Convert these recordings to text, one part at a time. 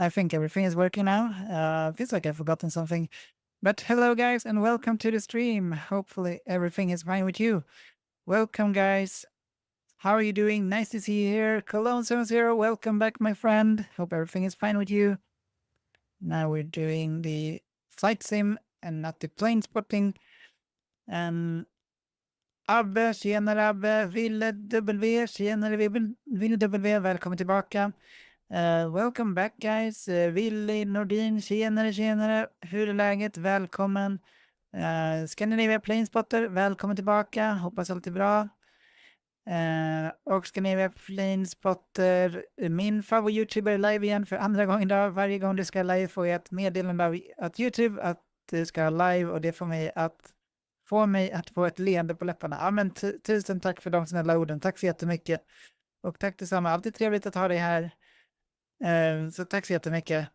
I think everything is working now. Feels like I've forgotten something. But hello, guys, and welcome to the stream. Hopefully, everything is fine with you. Welcome, guys. How are you doing? Nice to see you here. Cologne00, welcome back, my friend. Hope everything is fine with you. Now we're doing the flight sim and not the plane spotting. Abbe, tjenare Abbe, Ville W, tjenare Ville W, välkommen tillbaka. Welcome back guys, Willy Nordin, tjenare, hur är läget? Välkommen. Scandinavia Planespotter, välkommen tillbaka, hoppas allt är bra. Och Scandinavia Planespotter, min favorit-youtuber live igen för andra gången idag. Varje gång du ska live får jag ett meddelande av att YouTube att du ska live och det får mig att få ett leende på läpparna. Ja, men tusen tack för de snälla orden, tack så jättemycket. Och tack detsamma, alltid trevligt att ha dig här. Så tack så jättemycket.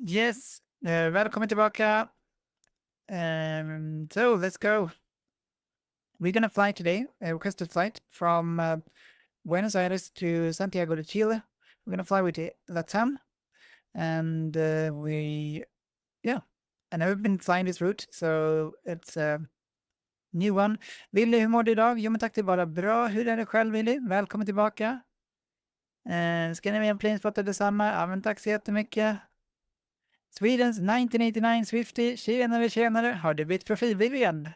Yes, välkommen tillbaka. So let's go. We're gonna fly today, a requested flight from Buenos Aires to Santiago de Chile. We're gonna fly with LATAM, and I've never been flying this route, so it's a new one. Willy, hur mår du idag? Jo men tack, det är bara bra. Hur är det själv Willy? Välkommen tillbaka. Scandinavian Planespotter detsamma. Ja men tack så jättemycket. Swedens 1989 Swifty. Tjenare. Har du bytt profilbild igen?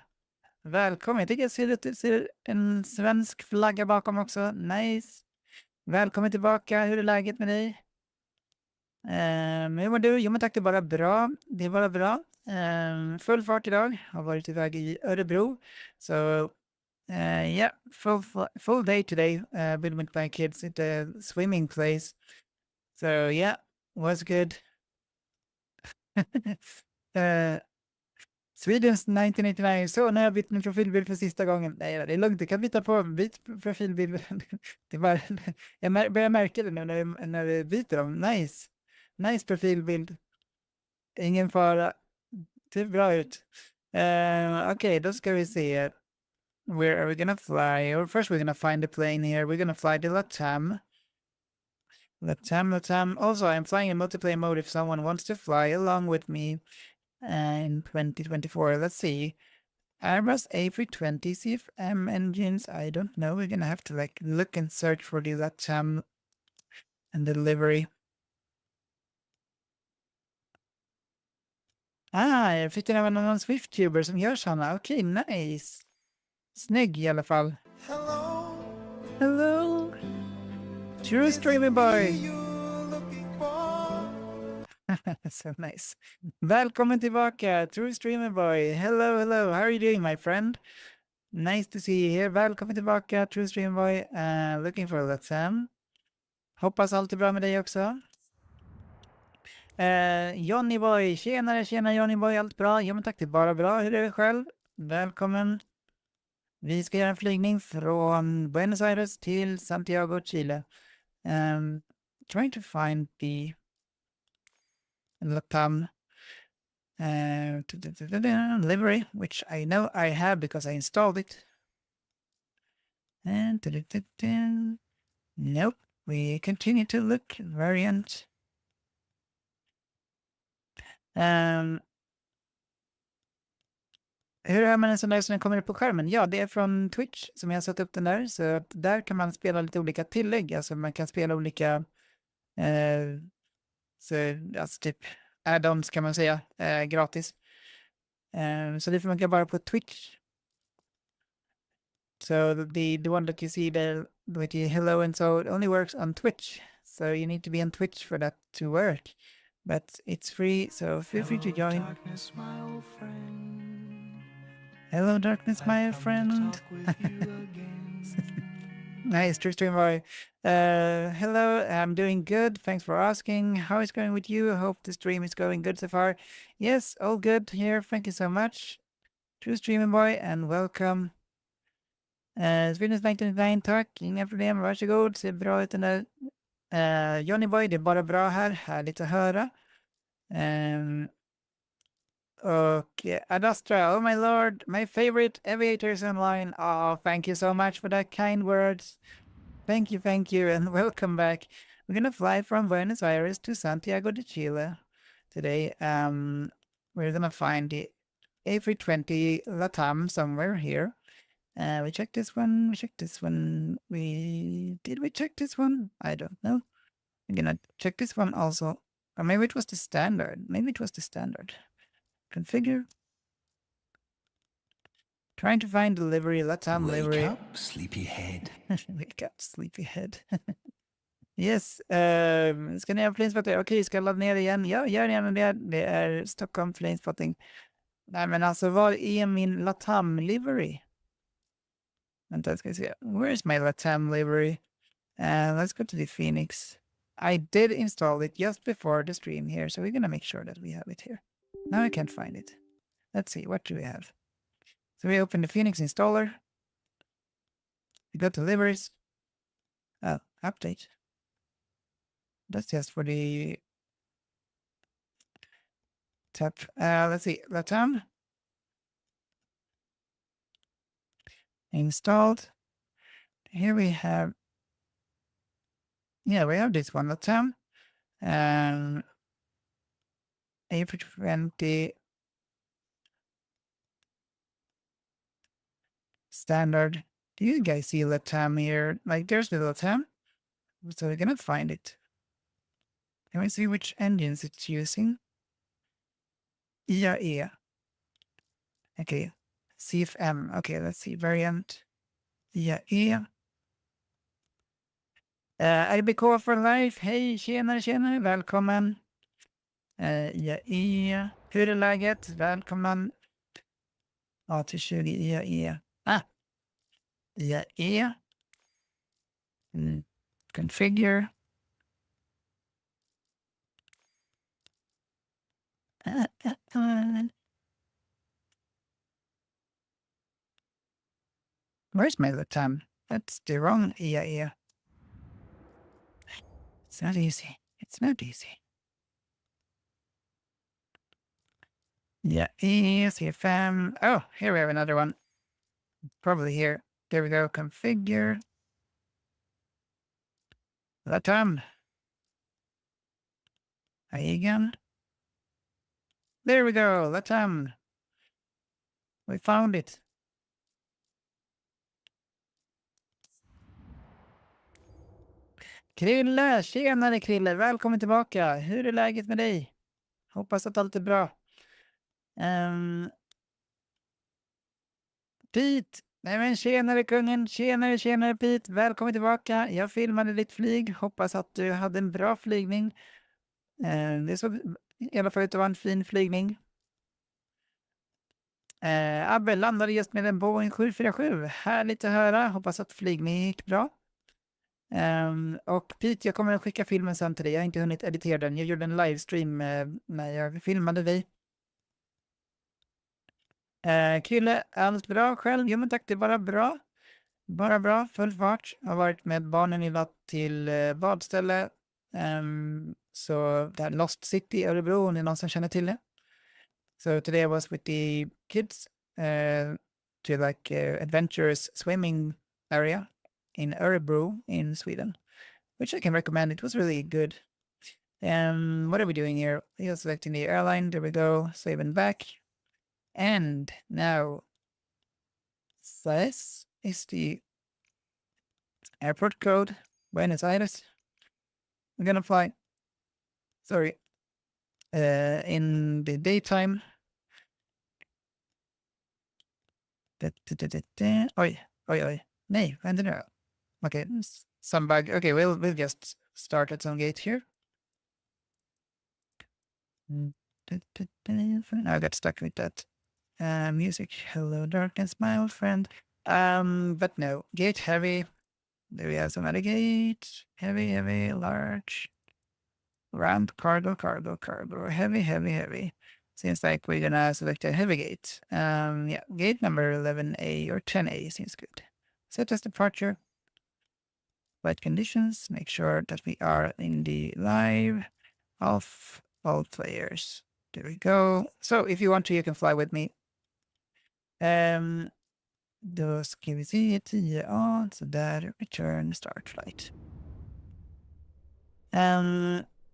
Välkommen. Jag tycker jag ser en svensk flagga bakom också. Nice. Välkommen tillbaka. Hur är läget med dig? Hur mår du? Jo men tack, det är bara bra. Det är bara bra. Full fart idag. Har varit iväg i Örebro. So yeah, full day today. Been with my kids at the swimming place. So yeah, was good. Swedens 1989. Så när jag bytt min profilbild för sista gången. Nej, det är lugnt. Du kan byta profilbild. Det är bara, jag börjar märka det nu när vi byter dem. Nice profilbild. Ingen fara. Det ser bra ut. Okej, då ska vi se. Where are we gonna fly? Or first we're gonna find a plane here. We're gonna fly to LATAM. Also, I'm flying in multiplayer mode if someone wants to fly along with me in 2024. Let's see. Airbus A320 CFM engines. I don't know. We're gonna have to look and search for the LATAM and delivery. Jag fick även någon Swift-tuber som gör såna. Okej, nice. Snygg i alla fall. Hello. True streamer boy. So nice. Välkommen tillbaka, True streamer boy. Hello. How are you doing, my friend? Nice to see you here. Välkommen tillbaka, True streamer boy. Looking for LATAM. Hoppas allt är bra med dig också. Johnny boy, tjena Johnny boy, allt bra? Ja men tack, det är bara bra. Hur är det själv? Välkommen. Vi ska göra en flygning från Buenos Aires till Santiago Chile. Trying to find the LATAM livery, which I know I have because I installed it. And nope, we continue to look variant. Hur hör man en sån där som den kommer upp på skärmen? Ja, det är från Twitch som jag har satt upp den där. Så att där kan man spela lite olika tillägg. Alltså man kan spela olika alltså typ add-ons kan man säga, gratis. Så det får man bara på Twitch. So the one that you see there with the hello and so, it only works on Twitch. So you need to be on Twitch for that to work. But it's free, so feel free to join. Darkness, my old friend. Hello, darkness, my friend. Nice, True Stream Boy. Hello, I'm doing good. Thanks for asking. How is it going with you? I hope the stream is going good so far. Yes, all good here. Thank you so much. True Stream Boy, and welcome. Swedens 1999, tack. Inga problem, varsågod. Ser bra ut den där. Johnny Boy, det är bara bra här. Härligt att höra. Och Adastra, oh my lord, my favorite aviators online. Oh, thank you so much for that kind words. Thank you, and welcome back. We're gonna fly from Buenos Aires to Santiago de Chile today. We're gonna find the A320 Latam somewhere here. We checked this one. We checked this one. Did we check this one? I don't know. I'm gonna check this one also. Or maybe it was the standard. Maybe it was the standard. Configure. Trying to find delivery. Latam livery. Wake up, sleepyhead. Wake up, sleepyhead. Yes, ska ni ha Planespotting? Okej, ska jag ladda ner det igen? Ja, gör gärna det. Det är Stockholm Planespotting. Nej, men alltså, vad är min Latam livery? Vänta, ska vi se. Where is my Latam livery? Let's go to the Phoenix. I did install it just before the stream here, so we're gonna make sure that we have it here. Now I can't find it. Let's see, what do we have? So we open the Phoenix installer. We go to liveries. Oh, update. That's just for the tap. Let's see, Latam. Installed. Here we have, yeah, we have this one, Latam. A320 standard. Do you guys see Latam here? Like, there's the Latam. So we're gonna find it. Can we see which engines it's using? IAE. Okay. CFM. Okay, let's see. Variant. IAE. RBK for life. Hej, tjenare. Välkommen. IAE. Hur är läget? Välkommen. AT20 IAE. IAE. Configure. Where's my Latam? That's the wrong IAE. It's not easy. It's not easy. IAE, CFM. Oh, here we have another one. Probably here. There we go. Configure. Latam. Again. There we go. Latam. We found it. Krille, tjenare Krille, välkommen tillbaka. Hur är läget med dig? Hoppas att allt är bra. Pete, nej men tjenare kungen, tjenare Pete, välkommen tillbaka. Jag filmade ditt flyg, hoppas att du hade en bra flygning. Det såg i alla fall ut att vara en fin flygning. Abbe landade just med en Boeing 747, härligt att höra, hoppas att flygningen gick bra. Och Pete, jag kommer att skicka filmen sen till dig. Jag har inte hunnit editera den. Jag gjorde en livestream när jag filmade dig. Krille, allt bra själv? Jo men tack, det är bara bra. Bara bra, full fart. Jag har varit med barnen i natt till badställe. Så det här Lost City i Örebro, om det är någon som känner till det. So today I was with the kids to like adventurous swimming area in Örebro in Sweden, which I can recommend. It was really good. What are we doing here? We are selecting the airline. There we go. Save and back. And now this is the airport code, Buenos Aires. We're gonna fly. Sorry. In the daytime. Oj. Nej, vad händer nu? Okay, some bug. Okay, we'll just start at some gate here. I got stuck with that music. Hello, darkness, my old friend. But no, gate heavy. There we have some other gate. Heavy, large. Ramp, cargo. Heavy. Seems like we're gonna select a heavy gate. Yeah, gate number 11A or 10A seems good. Set as departure. Flight conditions. Make sure that we are in the live of all players. There we go. So if you want to, you can fly with me. Då ska vi se 10A, så där, return, start flight.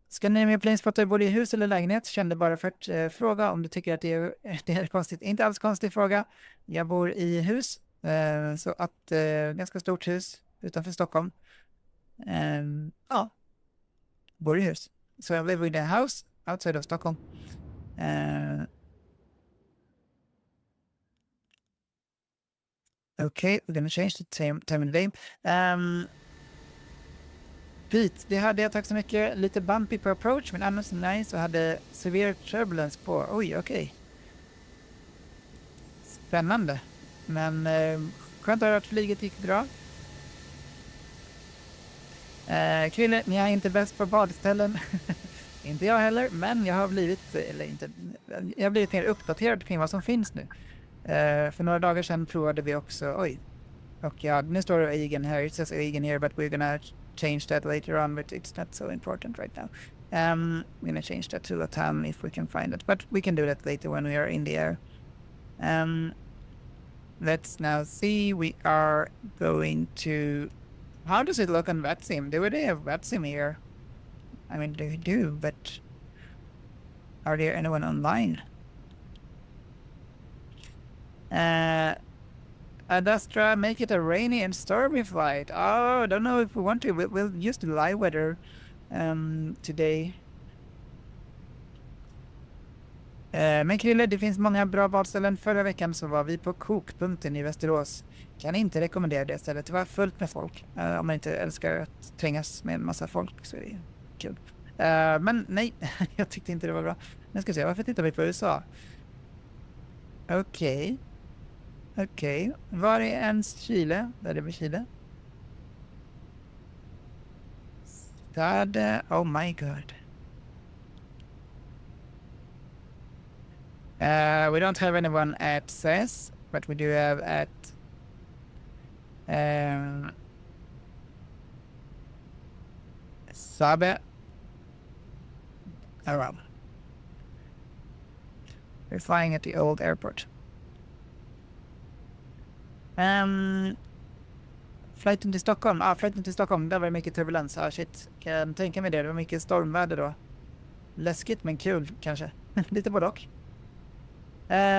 Ska ni med Planespotting både i hus eller lägenhet? Kände bara för att fråga om du tycker att det är konstigt. Inte alls konstig fråga. Jag bor i hus, så att ganska stort hus utanför Stockholm. Ja, bor i hus. So I live in a house outside of Stockholm. Okay, we're gonna change the time and name. Pete, det hade jag, tack så mycket. Lite bumpy på approach, men annars nice och hade severe turbulence på. Oj, okej. Spännande. Men skönt att höra att flyget gick bra. Krille, ni är inte bäst på badställen. Inte jag heller, men jag har blivit, jag har blivit mer uppdaterad kring vad som finns nu. För några dagar sedan provade vi också, och ja, nu står det Egan här, it says Egan here, but we're gonna change that later on, but it's not so important right now. We're gonna change that to Latam if we can find it, but we can do that later when we are in the air. Let's now see, we are going to, how does it look on VetSim? Do they have VetSim here? I mean, they do, but are there anyone online? Adastra, make it a rainy and stormy flight. Oh, I don't know if we want to. We'll use the live weather today. Men Krille, det finns många bra badställen. Förra veckan så var vi på Kokpunkten i Västerås. Kan inte rekommendera det stället. Det var fullt med folk. Om man inte älskar att trängas med en massa folk så är det kul. Men nej, jag tyckte inte det var bra. Nu ska vi se, varför tittar vi på USA? Okej. Var är ens Chile? Där är vi Chile. Stade, oh my god. We don't have anyone at SES, but we do have at Sabe. Oh well. We're flying at the old airport. Flighten till Stockholm. Flighten till Stockholm, där var det mycket turbulens. Shit. Kan tänka mig det. Det var mycket stormväder då. Läskigt men kul kanske. Lite både och.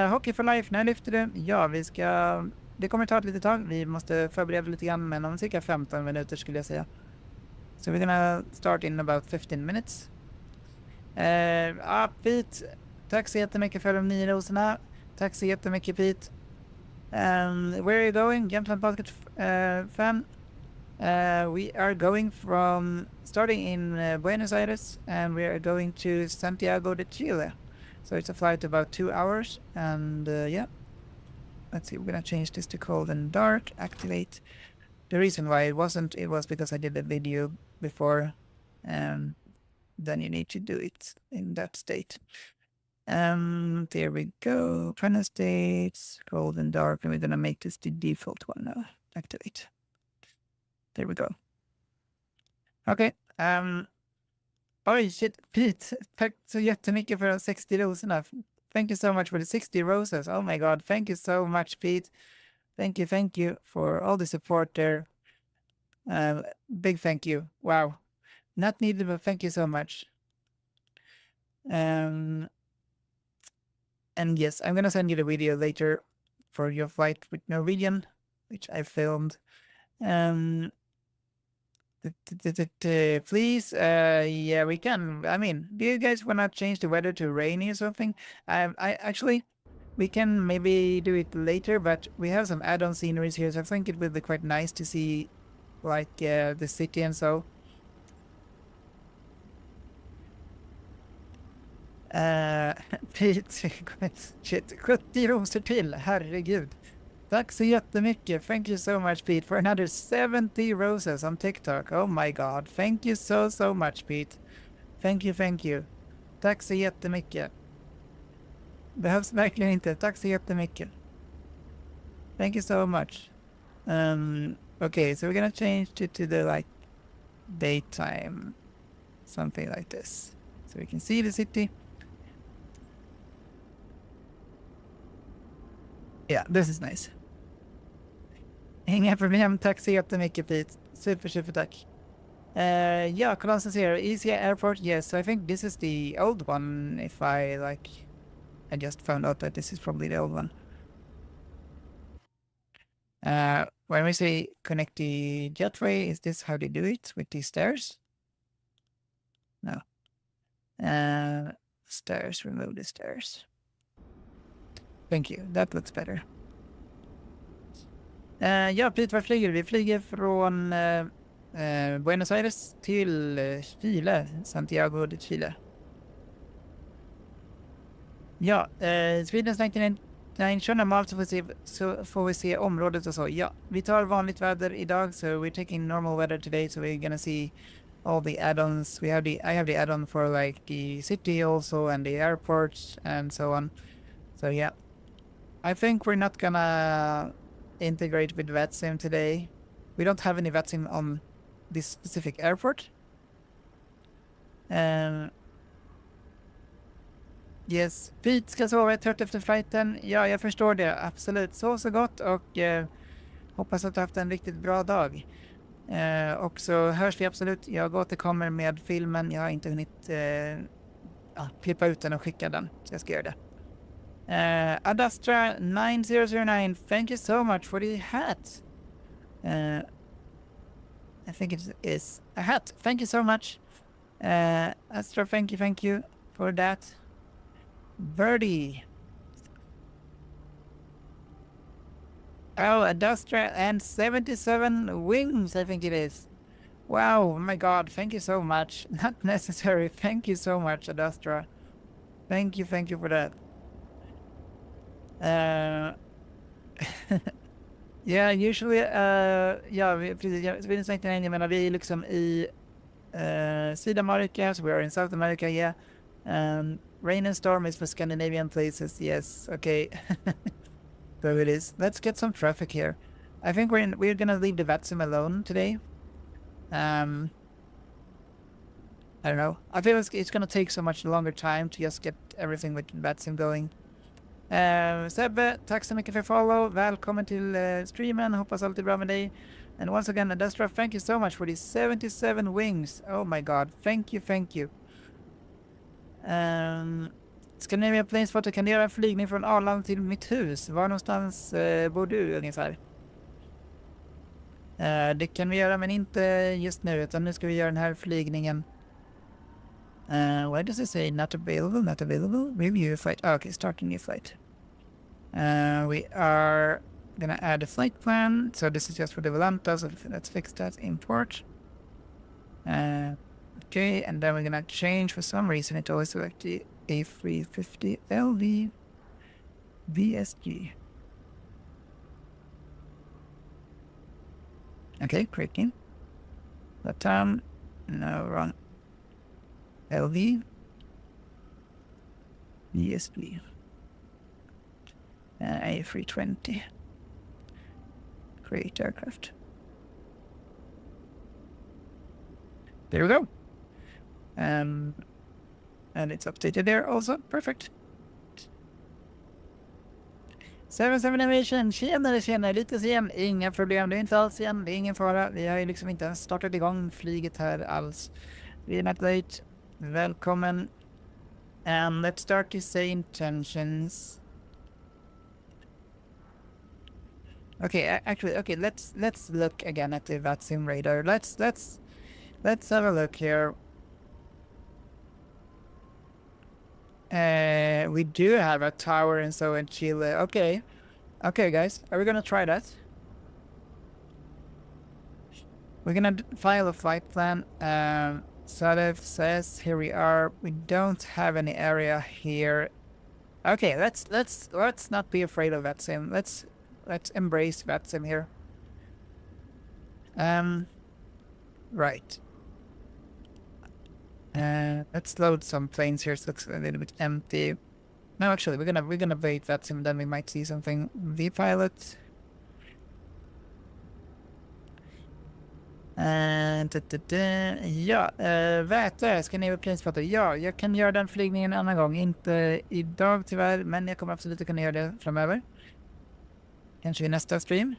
Hockey for life, när lyfter du? Ja, det kommer ta ett litet tag. Vi måste förbereda lite grann, men om cirka 15 minuter skulle jag säga. So we're gonna start in about 15 minutes. Pete, tack så jättemycket för de 9 rosorna. Tack så jättemycket, Pete. Where are you going, Jämtland Basket fan? We are going starting in Buenos Aires, and we are going to Santiago Chile. So it's a flight about 2 hours, and yeah. Let's see, we're gonna change this to cold and dark, activate. The reason why it was because I did a video before, then you need to do it in that state. There we go. Final states, cold and dark, and we're gonna make this the default one now. Activate. There we go. Okay. Oj, shit, Pete. Tack så jättemycket för de 60 rosorna. Thank you so much for the 60 roses. Oh my god, thank you so much, Pete. Thank you for all the support there. Big thank you. Wow. Not needed, but thank you so much. And yes, I'm gonna send you the video later for your flight with Norwegian, which I filmed. Please, yeah, we can. I mean, do you guys wanna change the weather to rainy or something? I actually, we can maybe do it later, but we have some add-on sceneries here, so I think it would be quite nice to see, like, the city and so. Pete, shit, 70 rosor till, herregud. Tack så jättemycket. Thank you so much, Pete, for another 70 roses on TikTok. Oh my god. Thank you so much, Pete. Thank you. Tack så jättemycket. Behövs verkligen inte. Tack så jättemycket. Thank you so much. Okay, so we're gonna change it to the, like, daytime. Something like this. So we can see the city. Yeah, this is nice. Inga problem, tack så jättemycket, Pete. Super tack. Yeah, Colossus here. Easy Airport, yes. I think this is the old one, if I just found out that this is probably the old one. When we say connect the jetway, is this how they do it with these stairs? No. Stairs, remove the stairs. Thank you, that looks better. Ja, Pete, var flyger vi? Vi flyger från Buenos Aires till Chile, Santiago de Chile. Ja, Swedens 99 kör normalt så får vi se området och så. Ja, vi tar vanligt väder idag, so we're taking normal weather today, so we're gonna see all the add-ons. I have the add-on for like the city also and the airports and so on. So yeah, I think we're not gonna integrate with VetSim today. We don't have any VetSim on this specific airport. Yes, Pete ska sova trött efter flighten. Ja, jag förstår det. Absolut. Sov så gott och hoppas att du haft en riktigt bra dag. Och så hörs vi absolut. Jag återkommer med filmen. Jag har inte hunnit klippa ut den och skicka den. Så jag ska göra det. Adastra 9009, thank you so much for the hat. I think it is a hat. Thank you so much. Astra, thank you for that. Birdie. Oh, Adastra and 77 wings, I think it is. Wow, oh my god, thank you so much. Not necessary. Thank you so much, Adastra. Thank you for that. Yeah, usually, precis, jag menar, vi är liksom i Sydamerika, so we are in South America, yeah. Rain and storm is for Scandinavian places, yes, okay. So it is. Let's get some traffic here. I think we're gonna leave the VetSim alone today. I don't know. I feel it's gonna take so much longer time to just get everything with VetSim going. Sebbe, tack så mycket för follow. Välkommen till streamen. Hoppas allt är bra med dig. And once again, Adastra, thank you so much for these 77 wings. Oh my god, thank you. Scandinavia Planespotting, kan du göra en flygning från Arlanda till mitt hus? Var någonstans bor du ungefär? Det kan vi göra, men inte just nu, utan nu ska vi göra den här flygningen. Why does it say not available? Review a flight. Oh, okay, start a new flight. We are gonna add a flight plan. So this is just for the Volanta, so let's fix that. Import. Okay, and then we're gonna change, for some reason it always selects the A350 LV VSG. Okay, creating. Latam. No, wrong. LV VSG. A320. Create aircraft. There we go. And it's updated there also. Perfect. 77 Innovation. Tjenare, lite sen. Inga problem. Det är inte alls sen. Det är ingen fara. Vi har ju liksom inte ens startat igång flyget här alls. Vi är not late. Välkommen. And let's start to say intentions. Okay, actually, okay, let's look again at the VetSim radar. Let's have a look here. We do have a tower and so in Chile. Okay, guys, are we gonna try that? We're gonna file a flight plan. Sadef says here we are. We don't have any area here. Okay, let's not be afraid of VetSim. Let's embrace VetSim here. Right. Let's load some planes here. So it looks a little bit empty. No, actually, we're gonna wait VetSim. Then we might see something. VPilot. Ja, Vätö, ska ni Planespotting? Ja, jag kan göra den flygningen en annan gång. Inte idag tyvärr, men jag kommer absolut att kunna göra det framöver. Kanske i nästa stream.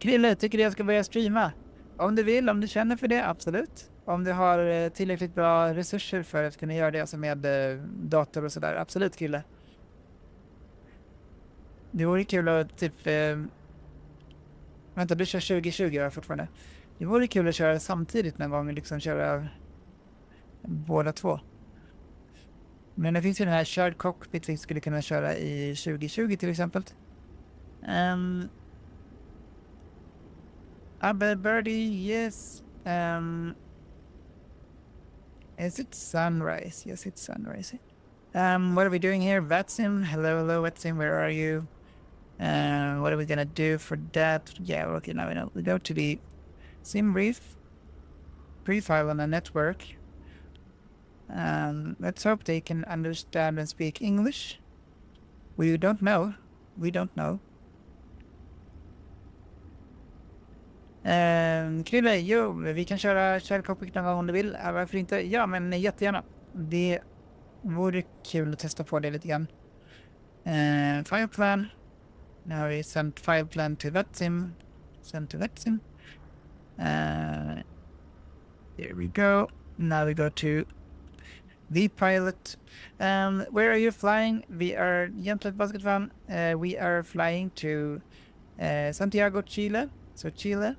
Krille, tycker du jag ska börja streama? Om du vill, om du känner för det, absolut. Om du har tillräckligt bra resurser för att kunna göra det, alltså med dator och sådär. Absolut, Krille. Det vore kul att typ... vänta, du kör 2020 fortfarande. Det vore kul att köra samtidigt någon gång, liksom köra båda två. Men det finns ju den här shared cockpit vi skulle kunna köra i 2020 till exempel. Birdie, yes. Is it sunrise? Yes, it's sunrise. What are we doing here? Vatsim, hello, Vatsim, where are you? What are we gonna do for that? Yeah, okay, now we know. We go to the sim brief file on the network. Let's hope they can understand and speak English. We don't know. Krille, jo, vi kan köra källkoppling någon gång om du vill. Varför inte? Ja, men jättegärna. Det vore kul att testa på det lite grann. File plan. Now we sent file plan to Vatsim. Send to Vatsim. There we go. Now we go to the pilot. Where are you flying? We are Jämtland Basket Fan. We are flying to Santiago Chile. So Chile.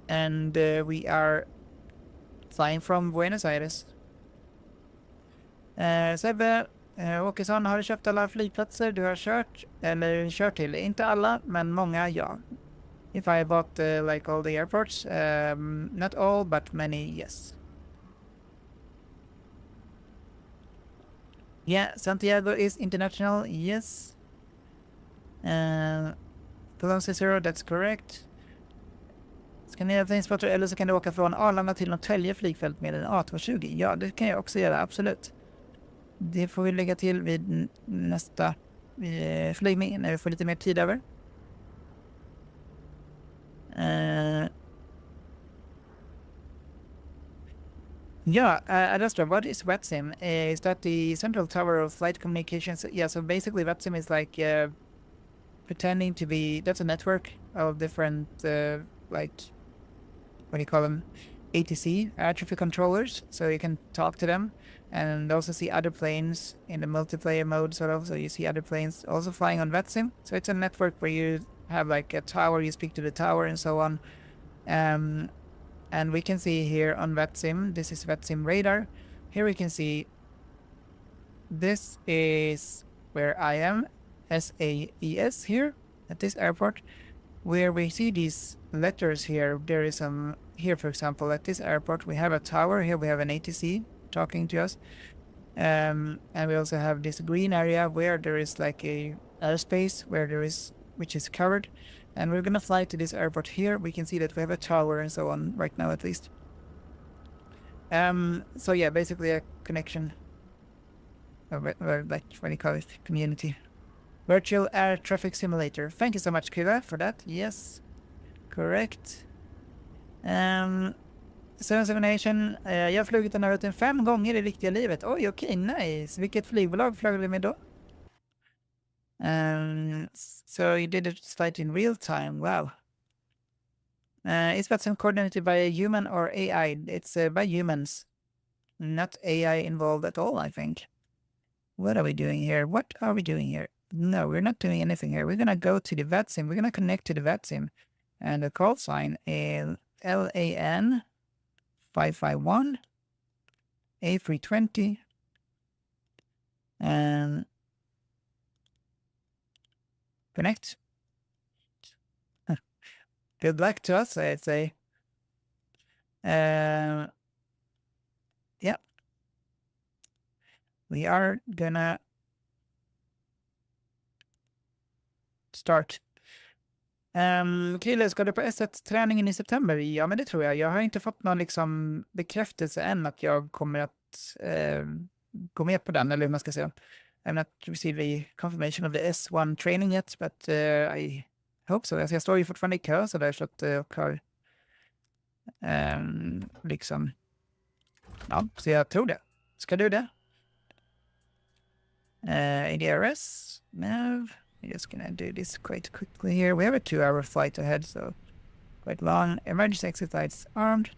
And we are flying from Buenos Aires. Sebbe Åkesson, har du köpt alla flygplatser du har kört? Eller kört till? Inte alla, men många, ja. If I bought like all the airports, not all, but many, yes. Yeah, Santiago is international, yes. Velocity 0, that's correct. Ska ni ha Planespotting eller så kan du åka från Arlanda till Norrtälje flygfält med en A220? Ja, det kan jag också göra, absolut. Det får vi lägga till vid nästa flygning när vi får lite mer tid över. Adastra, what is VATSIM? Is that the central tower of flight communications? Yeah, so basically VATSIM is like pretending to be, that's a network of different, like, what do you call them? ATC, air traffic controllers, so you can talk to them and also see other planes in the multiplayer mode, sort of, so you see other planes also flying on VATSIM. So it's a network where you have like a tower, you speak to the tower and so on. And we can see here on VATSIM, this is VATSIM radar. Here we can see this is where I am, SAES here at this airport, where we see these letters here. There is some here, for example, at this airport we have a tower. Here we have an ATC talking to us, and we also have this green area where there is like a airspace where there is, which is covered, and we're gonna fly to this airport here. We can see that we have a tower and so on right now, at least. So yeah, basically a connection, like what do you call it, community. Virtual air traffic simulator. Thank you so much, Kira, for that. Yes, correct. Seven Nation. Jag har flugit den här rutten 5 gånger i riktiga livet. Oj, okej, nice. Vilket flygbolag flög du med då? So you did it flight in real time. Wow. Is that some coordinated by a human or AI? It's by humans. Not AI involved at all, I think. What are we doing here? What are we doing here? No, we're not doing anything here. We're going to go to the VATSIM. We're going to connect to the VATSIM. And the call sign is LAN 551 A320. And connect. Good luck to us, I'd say. Yeah. We are gonna start. Krille, ska du på S1-träningen i september? Ja, men det tror jag. Jag har inte fått någon liksom bekräftelse än att jag kommer att gå med på den, eller hur man ska säga. I'm not receiving confirmation of the S1 training yet, but I hope so. Alltså jag står ju fortfarande i kö så där, så att och har liksom, ja, så jag tror det. Ska du det? ADRS? No. I'm just gonna do this quite quickly here. We have a 2-hour flight ahead, so quite long. Emergency exit lights armed.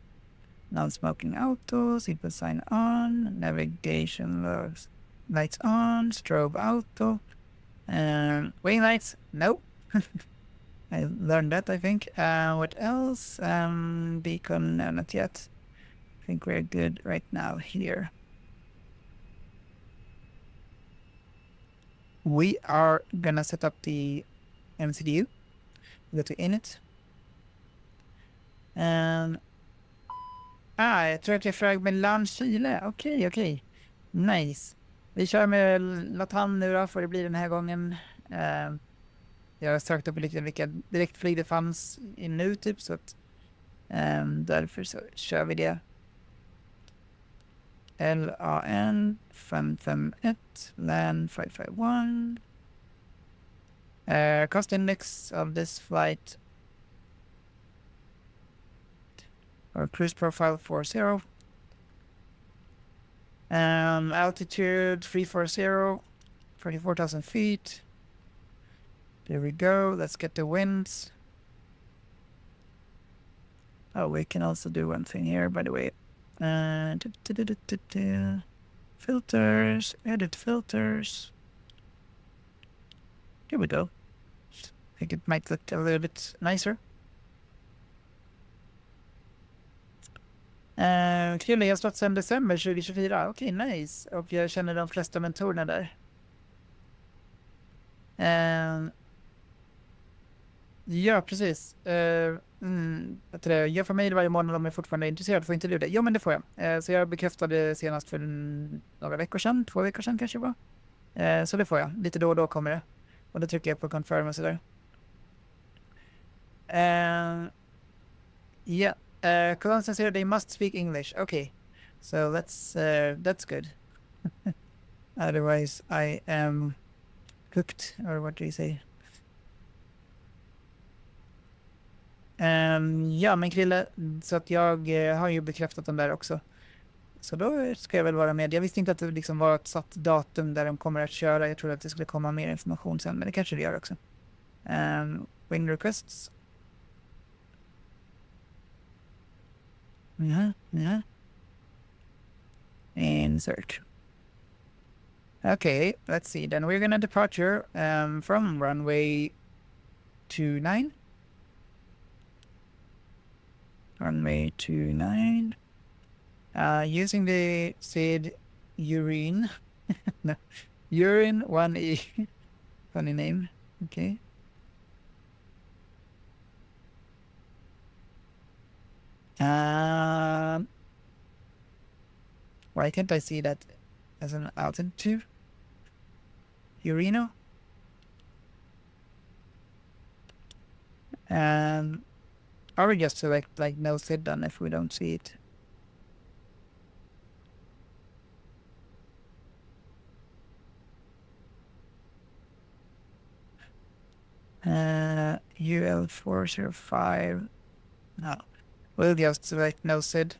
Non-smoking auto. Seatbelt sign on. Navigation lights on. Strobe auto. Wing lights? Nope. I learned that, I think. What else? Beacon? No, not yet. I think we're good right now here. We are gonna set up the MCDU. Go to init. Jag tror att jag flög med land Chile. Okej. Nice. Vi kör med Latam nu då, får det bli den här gången. Jag har sökt upp lite vilka direktflyg det fanns nu typ, så att därför så kör vi det. LAN 551 LAN 551. Cost index of this flight or cruise profile 40. Altitude 340, 34,000 feet. There we go. Let's get the winds. Oh, we can also do one thing here, by the way. Filters, edit filters. Here we go. I think it might look a little bit nicer. Chile har stått sedan december 2024. Okej, nice. Och jag känner de flesta mentorerna där. Ja, precis. Jag får mejl varje månad om jag fortfarande är intresserad. Får inte du det? Jo, men det får jag. Så jag bekräftade senast för några veckor sedan. 2 veckor sedan kanske det var. Så det får jag. Lite då och då kommer det. Och då trycker jag på confirm och sådär. Yeah. Cologne says here they must speak English. Okay. So that's good. Otherwise I am cooked, or what do you say? Ja, men Krille, så att jag har ju bekräftat dem där också. Så då ska jag väl vara med. Jag visste inte att det liksom var ett satt datum där de kommer att köra. Jag trodde att det skulle komma mer information sen, men det kanske det gör också. Wing requests. Yeah. Insert. Okay, let's see. Then we're gonna departure from runway 29. Runway 29. Using the SID urine. No, urine 1E. Funny name. Okay. Why can't I see that as an altitude? Urino? Or we just select like no SID done if we don't see it. UL405. No. We'll just select no SID.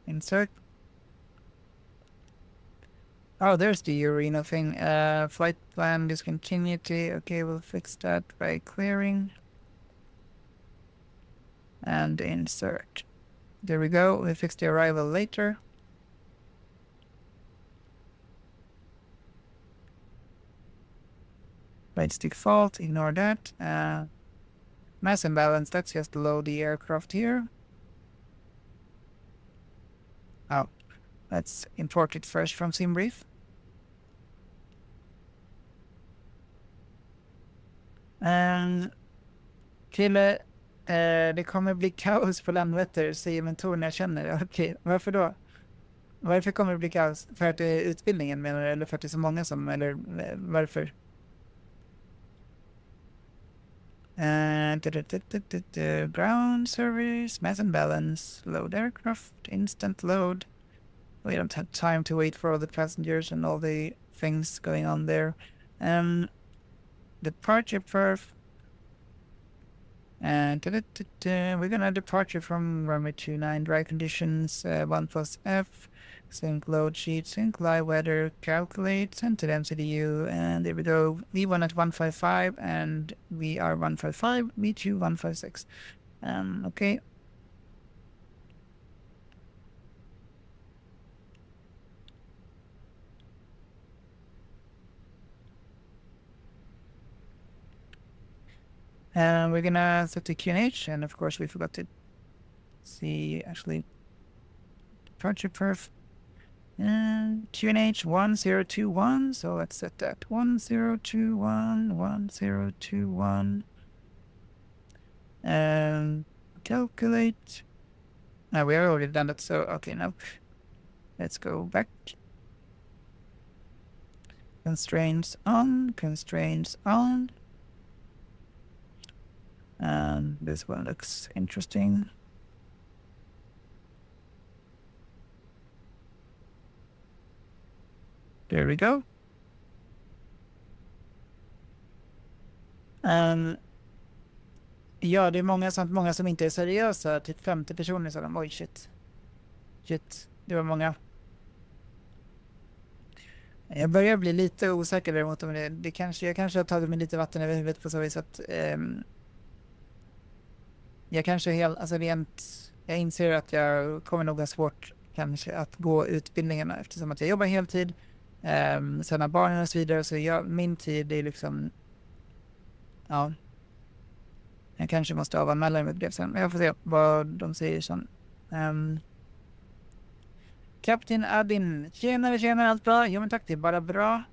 Insert. Oh, there's the Urino thing. Flight plan discontinuity. Okay, we'll fix that by clearing. And insert. There we go. We fix the arrival later. Flight default. Ignore that. Mass imbalance. Let's just load the aircraft here. Oh, let's import it first from SimBrief. Krille, det kommer bli kaos på Landvetter, säger mentorn jag känner. Okej, varför då? Varför kommer det bli kaos? För att det är utbildningen menar du? Eller för att det är så många som, eller varför? Ground service, mass imbalance, load aircraft, instant load. We don't have time to wait for all the passengers and all the things going on there. Departure perf. And we're gonna departure from runway 29, dry conditions, 1 plus F, sync load sheet, sync live weather, calculate, send to the MCDU, and there we go. V1 at 155, and we are 155, V2 156. Okay. We're gonna set to QNH, and of course we forgot to see actually departure perf. QNH 1021, so let's set that 1021, 1021. Calculate. We have already done that, so okay, now let's go back. Constraints on. And this one looks interesting. There we go. Ja, det är många som inte är seriösa. Typ 50 personer sa de. Oj, shit. Det var många. Jag börjar bli lite osäker däremot om det. Jag kanske har tagit mig lite vatten över huvudet på så vis att jag kanske jag inser att jag kommer nog ha svårt kanske att gå utbildningarna eftersom att jag jobbar heltid. Sen har barnen och så vidare, så min tid är liksom, ja, jag kanske måste avanmäla mig brev sen, men jag får se vad de säger sen. Kapten Adin, tjenare, allt bra? Jo men tack, det är bara bra.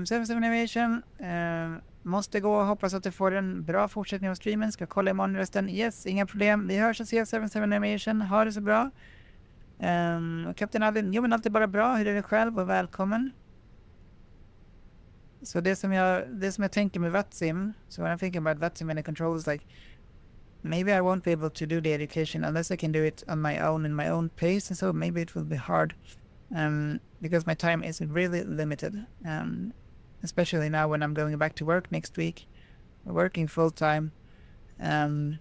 77 Navigation, måste gå och hoppas att du får en bra fortsättning av streamen. Ska kolla imorgon resten. Yes, inga problem. Vi hörs och ses 77 Navigation. Ha det så bra. Kapten Adin, jo men allt är bara bra. Hur är det själv och välkommen. Så det som jag tänker med VATSIM, so when I'm thinking about VATSIM and the controls, like maybe I won't be able to do the education unless I can do it on my own in my own pace, and so maybe it will be hard because my time is really limited, especially now when I'm going back to work next week, working full time. Then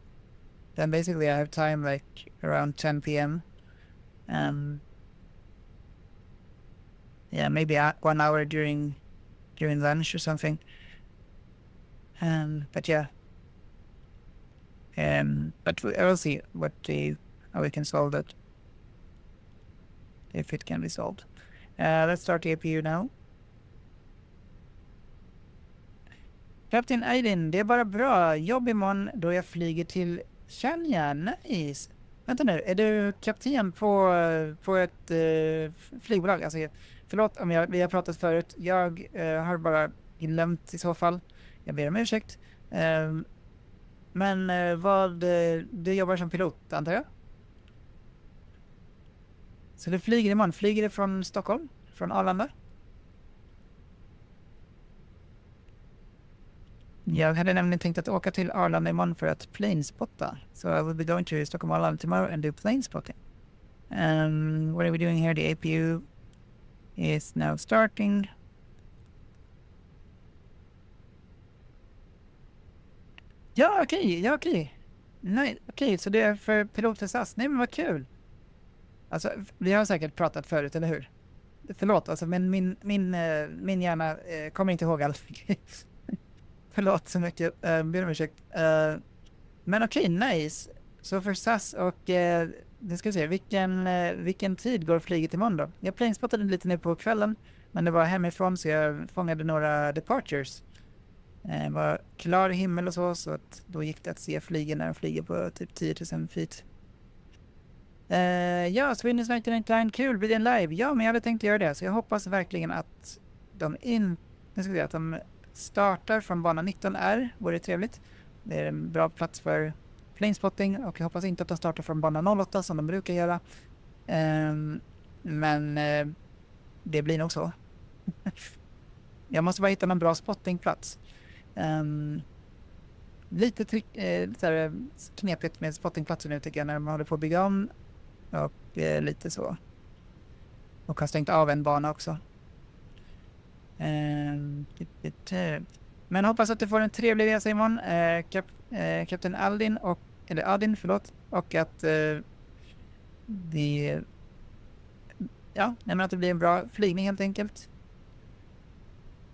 basically I have time like around 10 p.m. Yeah, maybe 1 hour during lunch or something. But yeah. But I will see how we can solve that. If it can be solved. Let's start the APU now. Kapten Aydin, det är bara bra. Jobb imorgon då jag flyger till Chania. Nice. Vänta nu, är du kapten på ett flygbolag? Alltså, förlåt om vi har pratat förut. Jag har bara glömt i så fall. Jag ber om ursäkt. Men du jobbar som pilot, antar jag? Så du flyger imorgon. Flyger du från Stockholm? Från Arlanda? Jag hade nämligen tänkt att åka till Arlanda imorgon för att planespotta. So I will be going to Stockholm Arlanda tomorrow and do planespotting. What are we doing here? The APU is now starting. Ja, okej. Nej, okej, så det är för pilot för SAS. Nej, men vad kul. Alltså, vi har säkert pratat förut, eller hur? Förlåt, alltså, men min hjärna kommer inte ihåg allt. Förlåt så mycket, ber om ursäkt. Men okej, nice. Så för SAS och det ska vi se, vilken tid går flyget imorgon då? Jag planespottade lite nu på kvällen, men det var hemifrån så jag fångade några departures. Det var klar himmel och så att då gick det att se flygen när de flyger på typ 10 000 feet. Ja, Sweden 1999, kul, blir det en live? Ja, men jag hade tänkt göra det, så jag hoppas verkligen att de startar från bana 19R, vore trevligt. Det är en bra plats för planespotting och jag hoppas inte att de startar från bana 08 som de brukar göra. Men det blir nog så. Jag måste bara hitta någon bra spottingplats. Lite knepigt med spottingplatser nu tycker jag när de håller på att bygga om och lite så. Och har stängt av en bana också. Men hoppas att du får en trevlig resa imorgon, kapten Aldin eller Adin, förlåt. Och att att det blir en bra flygning helt enkelt.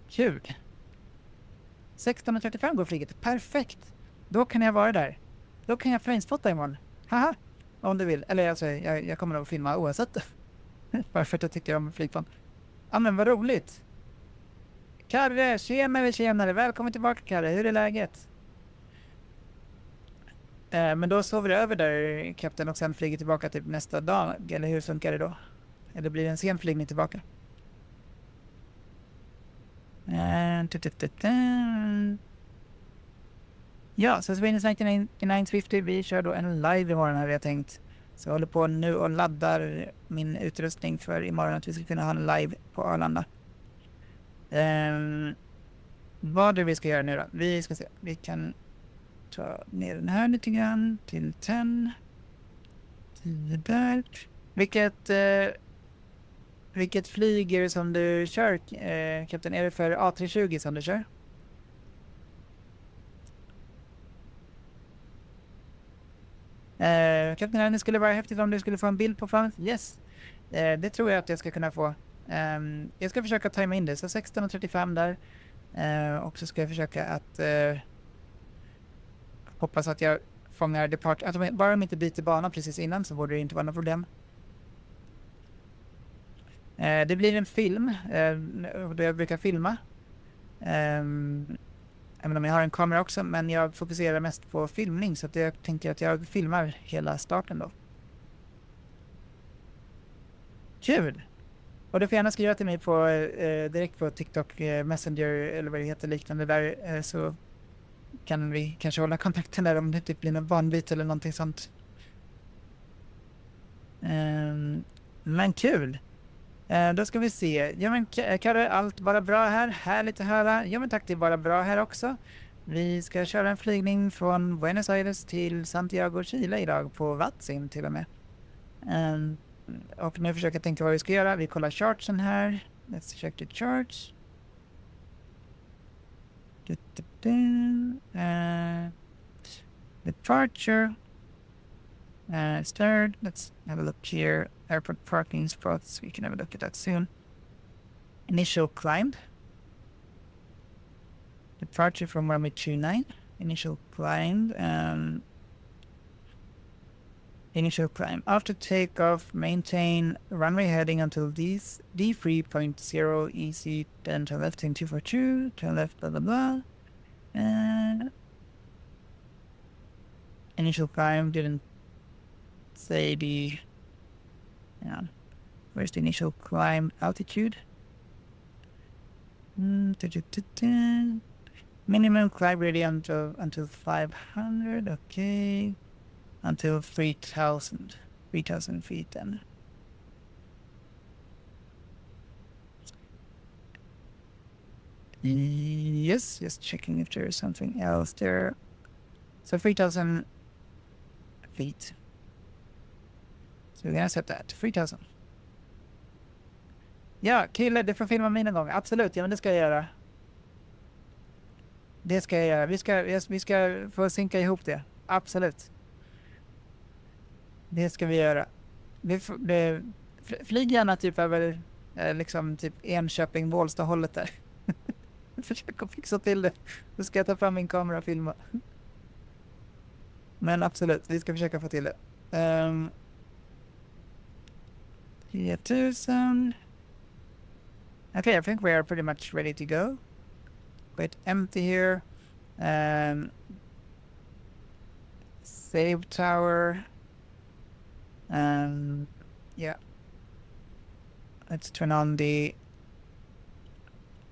Kul! 16:35 går flyget. Perfekt! Då kan jag vara där. Då kan jag framespotta imorgon. Haha! Om du vill. Eller alltså, jag kommer nog filma oavsett. Bara för att jag tycker om flygplan. Ja, men vad roligt! Karre, tjenare! Välkommen tillbaka, Karre. Hur är läget? Men då sover jag över där, kapten, och sen flyger tillbaka typ nästa dag. Eller hur funkar det då? Eller blir det en sen flygning tillbaka? Ja, så Swedish 9950, vi kör då en live imorgon hade jag tänkt. Så jag håller på nu och laddar min utrustning för imorgon att vi ska kunna ha en live på Arlanda. Vad det vi ska göra nu då? Vi ska se, vi kan ta ner den här lite grann till 10. 10 där. Vilket flyg är det som du kör, kapten? Är det för A320 som du kör? Kapten, det skulle vara häftigt om du skulle få en bild på fram. Yes, det tror jag att jag ska kunna få. Jag ska försöka tajma in det, så 16:35 där. Och så ska jag försöka att hoppas att jag fångar depart. Att bara de inte byter bana precis innan så borde det inte vara något problem. Det blir en film då jag brukar filma. Även om jag har en kamera också, men jag fokuserar mest på filmning så att jag tänker att jag filmar hela starten då. Kul! Och du får gärna skriva till mig på direkt på TikTok Messenger eller vad det heter liknande där, så kan vi kanske hålla kontakten där om det typ blir någon banbyte eller någonting sånt. Men kul! Då ska vi se. Ja men Karre, allt bara bra här. Härligt att höra. Ja men tack, det är bara bra här också. Vi ska köra en flygning från Buenos Aires till Santiago Chile idag på Vatsim till och med. Och nu försöker jag tänka vad vi ska göra. Vi kollar chartsen här. Let's check the charts. Departure. Start. Let's have a look here. Airport parking spots. We can have a look at that soon. Initial climb. Departure from runway 29. Initial climb. Initial climb. After takeoff, maintain runway heading until D3.0 EC, then turn left in 242, turn left, blah blah blah. Initial climb didn't say the. Yeah, where's the initial climb altitude? Minimum climb radius until 500. Okay. Until 3,000 feet then. Yes, just checking if there is something else there. So 3,000 feet. So we're gonna set that to 3,000. Ja, kille, du får filma mina gånger. Absolut, ja men det ska jag göra. Det ska jag göra. Vi ska få synka ihop det. Absolut. Det ska vi göra. Flyg gärna typ över liksom typ Enköping, Bålsta hållet där. Försök att fixa till det. Då ska jag ta fram min kamera och filma. Men absolut, vi ska försöka få till det. 10,000. Okay, I think we are pretty much ready to go. Quite empty here. Save tower. Yeah. Let's turn on the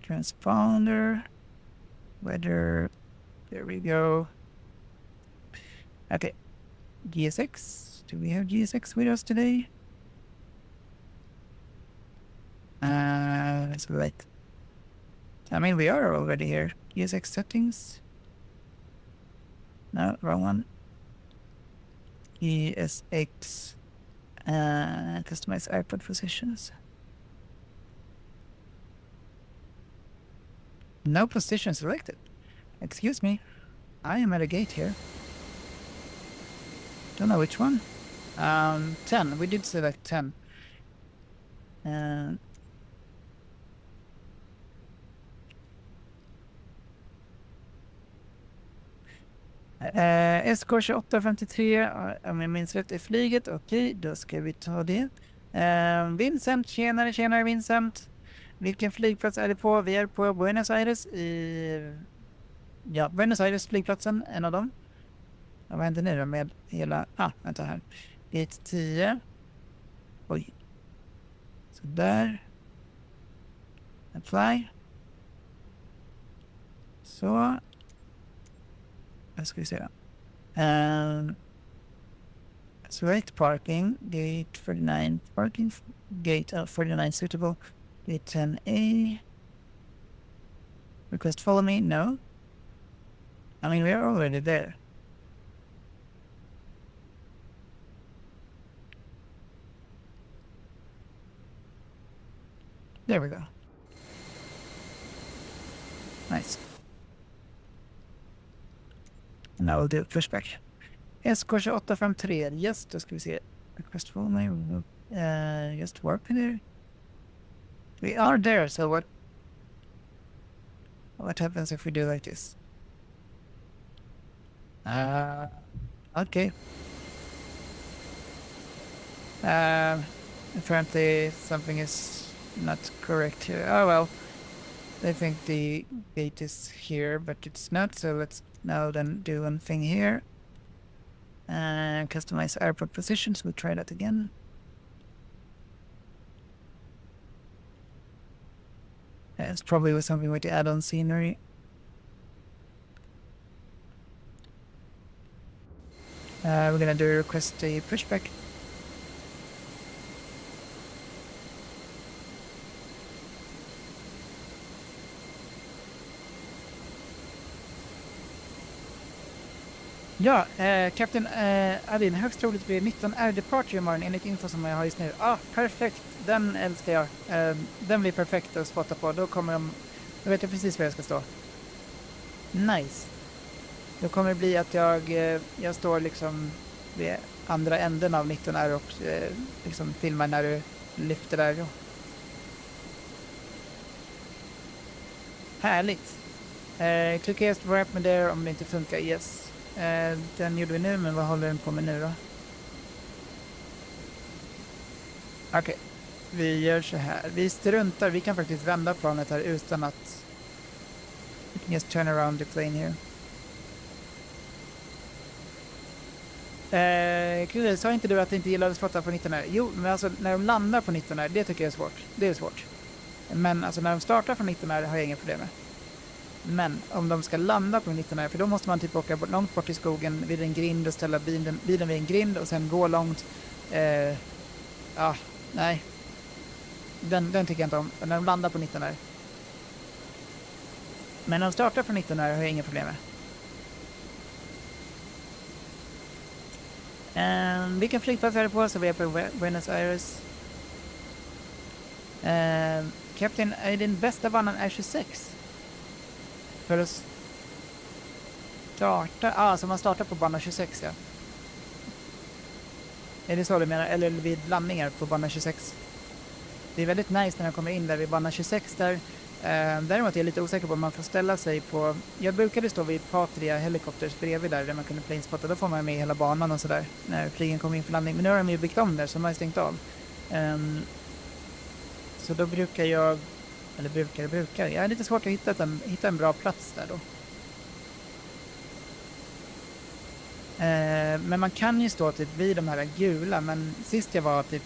transponder. Weather. There we go. Okay. GSX. Do we have GSX with us today? Let's wait. I mean, we are already here. GSX settings. No, wrong one. GSX. Customize airport positions. No position selected. Excuse me. I am at a gate here. Don't know which one. 10. We did select 10. SK2853, om jag minns rätt, är flyget. Okej, då ska vi ta det. Vincent, tjenare Vincent. Vilken flygplats är det på? Vi är på Buenos Aires Buenos Aires flygplatsen, en av dem. Ja, vad händer nu då med hela... vänta här. Gate 10. Oj. Så där. Apply. Så. Vad ska vi se då? Select parking. Gate 49 parking. Gate 49 suitable. Gate 10A. Request follow me? No. I mean, we are already there. There we go. Nice. And now we'll do pushback. SK2853. Yes, då ska vi se. Request follow me. Just warp there. We are there, so what happens if we do like this? Okay. Apparently something is not correct here. Oh well. I think the gate is here, but it's not, so let's now then do one thing here. Customize airport positions. We'll try that again. It's probably with something with the add-on scenery. We're gonna do request a pushback. Ja, Captain Adin, högst troligt blir 19 är departure imorgon enligt info som jag har just nu. Perfekt. Den älskar jag. Den blir perfekt att spotta på. Då vet jag precis var jag ska stå. Nice. Då kommer det bli att jag står liksom vid andra änden av 19 är och liksom filmar när du lyfter där. Ja. Härligt. Klicka just wrap med där om det inte funkar. Yes. Den gjorde vi nu, men vad håller den på med nu då? Okej. Vi gör så här. Vi struntar. Vi kan faktiskt vända planet här utan att... We can just turn around the plane here. Krille, sa inte du att du inte gillade att spotta på 19 här? Jo, men alltså när de landar på 19 här, det tycker jag är svårt. Det är svårt. Men alltså när de startar från 19 här har jag inga problem med. Men om de ska landa på 19 här, för då måste man typ åka långt bort i skogen vid en grind och ställa bilen vid en grind och sen gå långt. Nej. Den tycker jag inte om. När de landar på 19 här. Men när de startar från 19 här har jag inga problem med. Vilken flygplats är det på? Så vi är på Buenos Aires. Captain, är din bästa banan är 26? För att starta... så man startar på bana 26, ja. Är det så du menar? Eller vid landningar på bana 26? Det är väldigt nice när man kommer in där vid bana 26 där. Däremot är jag lite osäker på om man får ställa sig på... Jag brukade stå vid Patria Helicopters bredvid där man kunde planespotta. Då får man med hela banan och sådär när flygen kommer in för landning. Men nu har de ju byggt om där så de har stängt av. Så då brukar jag... Eller brukar. Jag är lite svårt att hitta en bra plats där då. Men man kan ju stå typ vid de här gula. Men sist jag var typ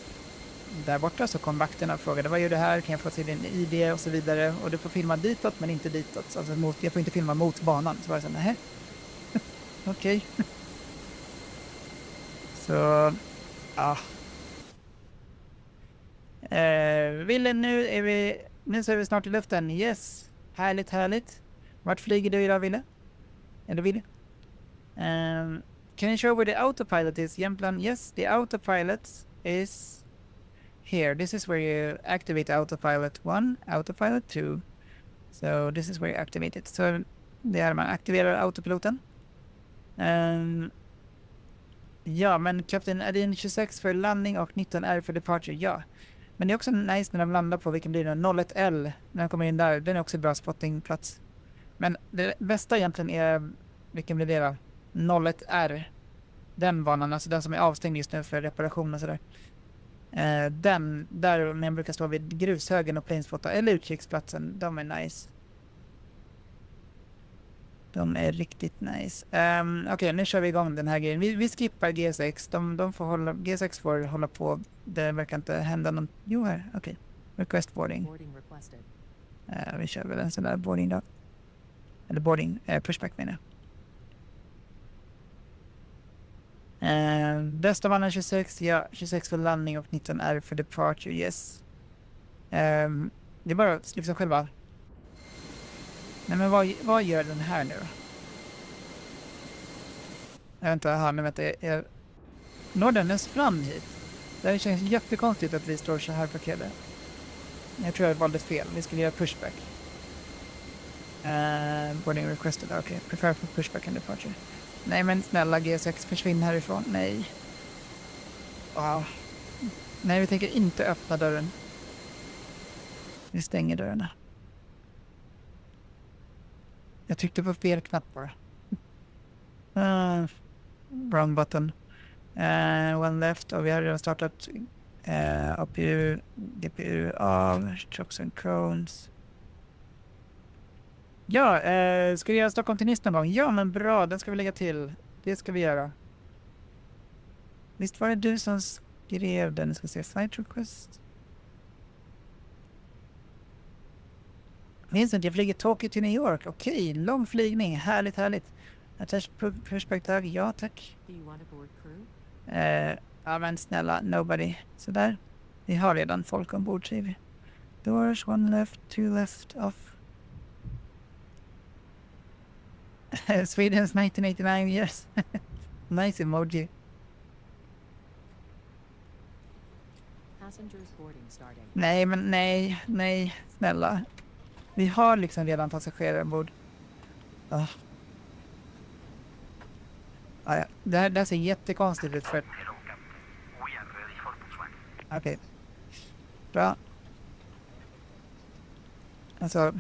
där borta så kom vakterna och frågade: vad gör du här? Kan jag få se din ID? Och så vidare. Och du får filma ditåt men inte ditåt. Alltså jag får inte filma mot banan. Så var jag så här, nej. Okej. Så, ja. Ville, nu så är vi snart i luften. Yes. Härligt. Vart flyger du idag, Ville? Eller Ville? Can you show where the autopilot is? Jämtland. Yes, the autopilot is here. This is where you activate autopilot 1, autopilot 2. So this is where you activate it. So Det är man aktiverar autopiloten. Ja, men Captain Adin 26 för landning och 19R för departure, ja. Men det är också nice när de landar på, vilken blir det? 01L, när de kommer in där. Den är också bra spottingplats. Men det bästa egentligen är, vilken blir det då? 01R. Den banan, alltså den som är avstängd just nu för reparation och sådär. Den, där man brukar stå vid grushögen och planespotta, eller utkiksplatsen, de är nice. De är riktigt nice. Okej, nu kör vi igång den här grejen. Vi skippar G6. De får hålla, G6 får hålla på. Det verkar inte hända någon. Jo, här. Okej. Request boarding. Vi kör väl en sån där boarding då. Eller boarding, pushback menar jag. Bästa mannen 26. Ja, 26 för landning och 19R för departure. Yes. Det är bara liksom själva. Nej, men vad gör den här nu? Jag vet inte, nu vänta, jag når den ens fram hit? Det här känns jättekonstigt att vi står så här parkerade. Jag tror jag valde fel, vi skulle göra pushback. Boarding requested, okej. Prepare for pushback and departure. Nej men snälla G6, försvinn härifrån, nej. Nej, vi tänker inte öppna dörren. Vi stänger dörrarna. Jag tryckte på fel knapp bara. Wrong button. One left. Och vi har redan startat APU, GPU av, chocks and cones. Ja, ska vi göra Stockholm till Nice någon gång? Ja, men bra, den ska vi lägga till. Det ska vi göra. Visst var det du som skrev den? Ska se, flight request. Minns inte, jag flyger Tokyo till New York. Okej, lång flygning. Härligt, härligt. Attach perspektiv, ja tack. Ja men snälla, nobody. Sådär. Vi har redan folk ombord, säger vi. Doors, one left, two left, off. Sweden's 1989 years. Nice emoji. Nej, men nej, snälla. Vi har liksom redan passagerare ombord. Ja. Det här ser jättekonstigt ut för... Okej. Bra. Alltså...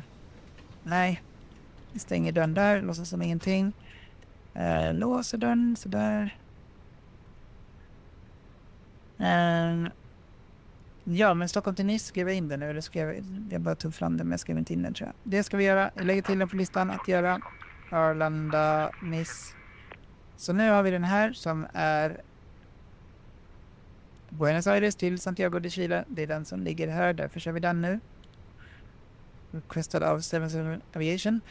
Nej. Vi stänger dörren där, låtsas som ingenting. Låser dörren, sådär. Ja, men Stockholm till Nice skrev jag in den nu. Eller jag bara tog fram den, men jag skrev inte in den, tror jag. Det ska vi göra. Jag lägger till den på listan att göra. Arlanda, Nice. Så nu har vi den här som är Buenos Aires till Santiago de Chile. Det är den som ligger här, därför kör vi den nu. Requested av 77 Aviation.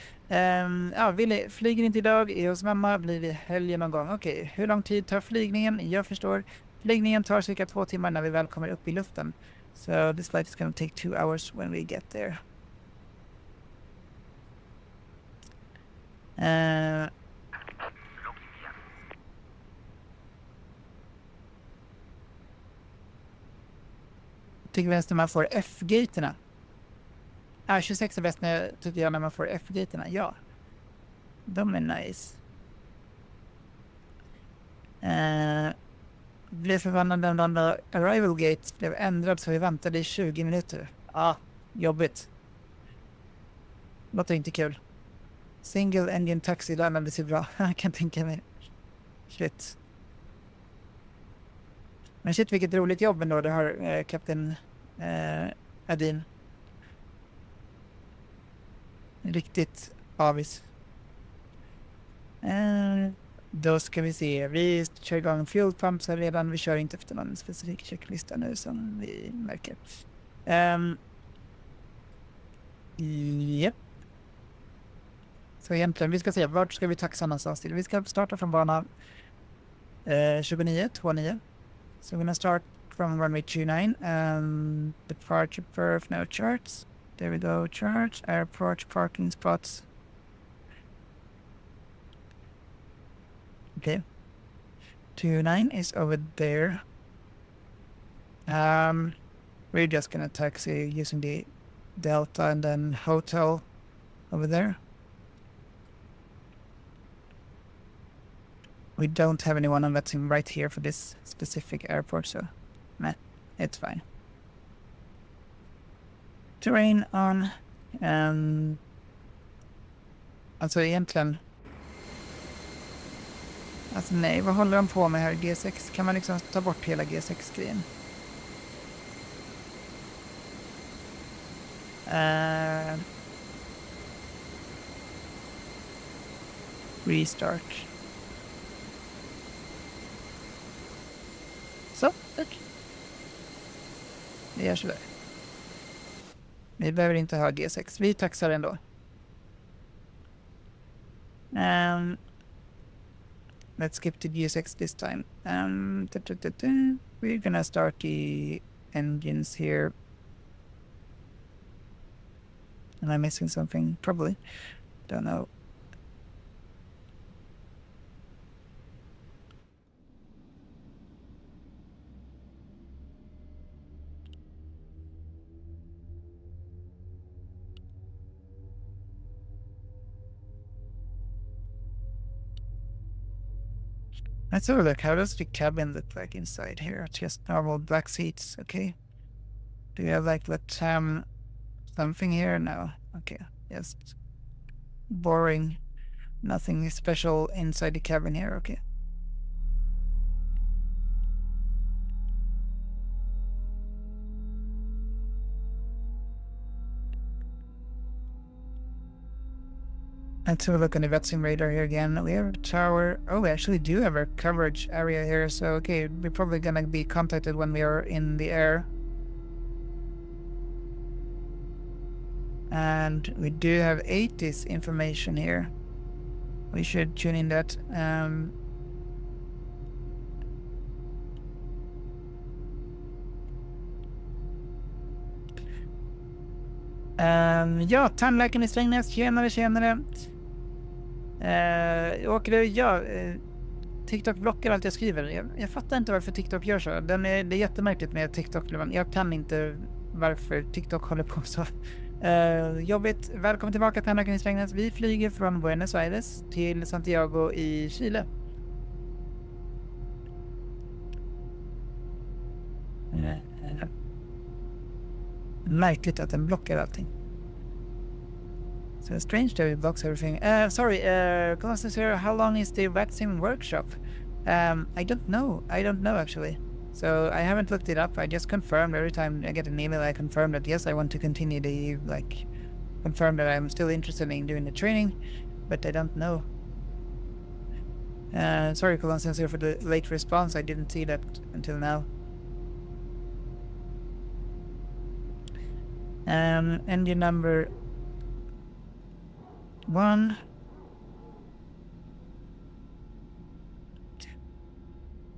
Vi flyger inte idag, är hos mamma, blir det helgen någon gång. Okej, hur lång tid tar flygningen? Jag förstår. Flygningen tar cirka 2 timmar när vi väl kommer upp i luften. So this flight is going to take 2 hours when we get there. Tycker vänster man får F-gaterna. 26 är bäst tycker jag när man får F-gaterna. Ja. De är nice. Blev förbannad när den arrival gate blev ändrad så vi väntade i 20 minuter. Jobbigt. Låter inte kul. Single engine taxi landade så bra. Jag kan tänka mig. Shit. Men shit, vilket roligt jobb ändå det har Kapten Adin. Riktigt avis. Då ska vi se. Vi kör igång fuel pumps här redan. Vi kör inte efter någon specifik checklista nu som vi märker. Yep. Så egentligen, vi ska se. Vart ska vi taxa någonstans till? Vi ska starta från bana 29. So we're gonna start from runway 29 and departure perf, no charts. There we go, charts, airport, parking spots. Okay. 29 is over there. We're just gonna taxi using the Delta and then hotel over there. we don't have anyone on that team right here for this specific airport, so meh, it's fine. Terrain on. Alltså egentligen... Alltså nej, vad håller de på med här? G6, kan man liksom ta bort hela G6-grejen? Restart. Så, tack. Vi gör sådär. Vi behöver inte ha G6. Vi taxar ändå. Let's skip to G6 this time. We're gonna start the engines here. Am I missing something? Probably. Don't know. Let's have a look. How does the cabin look like inside here? Just normal black seats, okay. Do you have like something here? No. Okay. Yes. Boring. Nothing special inside the cabin here, okay. Let's have a look on the VetSim radar here again. We have a tower. Oh, we actually do have a coverage area here. So, okay, we're probably gonna be contacted when we are in the air. And we do have 80s information here. We should tune in that. Ja, tandläkaren i Strängnäs. Tjenare. TikTok blockar allt jag skriver. Jag fattar inte varför TikTok gör så. Det är jättemärkligt med TikTok. Jag kan inte varför TikTok håller på så. Jobbigt. Välkommen tillbaka, tandläkaren i Strängnäs. Vi flyger från Buenos Aires till Santiago i Chile. Märkligt att den blockar allting. So strange that it blocks everything. Sorry, Colossus here, how long is the VetSim workshop? I don't know actually. So I haven't looked it up. I just confirmed every time I get an email, I confirm that yes, I want to continue the, confirm that I'm still interested in doing the training, but I don't know. Sorry, Colossus here for the late response. I didn't see that until now. Engine number 1.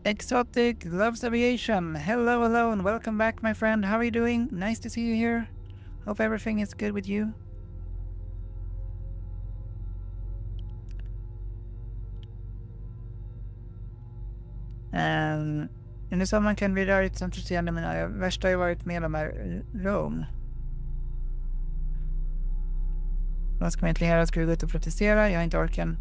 Exotic loves aviation. Hello, and welcome back, my friend. How are you doing? Nice to see you here. Hope everything is good with you. Under sommaren kan vi röra som intresserande, men värsta har ju varit med de här Rome. Vad ska man egentligen göra? Ska vi gå ut och protestera? Jag har inte orken.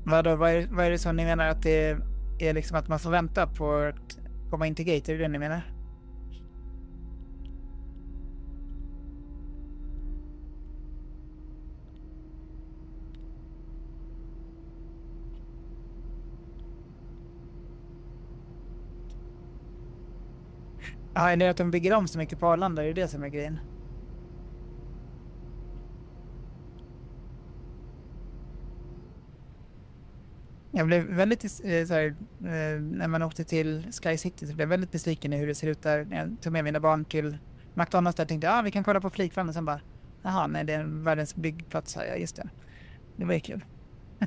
Vad är det som ni menar att det är liksom att man får vänta på att komma in till gate? Är det ni menar? Ja, är det att de bygger om så mycket på Arlanda? Är det det som är grejen? Jag blev väldigt såhär, när man åkte till Sky City så blev jag väldigt besviken i hur det ser ut där. När jag tog med mina barn till McDonalds där tänkte jag, vi kan kolla på flygplan, och sen bara, jaha, nej, det är världens byggplats här, ja just det. Det var ju kul.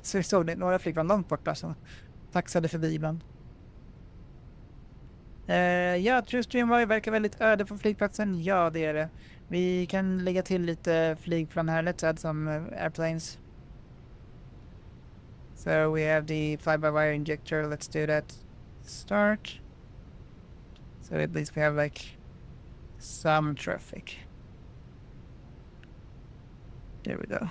Så vi såg det, några flygplan långt borta som taxade förbi ibland. Ja, TrueStream verkar väldigt öde på flygplatsen. Ja, det är det. Vi kan lägga till lite flygplan här, let's add some airplanes. So we have the fly-by-wire injector. Let's do that. Start. So at least we have like some traffic. There we go.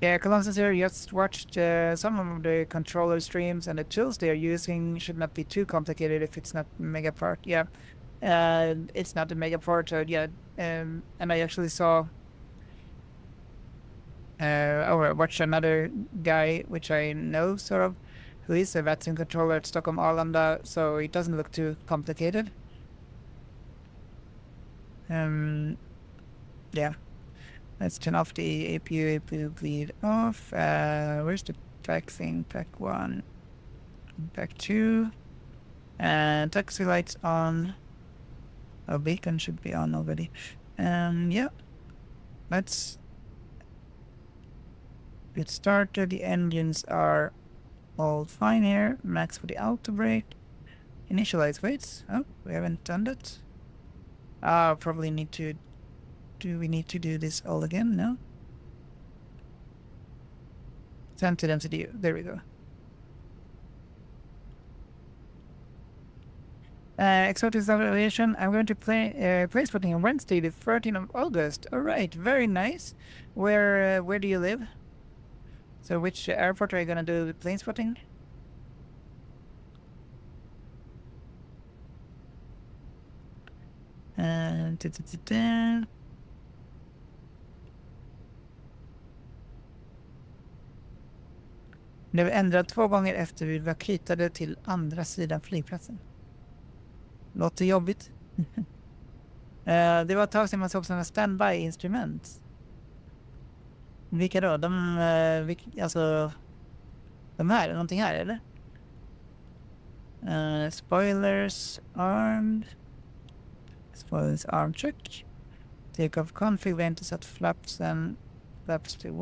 Yeah, Colossus here just watched some of the controller streams, and the tools they are using should not be too complicated if it's not Megaport. Yeah, it's not a Megaport, so yeah. And I actually saw or watched another guy, which I know sort of, who is a vacuum controller at Stockholm Arlanda, so it doesn't look too complicated. Yeah. Let's turn off the APU bleed off. Where's the pack thing? Pack 1, pack 2, and taxi lights on. Oh, beacon should be on already. Yeah. Let's get started. The engines are all fine here. Max for the auto brake. Initialize weights. Oh, we haven't done that. Probably need to. Do we need to do this all again? No. Center density. There we go. Exotic evaluation. I'm going to play Planespotting on Wednesday, the 13th of August. All right, very nice. Where do you live? So which airport are you gonna do Planespotting? Det var ändrat 2 gånger efter vi var kritade till andra sidan flygplatsen. Låter jobbigt. Det var ett tag sedan man såg sådana standby-instrument. Vilka då? Alltså... De här? Någonting här, eller? Spoilers armed. Spoilers armed check. Take off config. Vi har inte satt flaps and flaps to 1.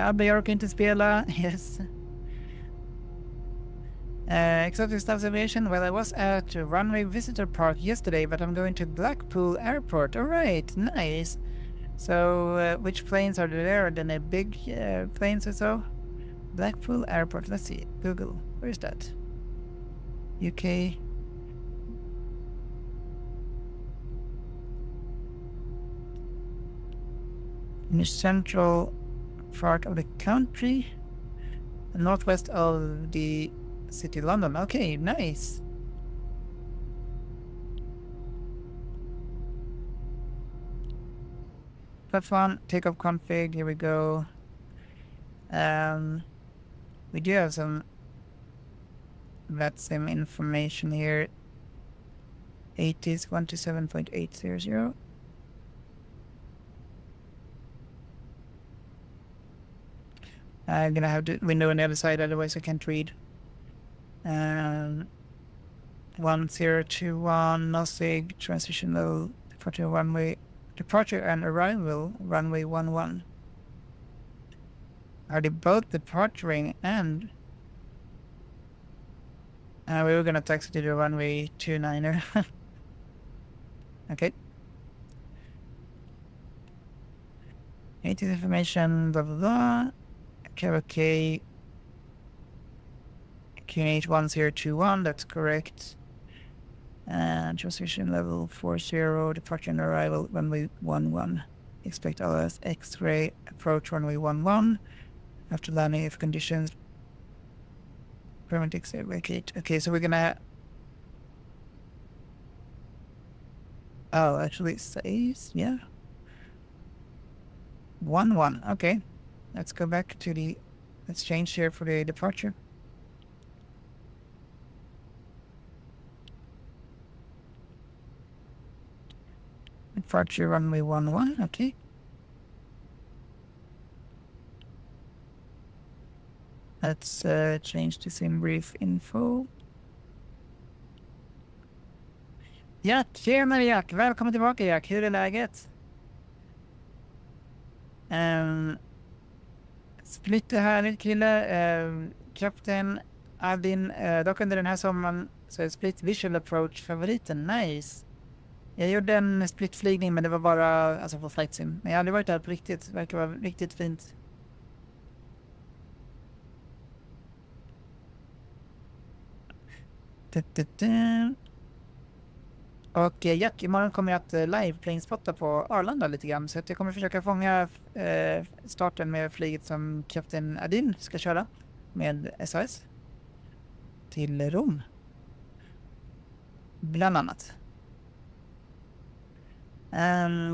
Abbe, jag orkar inte spela. Yes. Exotic stuff observation. Well, I was at Runway Visitor Park yesterday, but I'm going to Blackpool Airport. All right, nice. So, which planes are there? Are there big planes or so? Blackpool Airport. Let's see. Google. Where is that? UK. In the central part of the country, northwest of the city of London. Okay, nice. Platform takeoff config. Here we go. We do have some VATSIM information here. 80s 127.800. I'm gonna have the window on the other side, otherwise I can't read. 1021, NOSIG, transition low, departure runway, departure and arrival, runway 11. Are they both departuring and... we were gonna taxi to the runway 29er. Okay. 80s information, blah blah blah. Okay. QNH 1021, that's correct. And transition level 40, departure and arrival runway 11. Expect LS X-ray, approach runway 11. After landing, if conditions permit exit, vacate. Okay, so we're gonna... Oh, actually it says, yeah. 11, okay. Let's go back to the... Let's change here for the departure. Departure runway 11, okay. Let's change to sim brief info. Ja, tjenare Jack! Välkommen tillbaka Jack, hur är läget? Split är härligt kille. Kapten Aldin, dock under den här sommaren så är Split Visual Approach favoriten, nice. Jag gjorde en splitflygning men det var bara alltså på flight sim. Men jag hade varit där på riktigt, det verkar vara riktigt fint. Och Jack, imorgon kommer jag att live planespotta på Arlanda lite grann. Så att jag kommer försöka fånga starten med flyget som kapten Adin ska köra med SAS till Rom. Bland annat.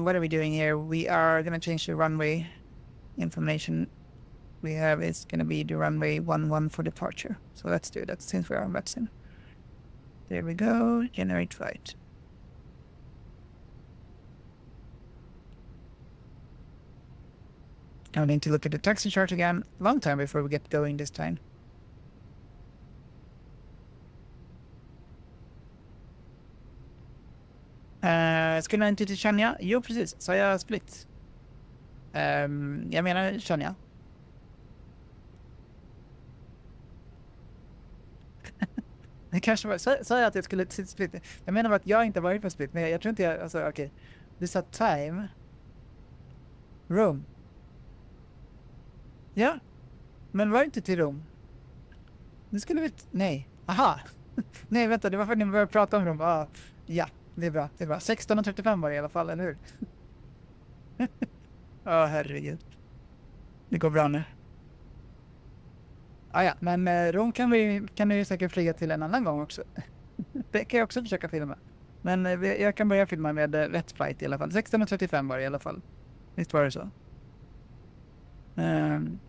What are we doing here? We are going to change the runway information we have is going to be the runway 11 for departure. So let's do that since we are on that sim. There we go. Generate flight. I need to look at the taxi chart again. Long time before we get going this time. Skulle jag inte till Chania? Jo, precis. Så jag split. Jag menar Chania. Det kanske var... Sa jag att jag skulle till split? Jag menar att jag inte varit på split. Men jag tror inte jag... Alltså, okej. Du sa time. Room. Ja. Men var inte till Rom. Nu skulle vi... Nej. Aha. Nej, vänta. Det var för att ni började prata om Rom. Ja. Det är bra, det är bra. 16:35 var det i alla fall, eller hur? Herregud. Det går bra nu. Ja, men Rom kan du ju säkert flyga till en annan gång också. Det kan jag också försöka filma. Men jag kan börja filma med rätt flight i alla fall. 16:35 var det i alla fall. Visst var det så?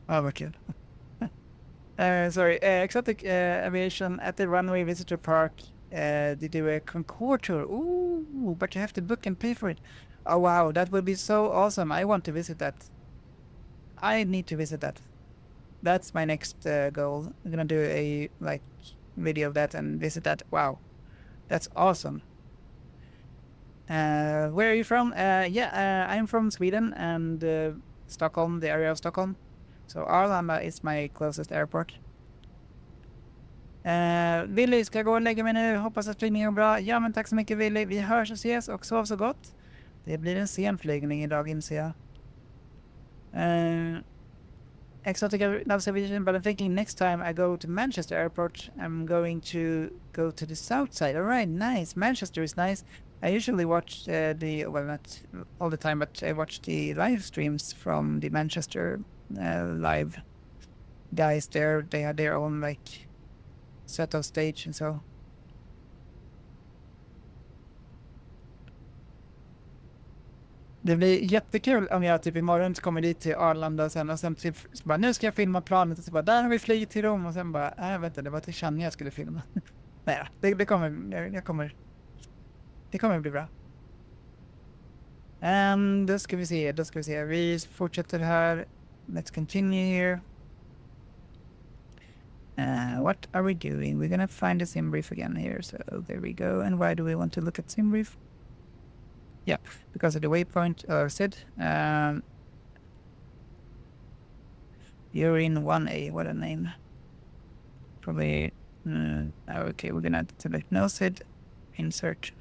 Vad kul. Sorry, Exotic Aviation at the Runway Visitor Park. They do a Concorde tour. Ooh, but you have to book and pay for it. Oh wow, that would be so awesome. I want to visit that. I need to visit that. That's my next goal. I'm gonna do a video of that and visit that. Wow, that's awesome. Where are you from? I'm from Sweden and Stockholm, the area of Stockholm. So Arlanda is my closest airport. Willy, ska jag gå och lägga mig nu? Hoppas att flygningen går bra. Ja, men tack så mycket Willy. Vi hörs och ses och sov så gott. Det blir en sen flygning idag, inser jag. Exotic observation, but I'm thinking next time I go to Manchester Airport, I'm going to go to the south side. All right, nice. Manchester is nice. I usually watch not all the time, but I watch the live streams from the Manchester live guys there. They have their own set of stage and so. Det blir jättekul om jag typ imorgon kommer dit till Arlanda och sen typ bara, nu ska jag filma planet och så bara, där har vi flygit till Rom och sen bara, vänta, det var till Chania jag skulle filma. Nej, det kommer bli bra. Då ska vi se. Vi fortsätter här. Let's continue here. What are we doing? We're gonna find the sim brief again here. So there we go. And why do we want to look at sim brief? Yeah, because of the waypoint SID. You're in 1A. What a name. Probably. Okay, we're gonna select no SID. Insert.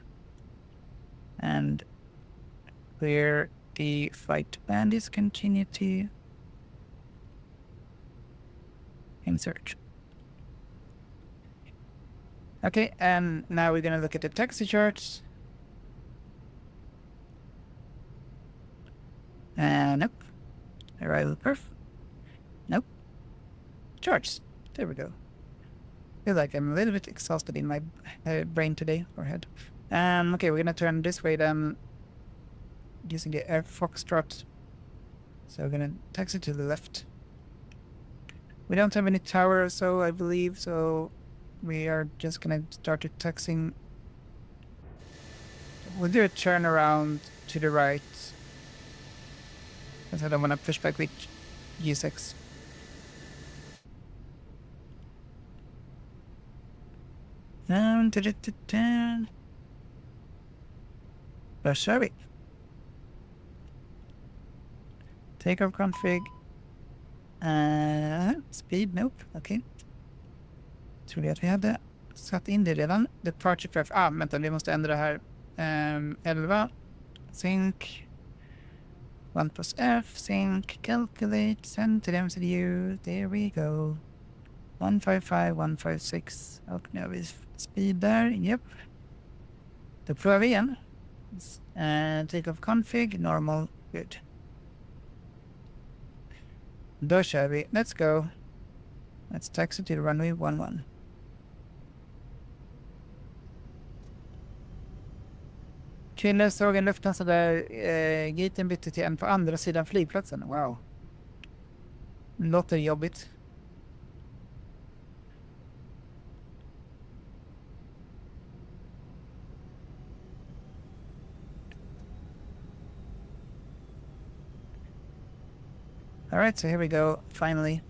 And clear the flight band is continue to insert. Okay, and now we're gonna look at the taxi charts. Nope. Arrival perf. Nope. Charts. There we go. I feel like I'm a little bit exhausted in my brain today, or head. Okay, we're gonna turn this way then, using the Air Foxtrot. So we're gonna taxi to the left. We don't have any tower or so, I believe, so we are just gonna start the taxiing. We'll do a turnaround to the right, because I don't want to push back with G6. Down to the down. Där kör vi. Takeoff config. Speed, nope. Okej. Tror vi att vi hade satt in det redan. Departure pref. Vänta, vi måste ändra det här. 11. Sync. 1 plus F. Sync. Calculate. Send to the MCU. There we go. 155, 156. Och nu har vi speed där. Japp. Då provar vi igen. Take off config, normal, good. Då kör vi. Let's go. Let's taxi to runway 11. Chile såg en lufthansa där gaten bytte till en på andra sidan flygplatsen. Wow. Låter jobbigt. All right, so here we go, finally.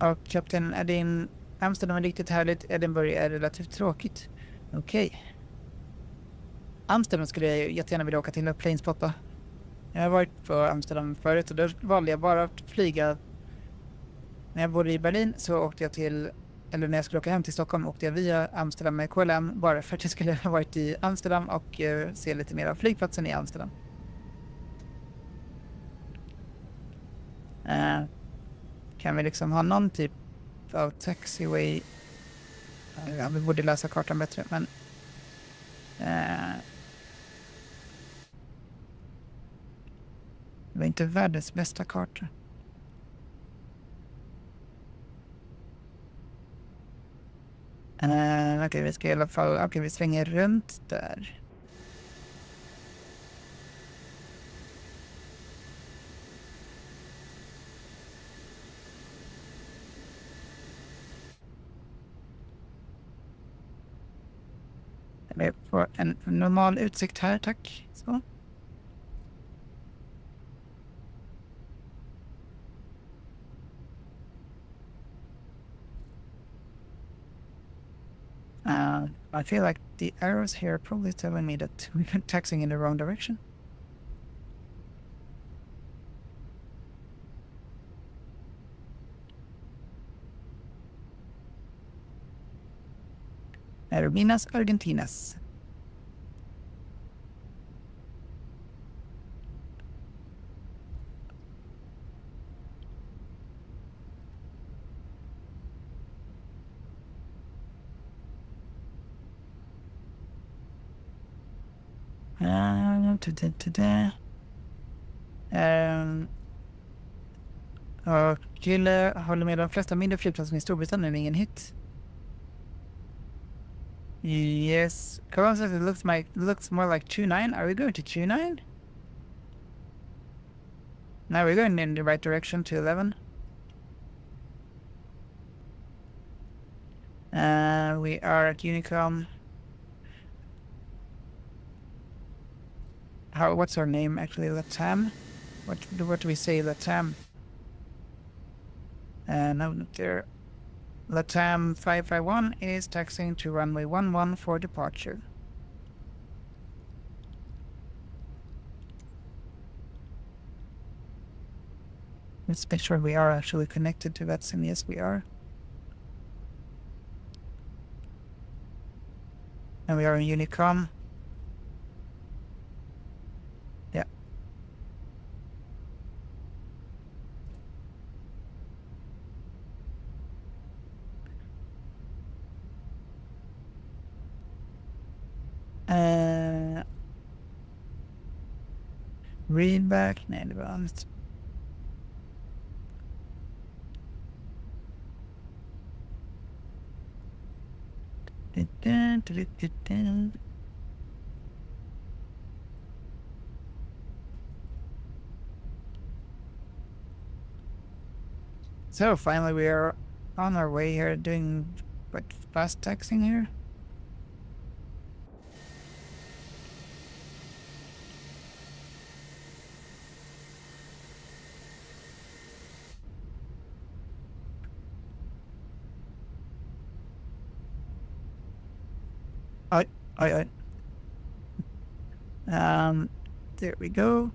Och kapten Amsterdam är riktigt härligt, Edinburgh är relativt tråkigt. Okej. Amsterdam skulle jag jättegärna vilja åka till och planespotta. Jag har varit på Amsterdam förut och då valde jag bara att flyga. När jag bodde i Berlin så åkte jag till, eller när jag skulle åka hem till Stockholm åkte jag via Amsterdam med KLM bara för att jag skulle ha varit i Amsterdam och se lite mer av flygplatsen i Amsterdam. Kan vi liksom ha någon typ av taxiway? Ja, vi borde läsa kartan bättre, men det var inte världens bästa karta. Okej, vi ska i alla fall, okej, vi svänger runt där. Eller får en normal utsikt här, tack. Så. I feel like the arrows here are probably telling me that we're taxing in the wrong direction. Aerolíneas Argentinas. Och Chile håller med de flesta mindre flygplatser i Storbritannien, ingen hit. Yes, Corona says it looks more like 29. Are we going to 29? No, we're going in the right direction to 11. We are at Unicom. What's our name actually? Latam? What do we say, Latam? No, not there. Latam 551 is taxiing to runway 11 for departure. Let's make sure we are actually connected to that sim. Yes, we are. And we are in Unicom. Yeah. Read back. Nej, det var annat. So finally we are on our way here doing fast taxing here. There we go.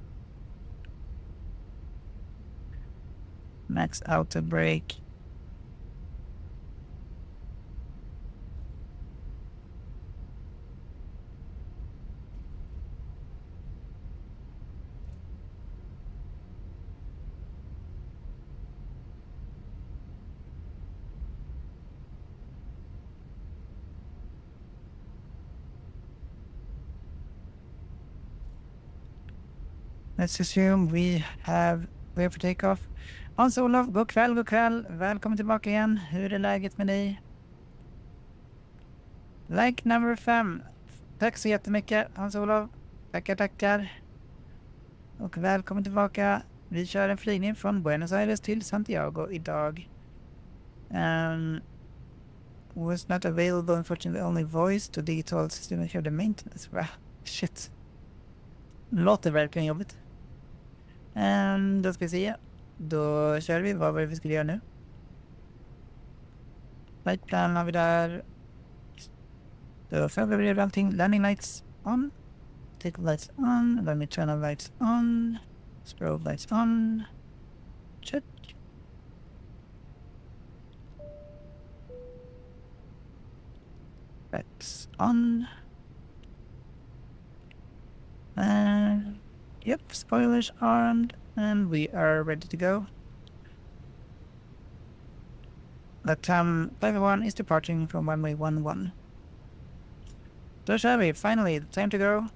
Max auto brake. Let's assume we have clear for takeoff. Hans-Olof, god kväll, god kväll. Välkommen tillbaka igen. Hur är läget med dig? Like number 5. Tack så jättemycket, Hans-Olof. Tackar. Och välkommen tillbaka. Vi kör en flygning från Buenos Aires till Santiago idag. Was not available, unfortunately, only voice to digital system and the maintenance. Wow, shit. Låter verkligen jobbigt. Då ska vi se. Då kör vi. Vad var det vi skulle göra nu? Lightplan har vi där. Då förbereder vi allting. Landing lights on. Take lights on. Let me turn on lights on. Strobe lights on. Check. Lights on. Yep, spoilers armed, and we are ready to go. That time, Flight 1 is departing from runway 11. Då kör vi, finally, time to go.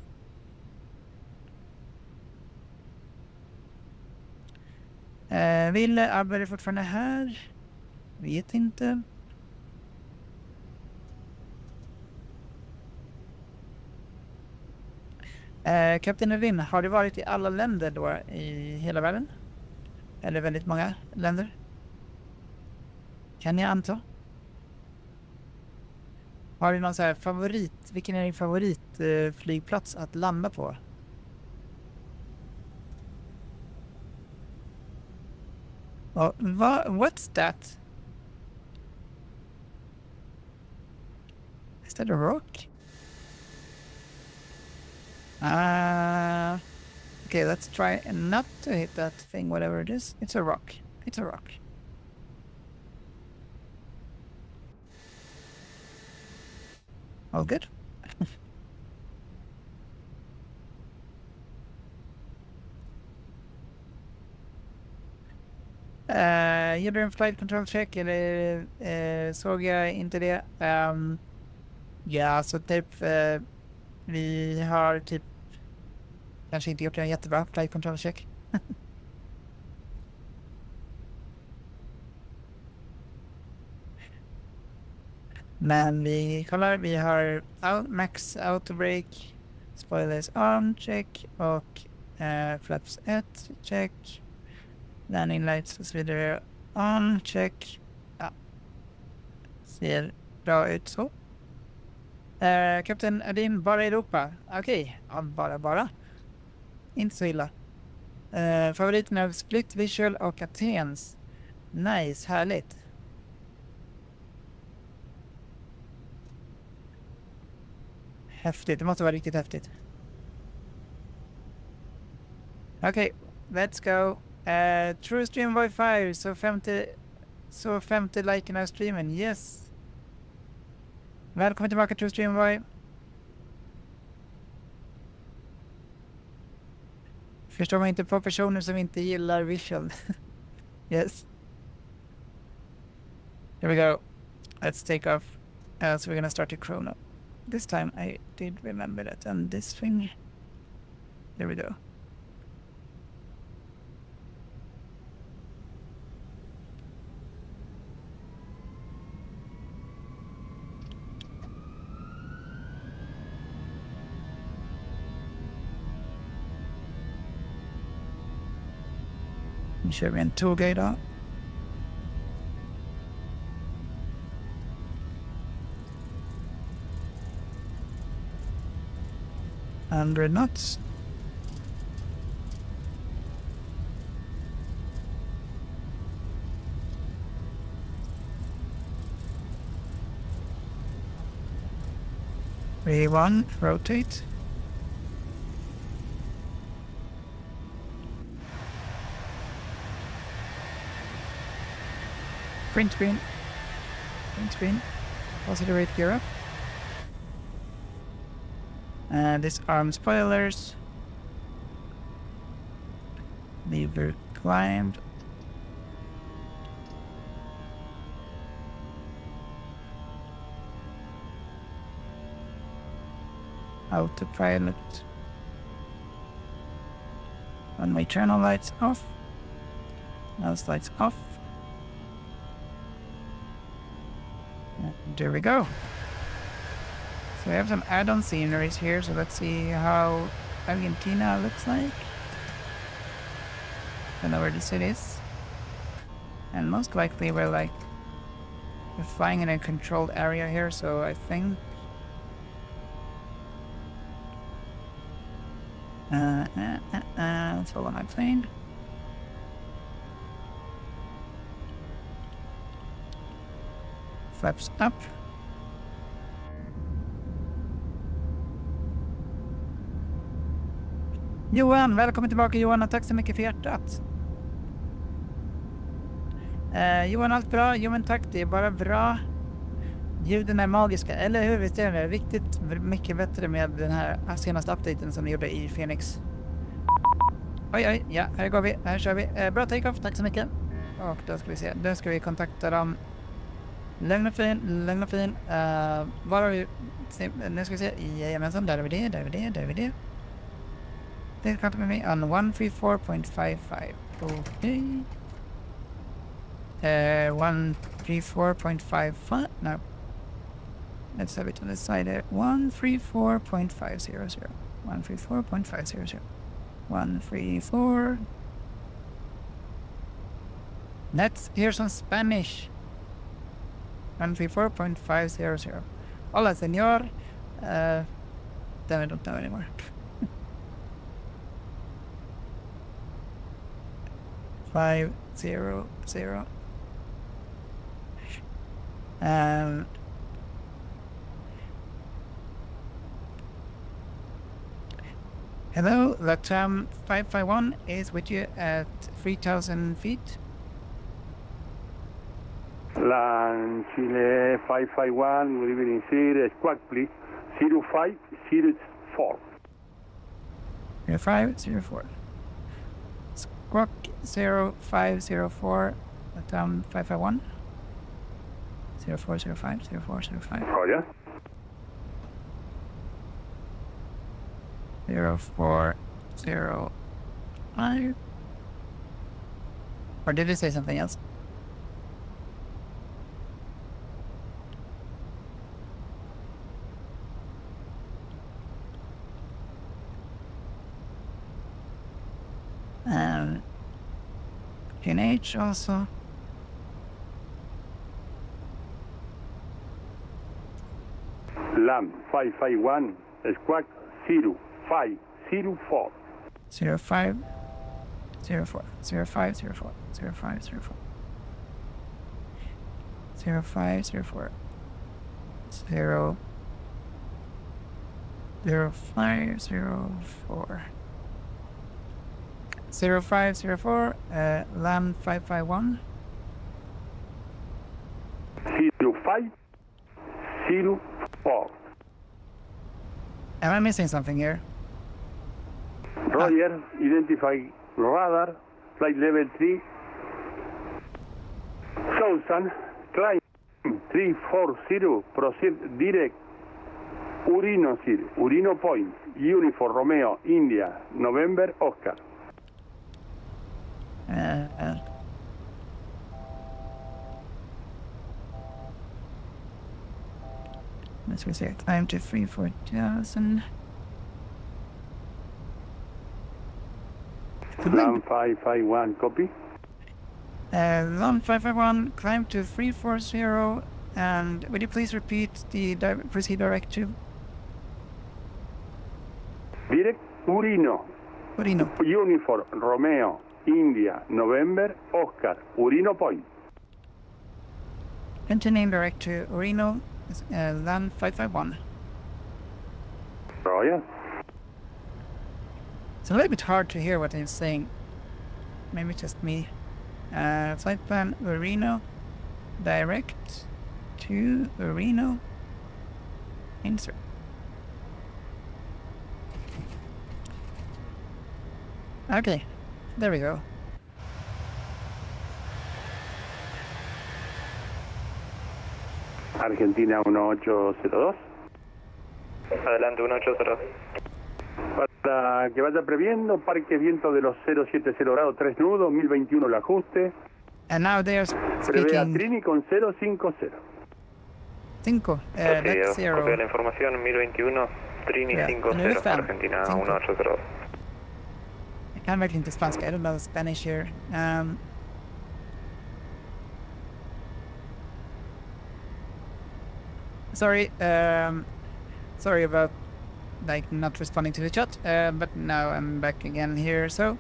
Ville Abber är fortfarande här? Vet inte. Kapten Edvin, har du varit i alla länder då i hela världen? Eller väldigt många länder? Kan jag anta? Har du någon så här favorit? Vilken är din favoritflygplats att landa på? What's that? Is that a rock? Okay, let's try not to hit that thing, whatever it is. It's a rock. It's a rock. All good? Gjorde du en flight control check eller såg jag inte det? Ja, så typ vi har typ kanske inte gjort en jättebra flight control check. Men vi kollar, vi har max autobrake, spoilers arm check och flaps 1 check, landing lights och så vidare on check. Ja, ser bra ut så. Kapten Adin, bara Europa. Okej, ja, bara. Inte så illa. Favoriten av Split Visual och Athens. Nice, härligt. Häftigt, det måste vara riktigt häftigt. Okej, let's go. True Stream Wi-Fi, så 50 like i streamen, yes. Välkommen tillbaka True Stream Wi. Förstår man inte på personer som inte gillar visual. Yes. Here we go. Let's take off. So we're gonna start the chrono. This time I did remember that, and this thing. There we go. Nu kör vi en tåga idag. Hundred knots. V1, rotate. Print screen. Positive rate gear up. And disarm spoilers. Lever climbed. Autopilot. Runway channel lights off. Nose lights off. And there we go. So we have some add-on sceneries here, so let's see how Argentina looks like. Don't know where the city is. And most likely we're flying in a controlled area here, so I think let's hold on my plane. Flaps up. Johan, välkommen tillbaka Johan och tack så mycket för hjärtat. Johan, allt bra? Jo men tack, det är bara bra. Ljuden är magiska, eller hur? Visst är det riktigt mycket bättre med den här senaste updaten som ni gjorde i Phoenix. Oj, ja, här går vi, här kör vi. Bra take-off, tack så mycket. Och då ska vi se, då ska vi kontakta dem. Lugn och fin. Var har vi, nu ska vi se, jajamensan, där är vi det. Det är kontakta med mig on 134.55. Okej. 134.55, no. Let's have it on the side there. 134.500. 134.500. 134. Let's hear some Spanish. 134.500. Hola, señor. Damn, I don't know anymore. Five zero. Hello, Latam 551 is with you at 3,000 feet. Land Chile 551, good evening, sir. Squawk, please. 0504. 0504. Squawk 0504, Latam 551. 0405. Oh, yeah? 0405. Or did it say something else? PNH also. LAM 551, Squawk 0504. 0504. 0504. 0504. 0504. 0504. 0504, LAM 551. 0504. Am I missing something here? Roger, identify radar, flight level 3. Southern, climb 340, proceed direct. Urino Point, Uniform Romeo, India, November, Oscar. Let's see, climb to 34,000. LAM 551, copy. LAM 551, climb to 340, and would you please repeat the proceed directive? Direct Urino. Uniform Romeo, India, November, Oscar, Urino Point. Continuing direct to Urino, LAM 551. Oh, yeah. It's a little bit hard to hear what he's saying. Maybe it's just me. Flight plan Urino, direct to Urino, insert. Okay, there we go. Argentina 1802. Adelante, 1802. Para que vaya previendo, parque viento de los 070 grados 3 nudos, 1021 el ajuste. And now they are Prevé a speaking Trini con 050. 5. That's 0. Copia la información, 1021, Trini Yeah, 50, Argentina 180. I can't make it into Spanish. I don't know Spanish here. Sorry about like not responding to the chat, but now I'm back again here. So,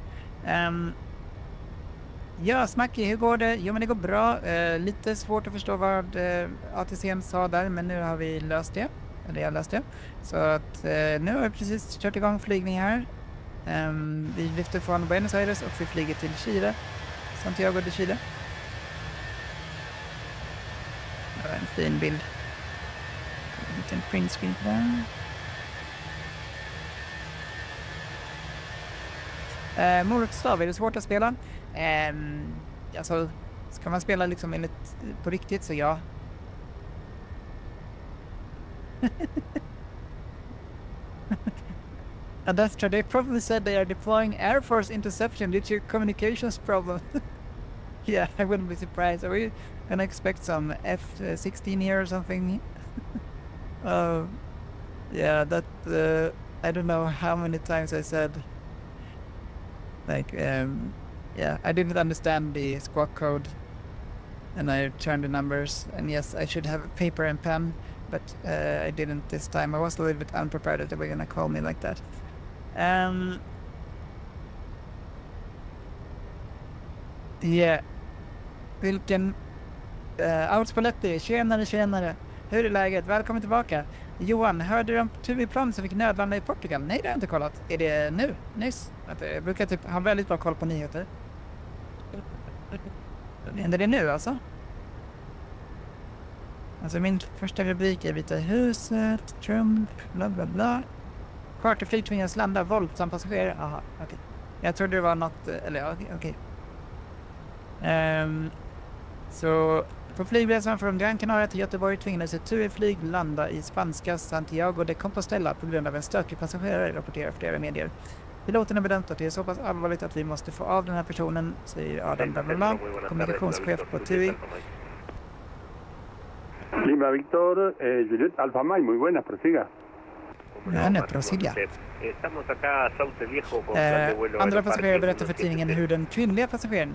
ja, Smacky, hur går det? Jo, men det går bra. Lite svårt att förstå vad ATC'n sa där, men nu har vi löst det. Eller jag löst det. Så att nu har vi precis kört igång flygning här. Vi lyfter från Buenos Aires och vi flyger till Chile. Santiago de Chile. Det var en fin bild. En liten print screen på den. Morotstav, är det svårt att spela? Alltså, ska man spela liksom enligt på riktigt så ja. Adastra, they probably said they are deploying Air Force interception due to communications problem. Yeah, I wouldn't be surprised. Are we gonna expect some F-16 here or something? Yeah, that I don't know how many times I said like yeah, I didn't understand the squawk code and I turned the numbers, and yes, I should have paper and pen, but I didn't this time. I was a little bit unprepared that they were gonna call me like that. Yeah. Vilken Outspaletti, tjenare. Hur är läget? Välkommen tillbaka. Johan, hörde du om Tuviplan som fick nödlanda i Portugal? Nej, det har jag inte kollat. Är det nu? Nyss? Jag brukar typ ha väldigt bra koll på nyheter. Händer det nu alltså? Alltså min första rubrik är Vita huset, Trump, bla bla bla. Charterflyg tvingas landa, våldsam passagerare. Aha, okej. Okay. Jag trodde det var något, eller ja, okej. Så på flygresan från Gran Canaria till Göteborg tvingades ett turflyg landa i spanska Santiago de Compostela på grund av en stökig passagerare, rapporterar flera medier. Piloten har bedömt att det är så pass allvarligt att vi måste få av den här personen, säger Adam Bla, kommunikationschef på TUI. Lima Victor, Juliet Alfa Mike, muy buenas, prosiga. Prosiga. Andra passagerare berättar för tidningen hur den kvinnlig passagerare,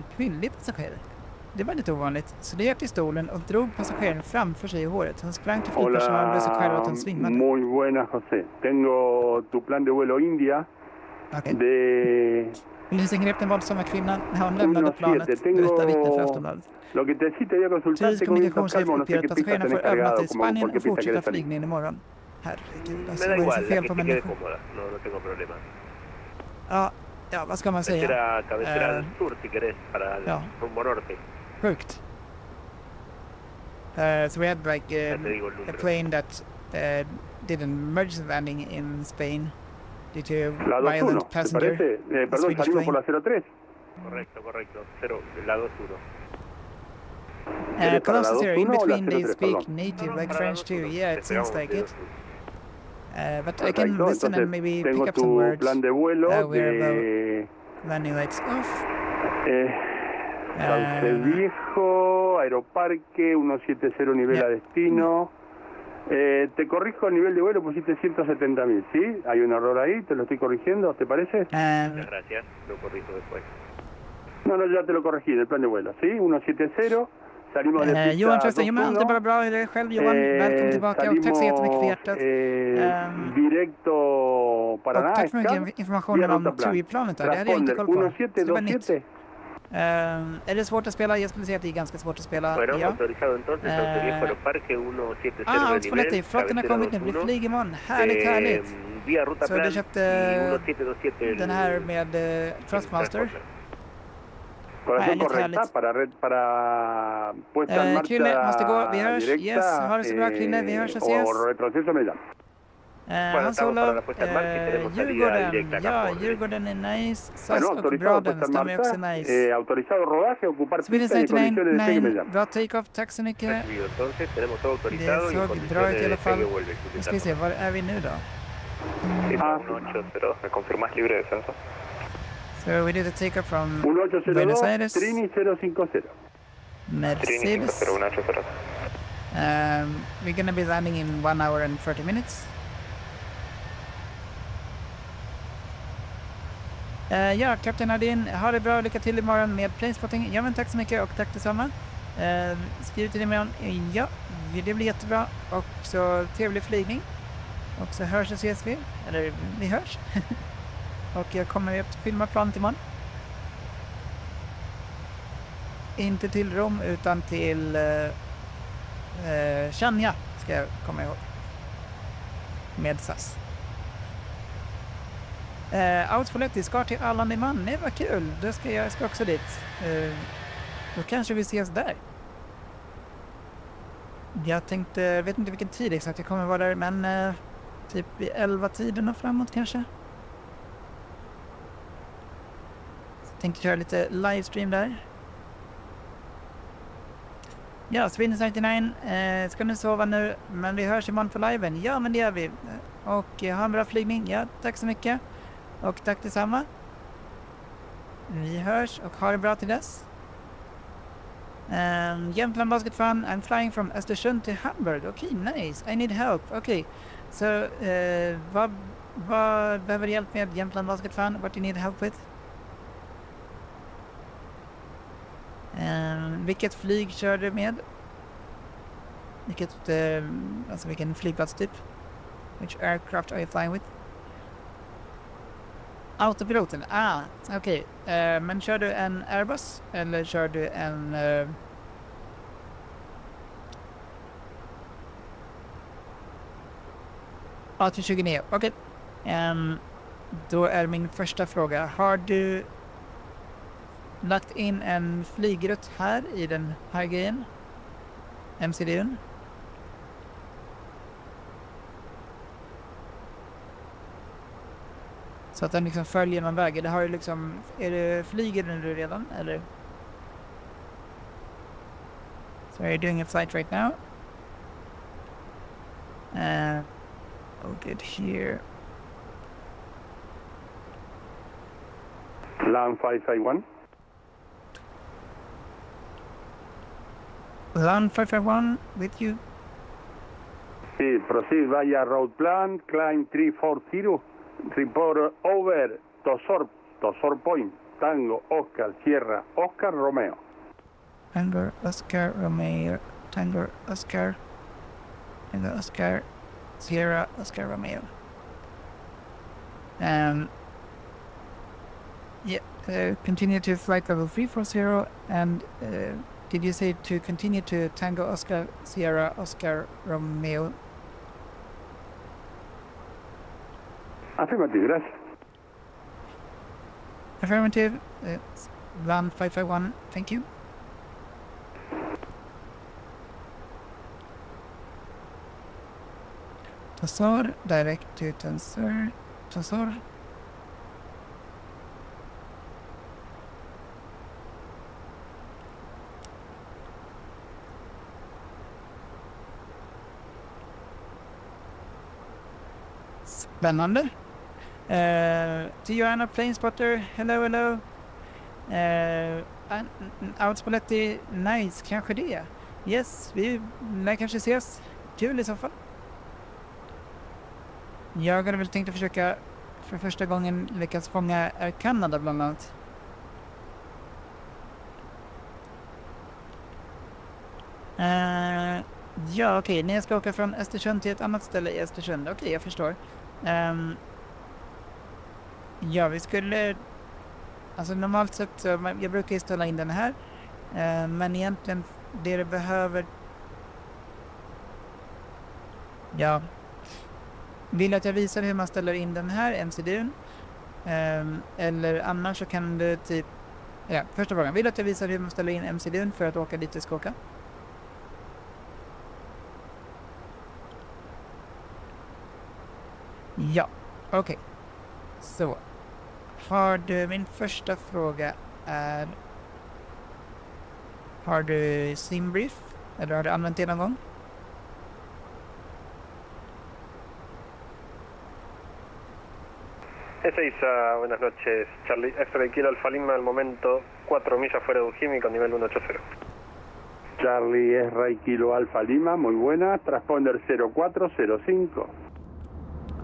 det var lite ovanligt, så det i stolen och drog passageraren framför sig i håret. Han sprang till flygpersonalen och blev så själv att han svimmade. Muy buenas, José. Tengo tu plan de vuelo India. Okay. De... Polisen grep den våldsamma kvinnan när hon lämnade planet, berättar vittnen för Aftonbladet. Lo que te cita jag consultarte con kommunikationschef uppger att passagerarna får övernatta i Spanien och fortsätta flygningen imorgon. Herregud, alltså vad är det för fel på människor? No tengo problema. Ja, vad ska man säga? Cabecera al sur si querés, para el rumbo norte. Sjukt. So we had like a plane that did an emergency landing in Spain due to violent passenger. Perdón, salimos por la 03. Correcto. La 21. Colossus here, in between they speak native like French too. Yeah, it seems like it. But I can listen and maybe pick up some words. Plan de vuelo de landing lights off. Sauce Viejo, Aeroparque, 170 nivel a destino. Te corrijo el nivel de vuelo, pusiste 170.000, ¿sí? Hay un error ahí, te lo estoy corrigiendo, ¿te parece? Muchas gracias, lo corrijo después. No, ya te lo corregí, del plan de vuelo, ¿sí? 170, salimos de pista Johan Trösten, men allt är bara bra i dig själv Johan, välkommen tillbaka och tack så jättemycket för hjärtat. Directo Paraná, och tack för mycket informationen om TUI-planet där, det hade jag inte koll på. Det var nytt. Är det svårt att spela? Jag skulle säga att det är ganska svårt att spela. Spaletti, flotten har kommit nu, det blir flyg imorgon. Härligt. Så du köpte den här med Trustmaster. Correcta para puesta en marcha Krille måste gå, vi hörs. Yes, ha det så bra Krille, vi hörs och ses. Han Solo, Djurgården, ja Djurgården är nice, SAS och Braden stämmer också nice. Autorizado rodaje, ocupar pista y condiciones de seguimiento. Bra take-off, tack så mycket. Det såg bra ut i alla fall. Nu ska vi se, var är vi nu då? 180, ¿me confirmás libre descenso? So we did a takeoff from 1802, Buenos Aires, Trini 050. Trini 50, Mercedes. 180. We're gonna be landing in 1 hour and 30 minutes. Ja, Kapten Adin, ha det bra, lycka till imorgon med Planespotting. Ja, men tack så mycket och tack detsamma. Skriv till imorgon. Ja, det blir jättebra. Och så trevlig flygning. Och så hörs och ses vi. Eller vi hörs. Och jag kommer att filma planet imorgon. Inte till Rom utan till Chania ska jag komma ihåg. Med SAS. Outspolletti ska till Arlanda. Nej, vad kul. Jag ska också dit. Då kanske vi ses där. Jag vet inte vilken tid exakt jag kommer vara där, men typ vid 11-tiden och framåt kanske. Så tänkte köra lite livestream där. Ja, Sweden 99, ska nu sova nu, men vi hörs imorgon på liven. Ja, men det gör vi. Och ha en bra flygning. Ja, tack så mycket. Och tack detsamma. Vi hörs och ha det bra till dess. Jämtland Basket Fun. I'm flying from Östersund to Hamburg. Okay, nice. I need help. Okay. So, vad behöver hjälp med Jämtland Basket Fun? What do you need help with? Vilket flyg kör du med? Vilken flygplats typ? Which aircraft are you flying with? Autopiloten, okej. Men kör du en Airbus eller kör du en A320neo? Okej. Då är min första fråga, har du lagt in en flygrutt här i den här grejen? MCD:n? Så att den liksom följer någon väg. Det har ju liksom, flyger den nu redan eller? So are you doing a flight right now? Good here. Land 551. Land 551 with you. Sí, proceed via road plan, climb 340, report over Tosor Point, Tango, Oscar, Sierra, Oscar, Romeo. Tango, Oscar, Romeo, Tango, Oscar, Tango, Oscar, Sierra, Oscar, Romeo. Continue to flight level 340 and did you say to continue to Tango, Oscar, Sierra, Oscar, Romeo? Affirmative, gracias. Affirmative. Land 551. Thank you. Tosor, direct to Tosor. Spännande. Tijuana Planespotter, hello. Outspolletti, nice, kanske det. Yes, vi lär kanske ses. Kul i så fall. Jag hade väl tänkt att försöka för första gången lyckas fånga Air Canada bland annat. Ja, okej. När jag ska åka från Östersund till ett annat ställe i Östersund. Okej, jag förstår. Ja, vi skulle... Alltså normalt sett så... Jag brukar ju ställa in den här. Men egentligen det behöver... Ja. Vill att jag visar hur man ställer in den här MCD:n? Eller annars så kan du typ... Ja, första frågan. Vill att jag visar hur man ställer in MCD:n för att åka dit och ska åka? Ja, okej. Så. Har du... Min första fråga är... Har du simbrief? Eller har du använt det någon gång? Ezeiza, buenas noches. Charlie, X-Ray Kilo Alfa Lima, al momento 4 millas fuera de Ujimi con nivel 180. Charlie X-Ray Kilo Alfa Lima, muy buena. Transponder 0405.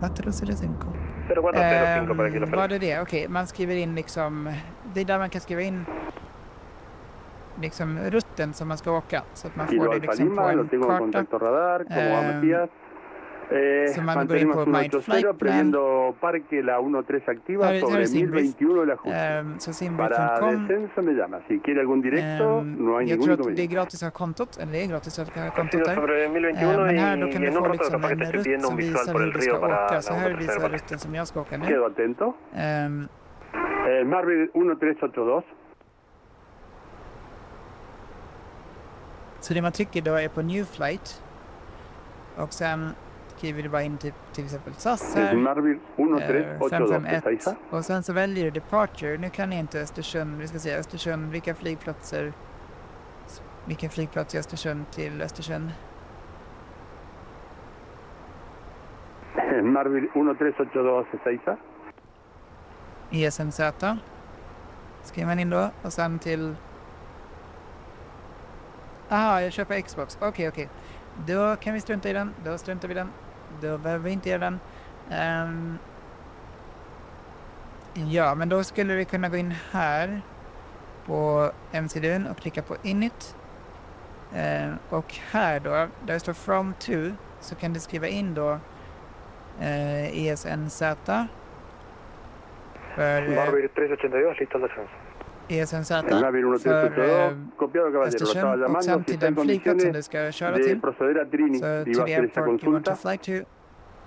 405. 0405 para Kilo Alfa Vad Lima. är det? Okej, man skriver in liksom... Det är där man kan skriva in liksom rutten som man ska åka. Så att man får Kilo det Alfa liksom på Lima, lo en tengo en karta. contacto radar. ¿Cómo va, Matías? Så man går in Mantenemos på My 180, Flight Plan. previendo parque la 13 activa Här är sobre Simbrief. 1021 el ajuste. Så Para simbrief.com. descenso me llama. Si quiere algún directo, no hay Jag ningún tror att det är inconveniente. gratis att ha kontot. Eller det är gratis att ha Ha kontot sido där. sobre 1021 Men här då kan y du en un få rato liksom capaz que en te estoy rutt pidiendo som un visual visar por hur el du río ska para åka. la Så här 130 visar parque. rutten som jag ska åka nu. Quedo atento. Marvel 1382. Så det man trycker då är på New Flight. Och sen skriver du bara in till exempel SAS här. Marvel 1382. 551. Ezeiza. Och sen så väljer du Departure. Nu kan jag inte Östersund. Vi ska se Östersund. Vilken flygplats i Östersund till Östersund? Marvel 1382 Ezeiza. ESNZ. Skriver man in då. Och sen till... Aha, jag köper Xbox. Okej. Då kan vi strunta i den. Då struntar vi den. Då behöver vi inte göra den. Ja, men då skulle vi kunna gå in här på MCDn och klicka på Init. Och här då, där det står From To, så kan du skriva in då ESNZ. För Marvel 382, listo al descenso. ESNZ Marvel 1382. Copiado, caballero. Lo estaba Östersund och llamando. sen Si till está en den flygplatsen du condiciones ska köra de till. proceder a Trini Så y till va a hacer esa airport you want to consulta. fly to.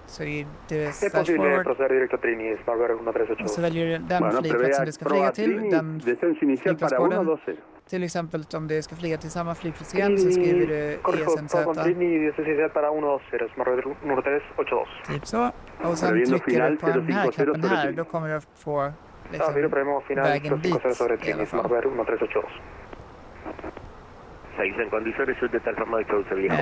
Så du Es slash posible forward. proceder directo a Trini, es Marvel Och så 1382. väljer du den Bueno, flygplatsen du ska flyga prevea till. Trini, Den descenso inicial para flygplatskoden. 120. Till exempel om du ska flyga till samma flygplats igen så skriver du Corrijo, todo con ESNZ. Trini y necesidad para 120, es Marvel 1382. Typ så. Och sen Previendo trycker final du på den här 050 knappen sobre här. Trini. Då kommer du att få Ah, mira, premo final vägen dit 250 sobre i Trini, alla es fall. Marvel 1382. 6 en condiciones de tal forma de causa viejo.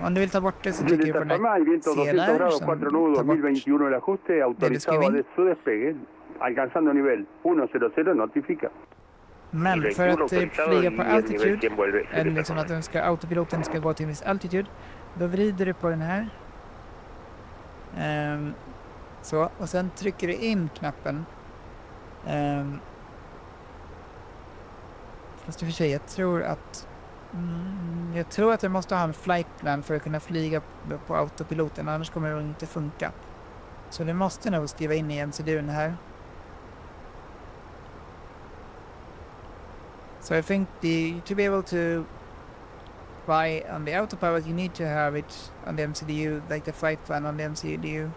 Om du vill ta bort det så trycker du Desde på den Tartamá, här hay viento C 200 där grados, som 4 nudos, tar bort 2021 el ajuste, autorizado escribí. a su despegue, alcanzando nivel 100, notifica. Men Nivel för 1 att autorizado flyga y på el nivel altitude, 100 vuelve. eller liksom att autopiloten ska gå till en viss altitude, då vrider du på den här. Så, och sen trycker du in knappen. Fast i och för sig, jag tror att jag måste ha en flight plan för att kunna flyga på autopiloten, annars kommer det inte funka. Så det måste nog skriva in i MCDn här. So I think to be able to fly on the autopilot, you need to have it on the MCDU, like the flight plan on the MCDU.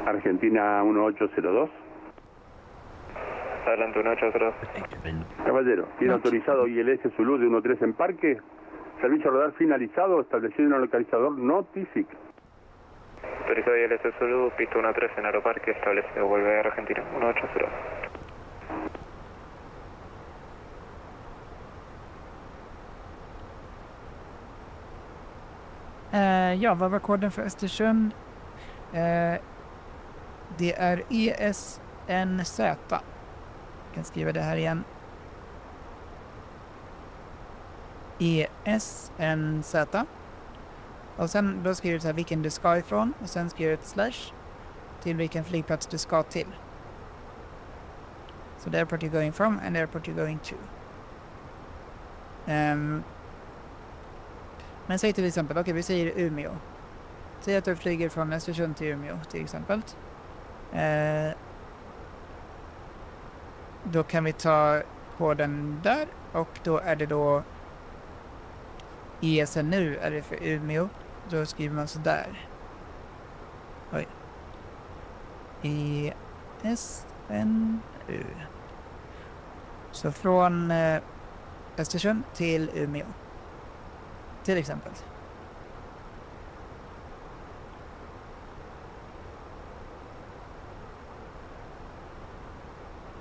Argentina 1802. Adelante 1802. Caballero, tiene autorizado ILS Zulu de 13 en parque. Servicio radar finalizado, establecido en el localizador, notifica. Autorizado ILS Zulu, pista 13 en Aeroparque, establecido, vuelve a Argentina, 180. Ja, vad var koden för Östersund? Det är ESNZ. Jag kan skriva det här igen. ESNZ. Och sen då skriver du så här vilken du ska ifrån. Och sen skriver du ett slash till vilken flygplats du ska till. So the airport you're going from and the airport you're going to. Men säg till exempel, okej, vi säger Umeå. Säg att du flyger från Östersund till Umeå till exempel. Då kan vi ta koden där och då är det då ESNU är det för Umeå. Då skriver man så där. Oj. ESNU. Så från Östersund till Umeå. Till exempel.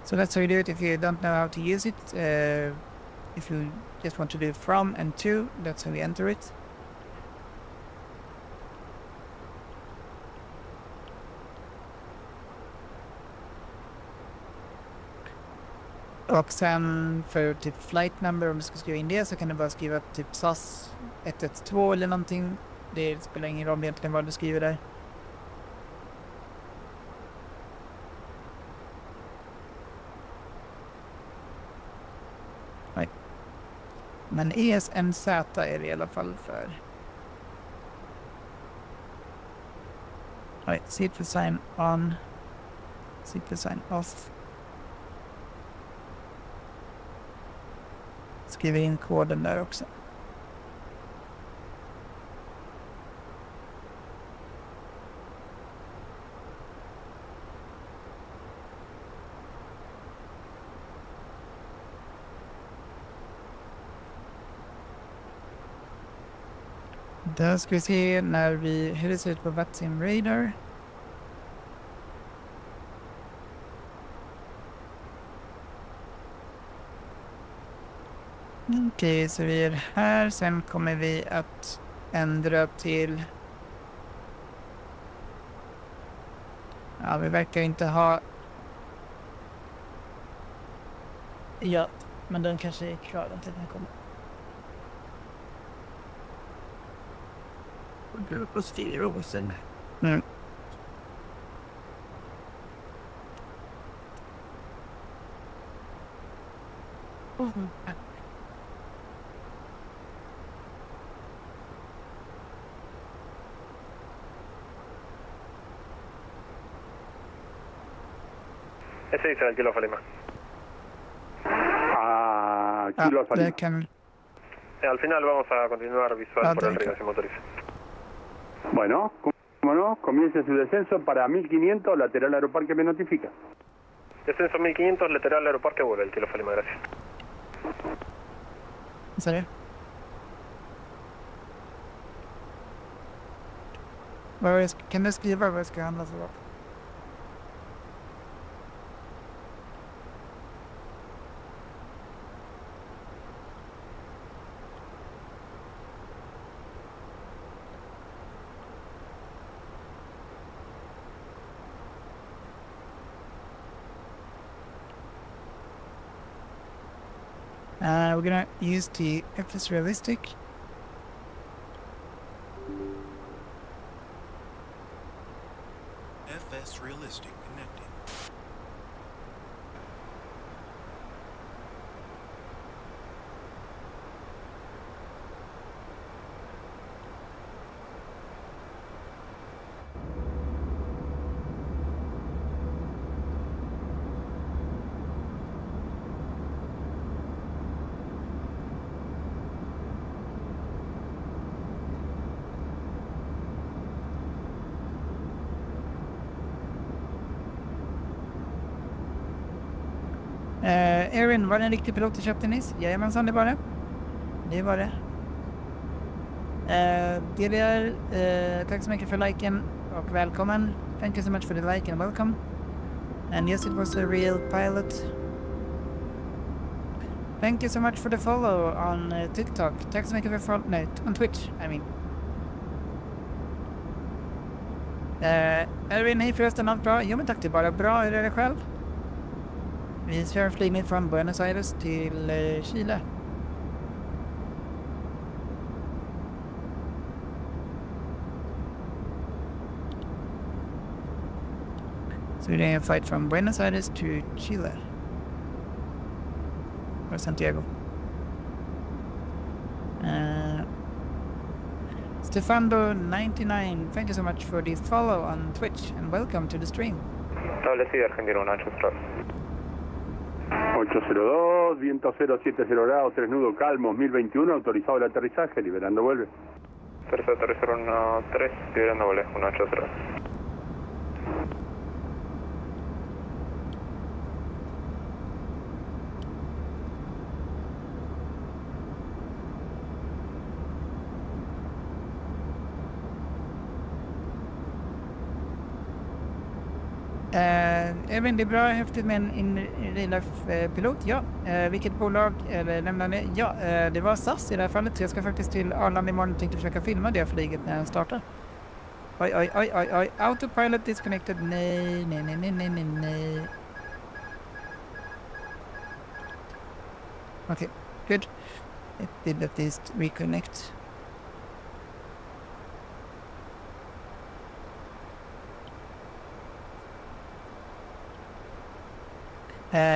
So that's how you do it if you don't know how to use it. If you just want to do from and to, that's how you enter it. Och sen för typ flight number, om du ska skriva in det så kan du bara skriva typ SAS 112 eller någonting. Det spelar ingen roll egentligen vad du skriver där. Nej. Men ESNZ är det i alla fall för. Nej, seatbelt sign on. Seatbelt sign off. Skriver in koden där också. Där ska vi se hur det ser ut på flightsimulator. Okej, så vi är här. Sen kommer vi att ändra till... Ja, vi verkar inte ha... Ja, men den kanske är klar. Den tiden kommer. Du på styrelsen. Mm. Ese dice el kilo Falima. Kilo Ja, det kan... Al final vamos a continuar visual Ah, por el tranquilo. río sin motoriza. Bueno, como no, comience su descenso para 1500, lateral aeroparque me notifica. Descenso 1500, lateral aeroparque, vuelve el kilo Falima, gracias. Vad sa du? Kan du skriva vad jag ska handla för? We're gonna use the FS Realistic. FS Realistic connected. Erin, var det en riktig pilot du köpte nyss? Jajamensan, det var det. Det var det. DDR, tack så mycket för liken och välkommen. Thank you so much for the like and welcome. And yes, it was a real pilot. Thank you so much for the follow on TikTok. Tack så mycket för follow. Nej, on Twitch, I mean. Erin, hej förresten, allt bra? Jo men tack, det är bara bra. Hur är det själv? Vi kör en flygning från Buenos Aires till Chile. So we're doing a flight from Buenos Aires to Chile. Or Santiago. Stefando99, thank you so much for the follow on Twitch and welcome to the stream. Establecido Argentino 183. 802, viento 070 grados, 3 nudos calmos, 1021, autorizado el aterrizaje, liberando vuelve. Tercer aterrizar 13, liberando vuelve 180. Även det är bra häftigt med en real-life-pilot, ja. Vilket bolag lämnar ni? Ja, det var SAS i det här fallet. Så jag ska faktiskt till Arlanda imorgon och tänkte försöka filma det flyget när den startar. Oj. Autopilot disconnected. Nej. Okay, good. It did at least reconnect.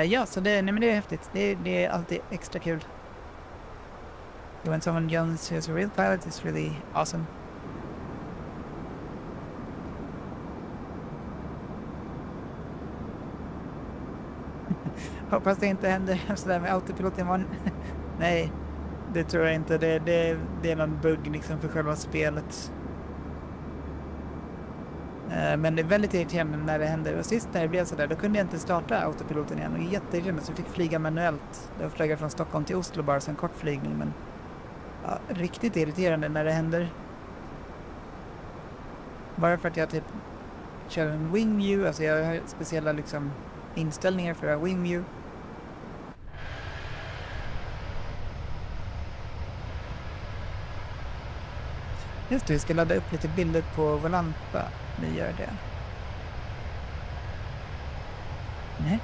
Ja, så det är häftigt. Det är alltid extra kul. When someone joins as a real pilot, it's really awesome. Hoppas det inte händer sådär med autopilot imorgon. Nej, det tror jag inte. Det är någon bugg liksom för själva spelet. Men det är väldigt irriterande när det händer. Och sist när det blev sådär, då kunde jag inte starta autopiloten igen. Och jätteirriterande, så jag fick flyga manuellt. Jag flög från Stockholm till Oslo bara så en kort flygning. Men ja, riktigt irriterande när det händer. Bara för att jag typ kör en wing view. Alltså jag har speciella liksom inställningar för en wing view. Just det, vi ska ladda upp lite bilder på vår lampa. Vi gör det. Nej.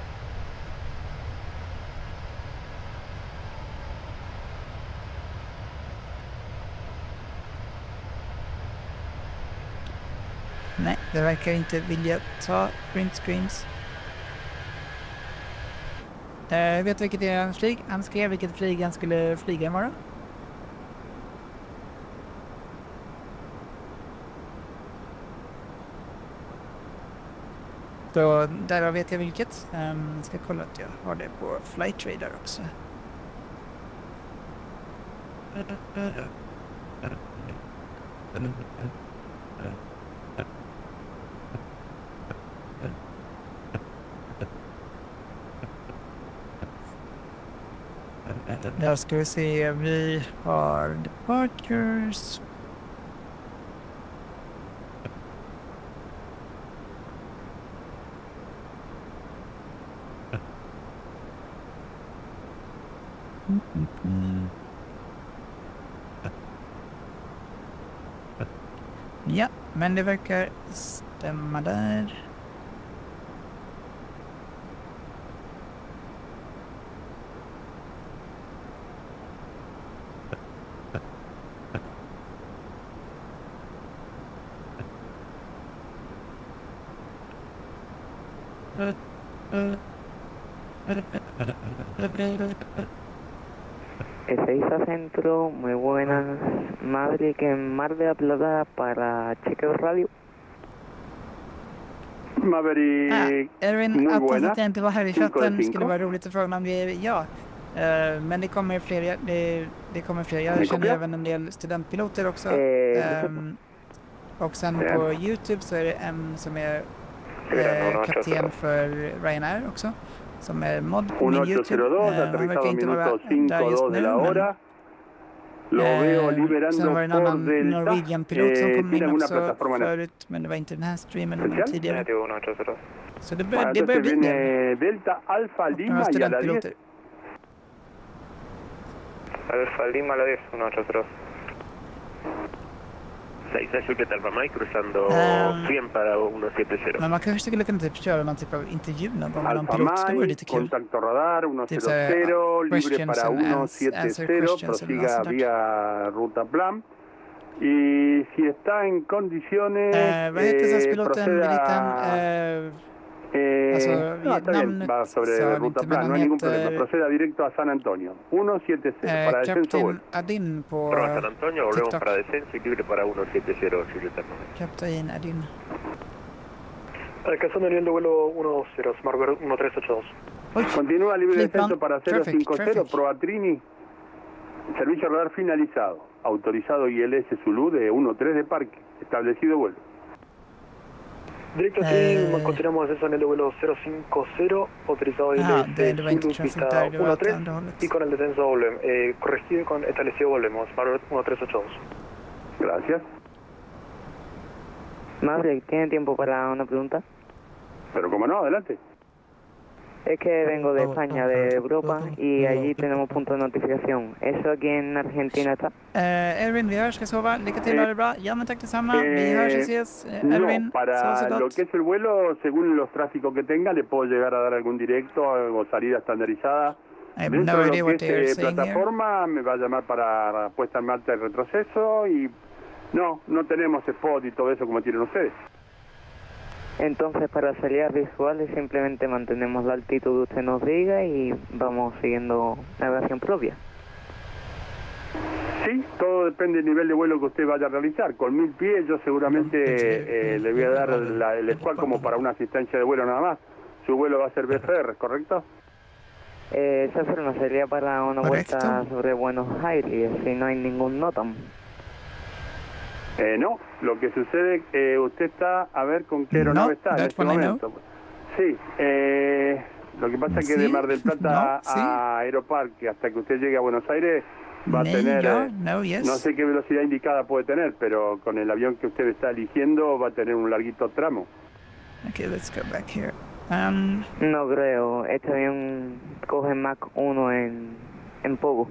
Nej, det verkar inte vilja ta print screens. Vet du vilket är hans flyg? Han skrev vilket flyg han skulle flyga imorgon. Så där vet jag vilket. Ska kolla att jag har det på Flight Radar också. Där ska vi se, vi har departures. Ja, men det verkar stämma där. Ezeiza Centro, muy buenas. Maverick en Mar de la Plata para chequeo radio. Maverick, Erwin, muy att buena. jag inte var här i 5 de chatten 5. skulle vara roligt att fråga om det är ja. Men det kommer fler. Det kommer fler. Jag känner även en del studentpiloter också. Och sen på YouTube så är det en som är kapten för Ryanair också. Som är mod på min YouTube. 1802, aterrizado minuto 5-2 de la hora. Lo veo liberando sen var det en por annan Delta. Norwegian-pilot som kom in alguna också plataforma förut, men det var inte den här streamen tidigare. 180. Så det Bueno, börjar entonces bli det. viene Delta Alfa Lima y a la 10. Alfa Lima a la 10, 180. 6 a Juliet Alfa Mike cruzando 100 para 170. Men man kanske skulle kunna typ köra någon typ av intervju någon gång med någon Alfa pilot. Det vore Mike, lite kul. contacto radar Typ så här, 100, libre questions para and answer 170, questions eller något prosiga sånt där. vía ruta plan. Y si está en condiciones, Vad heter SAS-piloten? proceda... Alltså, no, está bien, namnet va sobre sa ruta inte, men plan, no han hay ningún problema. heter Proceda directo a San Antonio, 170 para descenso vuelo. Kapten Adin på Prueba San Antonio, volvemos TikTok. para descenso y libre para 170 Juliet Alfa Mike. Kapten Adin. Alcanzando nivel de vuelo 120, Smartbird 1382. Oj, Continúa libre Flipman, descenso para traffic. 050, proa Trini. Servicio radar finalizado. Autorizado ILS Zulu de 13 de parque. Establecido vuelo. Directo aquí, continuamos ascenso nivel de vuelo 050, autorizado det var inte ILS traffic Zulu, där, pista det var åt 13 andra hållet. y con el descenso volvemos. Corregido y con establecido volvemos, Smartbird 1382. Gracias. Maverick, ¿tiene tiempo para una pregunta? Pero como no, adelante. Es que vengo de España, de Europa, y allí tenemos punto de notificación. ¿Eso aquí en Argentina está? Erwin, vi hörs, ska sova. Lycka till, ha det bra. Ja, men tack detsamma. Vi hörs och ses. Erwin, No, para sov så lo gott. que es el vuelo, según los tráficos que tenga, le puedo llegar a dar algún directo o salida estandarizada. I have Dentro no de idea lo what que they are es saying here. plataforma, me va a llamar para puesta en marcha el retroceso y no tenemos spot y todo eso como tienen ustedes. Entonces, para salidas visuales simplemente mantenemos la altitud que usted nos diga y vamos siguiendo navegación propia. Sí, todo depende del nivel de vuelo que usted vaya a realizar. Con 1000 pies yo seguramente le voy a dar el squad como para una asistencia de vuelo nada más. Su vuelo va a ser BFR, ¿correcto? Esa forma sería para una Correcto. vuelta sobre Buenos Aires, si no hay ningún NOTAM. No, lo que sucede usted está a ver con qué aeronave está en that este one I momento. Sí, lo que pasa es que Sí, de Mar del Plata no, sí. a Aeroparque hasta que usted llegue a Buenos Aires va a Nee, tener, ja, no, yes. no sé qué velocidad indicada puede tener, pero con el avión que usted está eligiendo va a tener un larguito tramo. Okay, let's go back here. No creo, este avión coge Mach 1 en poco.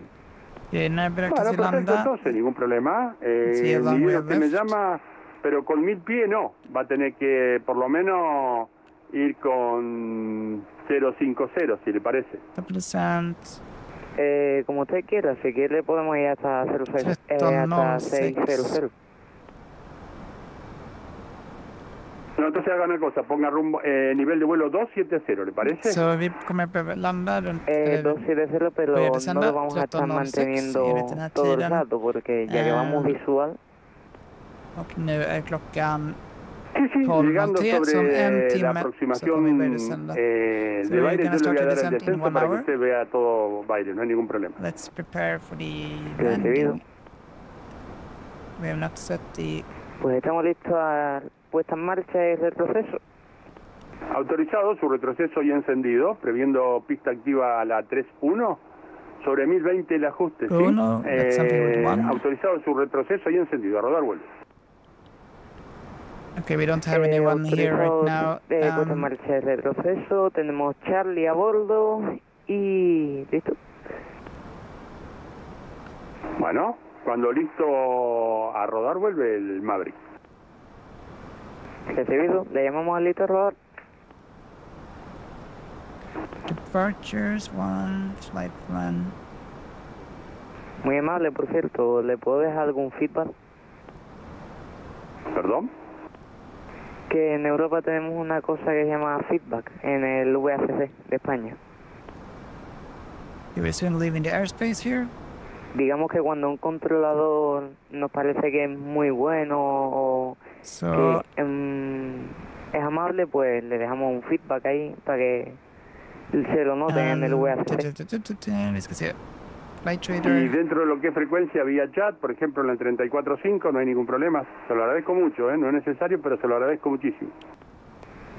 Nej, pero Bueno, casi perfecto, landa. entonces, ningún problema. Sí, el Ni runway bien usted me left. llama, pero con 1000 pies no. Va a tener que por lo menos ir con 050, si le parece. 2%. Como usted quiera, si quiere podemos ir hasta 06, hasta 600. No, entonces haga una cosa, ponga rumbo, nivel de vuelo 270, ¿le parece? Så vi kommer behöva landa runt 270, pero voy a no descender lo vamos a estar 13:06 manteniendo enligt den här todo el tiden. rato, porque ya que vamos visual, och nu är klockan Sí, sí, 12:03, llegando som en sobre la timme så aproximación kommer vi börja descenda. de So we're Baile, gonna yo le start voy a the dar el descent in descenso 1 para que hour. usted vea todo Baile, no hay ningún problema. Let's prepare for the Recibido. landing. We have not set the... pues estamos listos a puesta en marcha y retroceso. Autorizado su retroceso y encendido, previendo pista activa a la 3-1, sobre 1020 el ajuste, ¿sí? Uno, that's something with one. Autorizado su retroceso y encendido, a rodar vuelo. Okay, we don't have anyone here right now. Puesta en marcha y retroceso, tenemos Charlie a bordo y listo. Bueno, cuando listo a rodar vuelve el Maverick. Recibido, le llamamos al listo a rodar. Departures, 1, flight plan. Muy amable, por cierto, ¿le puedo dejar algún feedback? ¿Perdón? Que en Europa tenemos una cosa que se llama feedback en el VACC de España. You will soon leaving the airspace here. Digamos que cuando un controlador nos parece que es muy bueno o So, que es amable, pues le dejamos un feedback ahí para que se lo noten en el VACC. vi ska se. Flight Y trader. dentro de lo que es frecuencia vía chat, por ejemplo en la 34.5 no hay ningún problema. Se lo agradezco mucho, no es necesario, pero se lo agradezco muchísimo.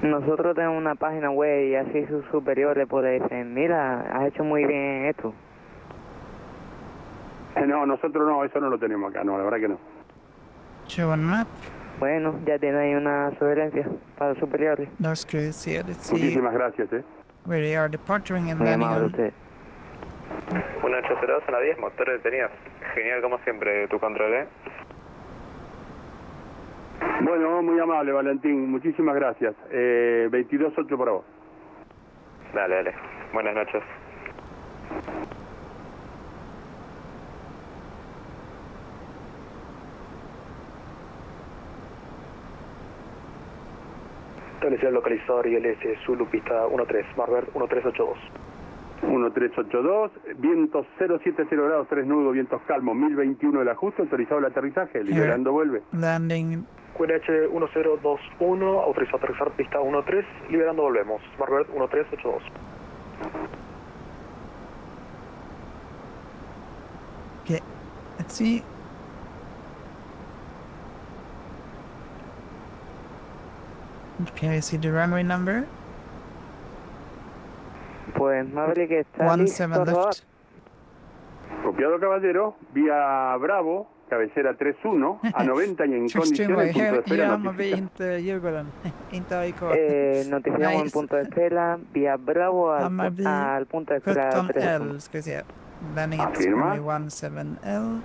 Nosotros tenemos una página web y así sus superiores pues le dicen, mira, has hecho muy bien esto. No, nosotros no, eso no lo tenemos acá, no, la verdad que no. Show on map. Bueno, ya tiene ahí una sugerencia para los superiores. Those crews here. Let's see Muchísimas gracias, where they are departing and Muy landing amable on. usted. 1802 a la 10, motores detenidos. Genial como siempre tu control, ¿eh? Bueno, muy amable Valentín, muchísimas gracias. 22.8 para vos. Dale, dale. Buenas noches. Establecer el localizador ILS Zulu pista 13, Marbert 1382. 1382, vientos 070 grados, 3 nudos, vientos calmos, 1021 el ajuste, autorizado el aterrizaje, liberando vuelve. Landing. QNH 1021, autorizado a aterrizar pista 13, liberando volvemos, Marbert 1382. Okay, let's see. Can I see the runway number? Pues Maverick está listo 17 a rodar. left. Copiado caballero, vía Bravo, cabecera 3-1, a 90 y en Körs till condiciones, mig. punto de espera Hemma vi notifica. inte Djurgården. Inte AIK. Notificamos Nice. el punto de espera vía Bravo Hammarby al punto de espera 3-1. 17L ska vi se. Landing at Afirma. runway 17L.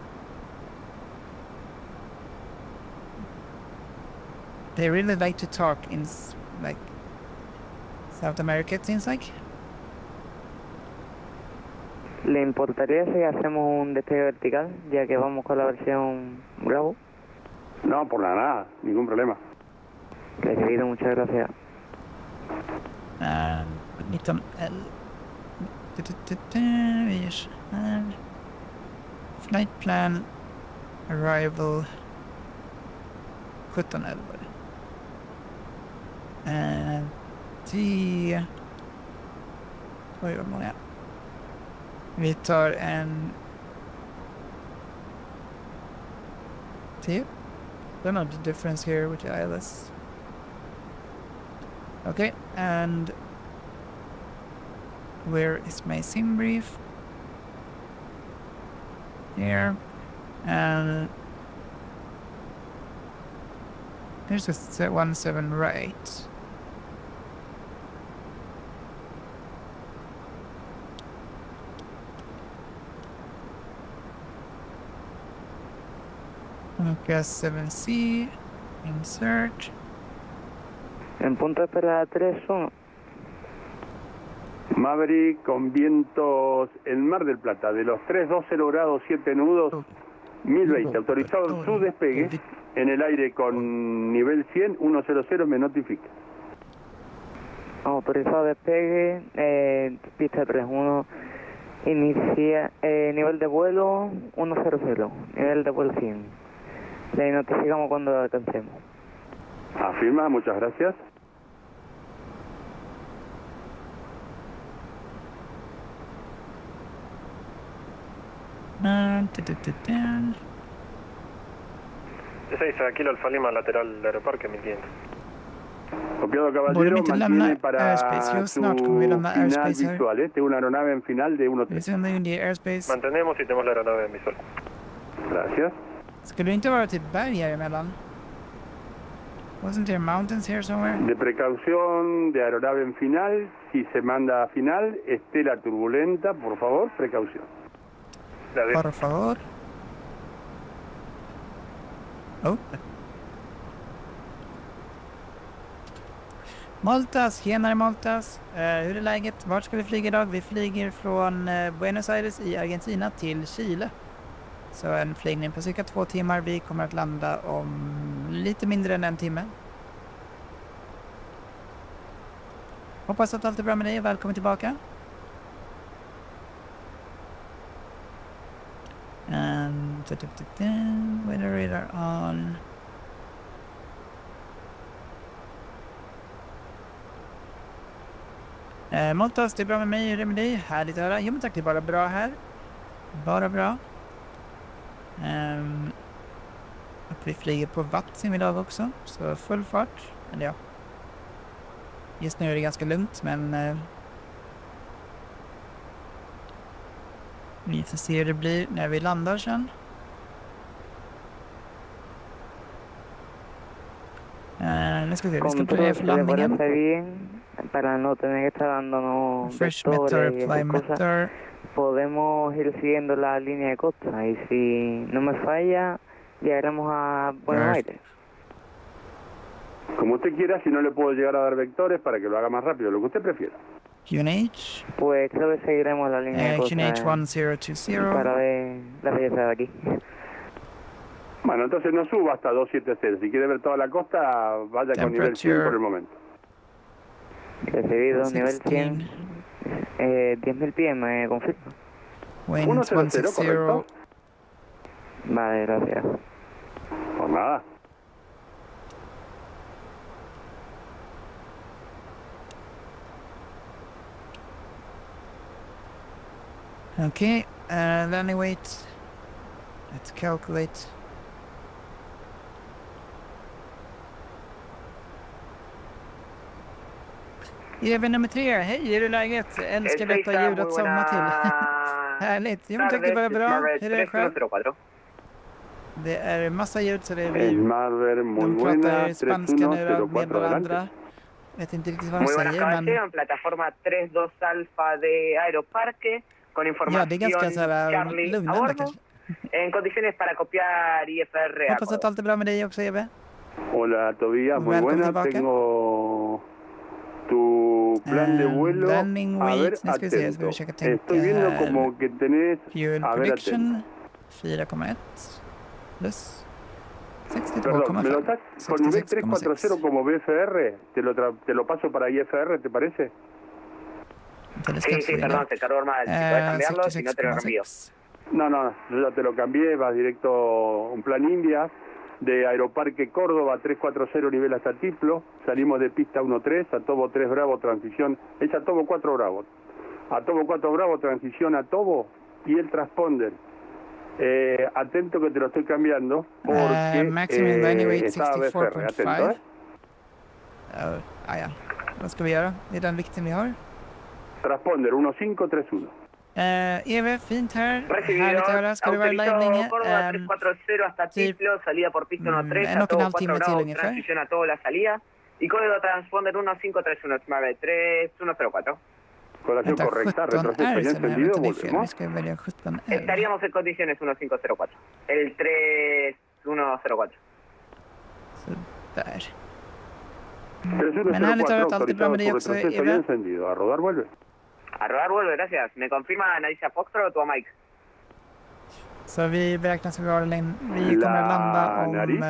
They really like to talk in like South America, it seems like. ¿Le importaría si hacemos un despegue vertical, ya que vamos con la versión Bravo? No, por nada, ningún problema. Recibido, muchas gracias. 19L. Vi gör så här. Flight plan. Arrival. 17L var det. 10. Oj, vad många. Vi tar en 10. Don't know the difference here with the ILS. Okay, and where is my sim brief? Here. And there's a 17 right. Okay, 7C. Insert. En punto de espera 3-1. Maverick con vientos en Mar del Plata de los 320 grados 7 nudos 1020, autorizado su despegue en el aire con nivel 100, 100 me notifica. Autorizado despegue, pista 3-1, inicia, nivel de vuelo 100, nivel de vuelo 100. Le notificamos cuando lo alcancemos. Afirma, muchas gracias. D6 Kilo Alfa Lima, lateral de Aeroparque 1500. Copiado Borde caballero, vi inte mantiene lämna para airspace? Jo, su snart kommer vi lämna final airspace här. visual. Tengo una aeronave en final de 1-3. Vi sänder in det i airspace. Mantenemos y tenemos la aeronave en visual. Gracias. Skulle det inte vara typ berg här emellan? Wasn't there mountains here somewhere? De precaución de aeronave en final, si se manda a final, estela turbulenta, por favor, precaución. Por favor. Oh. Maltas, tjenare Maltas. Hur är läget? Vart ska vi flyga idag? Vi flyger från Buenos Aires i Argentina till Chile. Så en flygning på cirka 2 timmar. Vi kommer att landa om lite mindre än 1 timme. Hoppas att allt är bra med dig och välkommen tillbaka. And weather radar on. Maltas, det är bra med mig. Hur är det med dig? Härligt att höra. Jo men tack, det är bara bra här. Bara bra. Att vi flyger på vatten idag också. Så full fart. Eller ja. Just nu är det ganska lugnt men vi får se hur det blir när vi landar sen. Nu ska vi se, vi ska planera för landningen. Para no tener que estar dándonos Fresh meter, fly meter. Podemos ir siguiendo la línea de costa y si no me falla llegaremos a Buenos Aires. Como usted quiera, si no le puedo llegar a dar vectores para que lo haga más rápido, lo que usted prefiera. QNH. Pues creo que seguiremos la línea de costa. QNH 1020. Para ver la belleza de aquí. Bueno, entonces no suba hasta 270. Si quiere ver toda la costa, vaya con nivel 100 por el momento. Recibido, 16. nivel 100. 10.000 pies, ¿me confirma? Wind 100, 160. ¿correcto? Vale, gracias. Por nada. Okay, landing weight. Let's calculate. Eleven nummer 3, hej, är det läget? Älskar detta ljud att somna till. Härligt, jo men tack, det var bra. Hur är det själv? Det är massa ljud så det är vi. Smarver, muy De buena. pratar spanska nu då, med 3104 adelante. varandra. Vet inte riktigt vad de Muy buenas, säger, men caballero. En plataforma 32 Alfa de Aeroparque, con ja, información det är ganska så här Charlie a lugnande bordo, kanske. en condiciones para copiar IFR a Hoppas att allt är bra med dig också, Ebe. Hola, Tobias, muy Welcome buena. tillbaka. Tengo tu plan de vuelo. Landing A ver, weight, nu ska vi se, ska vi atento. försöka tänka Estoy viendo här. como que tenés... Fuel A ver, atento. prediction 4,1 plus Perdón, ¿me lo 62,5. estás con nivel 340 como BFR? Te lo paso para IFR, ¿te parece? Sí, perdón, se cargó armada. Si puedes cambiarlo, si no te lo reenvío. 66,6. No, yo ya te lo cambié, vas directo un plan India de Aeroparque Córdoba 340 nivel hasta Tiplo, salimos de pista 13, a Tobo 3 Bravo, transición, es a Tobo 4 Bravo, a Tobo 4 Bravo, transición a Tobo y el transponder. Atento que te lo estoy cambiando porque Maximum landing weight está BFR, atento, 64,5. Ja. Vad ska vi göra? Det är den vikten vi har. Transponder 1531. Eve, fint här. Recibido, Härligt att höra. Ska du vara live autorizado länge? Córdoba 340 hasta Tiplo, salida por pista 13, en a och en todo halv 4 timme till Bravo, ungefär. transición a todo la salida. Y código transponder 1531, Smart 3104. Colación Vänta, correcta, 17 retroceso är ya sen här. encendido, Vänta, det är fel. Vi volvemos. ska välja 17 R. Estaríamos en condiciones 1504. El 3104. Sådär. 3104, Men härligt att höra att allt är bra autorizado med dig su också, retroceso ya Eve. encendido. A rodar, vuelve. A rodar vuelve, gracias. ¿Me confirma Nadicia Foxtrot o Mike? Så vi beräknar att vi kommer att landa om... nariz,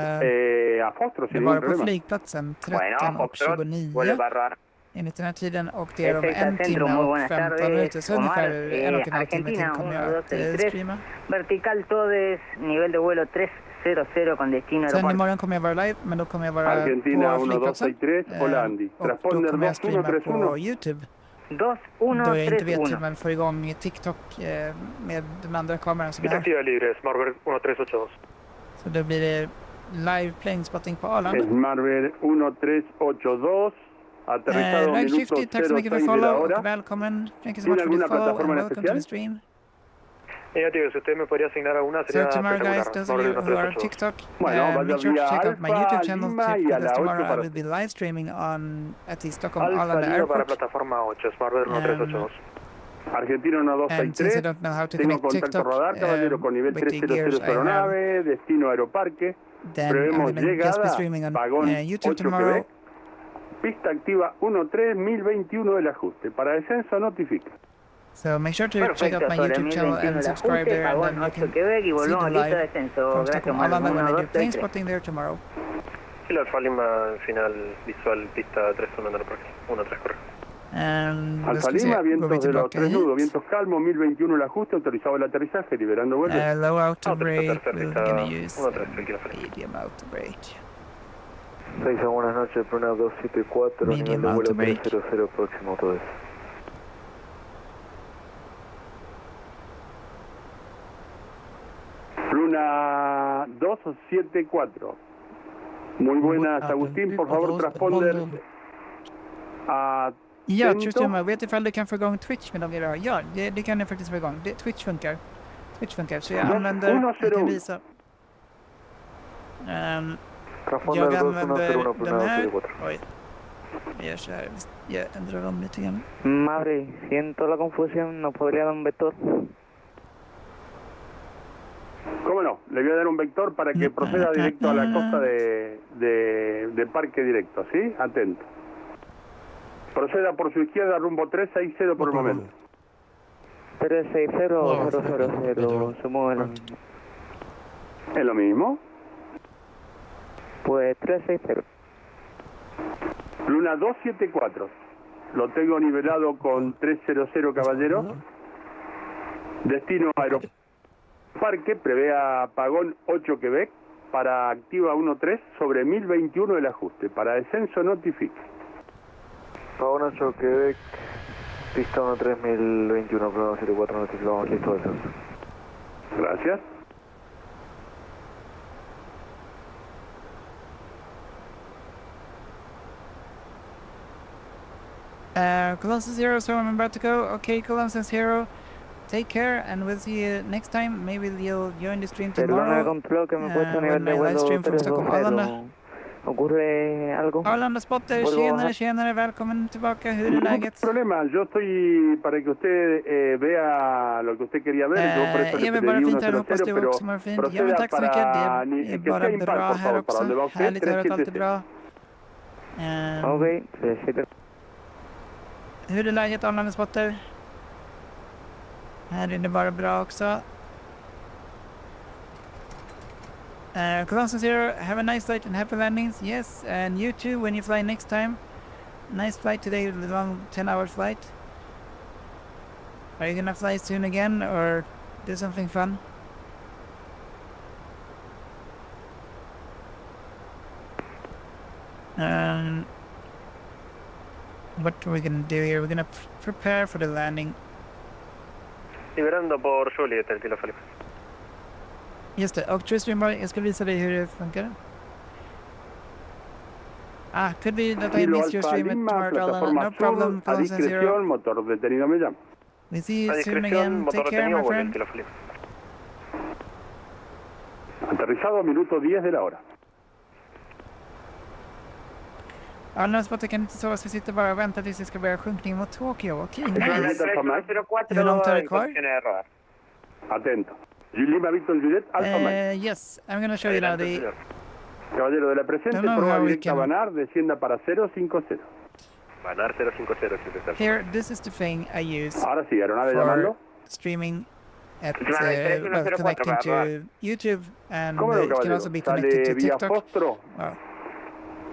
a Fostro, Vi sin var ningún på problema. flygplatsen Bueno, Foxtrot, vuelve 13:29 para rodar. enligt den här tiden och det är om Efecto 1 centro, timme muy och buenas 15 tardes. minuter. Så Omar, ungefär 1,5 timme till Argentina, kommer 1, jag 2, att 3. streama. Vertical Todes, nivel de vuelo 300 con destino Sen aeropuerto. imorgon kommer jag vara live, men då kommer jag vara Argentina på flygplatsen. 1263, Holandi. Och då Transponder kommer jag streama på 2131. YouTube. Då jag inte vet hur 2131. man får igång TikTok med den andra kameran som jag Pista har. activa libre, Smartbird 1382. Så då blir det live Planespotting på Arlanda. Smartbird 1382, aterrizado Ride minuto 50, tack så mycket för 06 de la follow hora. och välkommen. Thank you so ¿Tiene much for the alguna follow and plataforma en welcome to the especial? stream. Negativo, si usted me podría asignar alguna sería So tomorrow guys, espectacular. those of you Smartbird who are on 1382. TikTok, Bueno, make vaya sure to vía check out my Alfa, YouTube channel Lima y a because la tomorrow 8 I para... will be live streaming at the Stockholm Alfa Arlanda Lima para Airport. plataforma 8, Smartbird 1382. Argentina And since I 1263, don't know how to tengo connect contacto TikTok radar, caballero, con nivel with the 300 gears I have, aeronave, destino Aeroparque, then I'm prevemos going to just be llegada, streaming on vagón YouTube 8 tomorrow. Quebec, pista activa 13021 del ajuste, para descenso notifica. So make sure to check out my YouTube channel and subscribe there, and then you can Quebec y see volvemos the listo live descenso. from Gracias, Stockholm Arlanda when I 1, do 2, 3. Planespotting there tomorrow. Y la Alfa Lima final visual pista 31 en Aeroparque. 13 correcto. And Alfa Lima, vientos de los 3 nudos, vientos calmos, 1021 el ajuste, autorizado el aterrizaje, liberando vuelo. low out to brake, tercer we're pista gonna use 13 el kilo feliz. medium out to brake. 6 buenas noches, Pruna 274, Medium nivel de vuelo autobrake. 300, próximo todo eso. Luna 274. Muy buenas, Agustín, por favor, transponder a Ja, Tjustumma, vet ifall du kan få igång Twitch med de grejerna? Ja, det kan jag faktiskt få igång. Twitch funkar. Så jag använder, jag kan visa. Transponder Jag använder 2101, den Pruna här. 274. Oj. Jag gör så här. Jag ändrar om lite grann. Madre, siento la confusión, ¿no podría dar un vector? ¿Cómo no? Le voy a dar un vector para que proceda directo a la costa de Parque Directo, ¿sí? Atento. Proceda por su izquierda, rumbo 360 por el momento. 360-000, se mueven. ¿Es lo mismo? Pues 360. Luna 274. Lo tengo nivelado con 300, caballero. Destino Aeroparque, prevé apagón 8 Quebec, para activa 13 sobre 1021 el ajuste. Para descenso notifique. Pagón 8 Quebec, pista 13021, Pruna 74, notificamos listo descenso. Gracias. Colossus Zero, so I'm about to go. Okay, Colossus Zero. take care, and we'll see you next time. Maybe you'll join the stream Perdona tomorrow. el control que me he puesto a nivel when de I live vuelo stream from Stockholm, Arlanda. 320. ¿Ocurre algo? Arlanda Spotter, tjenare, välkommen tillbaka. Hur är Ningún läget? problema, yo estoy para que usted vea lo que usted quería ver, yo por eso le Jag vill pedí bara fint här, 100, hoppas du pero också mår fint. Ja, men proceda tack så mycket. para Det är que bara sea impar, bra por här favor, para också. donde va usted, Härligt att höra att allt är 377. bra. Ok, 37. Hur är läget, Arlanda Spotter? Här är det bara bra också. Colossal Zero, have a nice flight and happy landings. Yes, and you too when you fly next time. Nice flight today, the long 10-hour flight. Are you gonna fly soon again or do something fun? What are we gonna do here? We're gonna prepare for the landing. Liberando por Juliet el kilo Felipe. Just det, och Tristram, jag ska visa dig hur det funkar. Could be that I Kilo missed your Alfa stream at Lima, tomorrow, Arlanda. plataforma No problem, sur, a Colossal Zero. discreción, motor detenido me llama. We see A you soon discreción, again. motor Take care, detenido, my vuelo el friend. kilo Felipe. Aterrizado, minuto 10 de la hora. Arlanda Spotter kan inte sova, så vi sitter bara och väntar tills det ska börja sjunkning mot Tokyo. Okej, nice. Hur långt är det kvar? Atento. Lima Victor Juliet, Alfa Mike. Yes, I'm gonna show you now the... Caballero de la presente, Don't know prueba how we directa can- Banar, descienda para 050. Banar 050, si te Here, this is the thing I use Ahora sí, aeronave for llamando. streaming at, Vale, well, connecting to YouTube, and ¿Cómo no, it can caballero? also be connected Sale to vía TikTok. Fostro. Wow.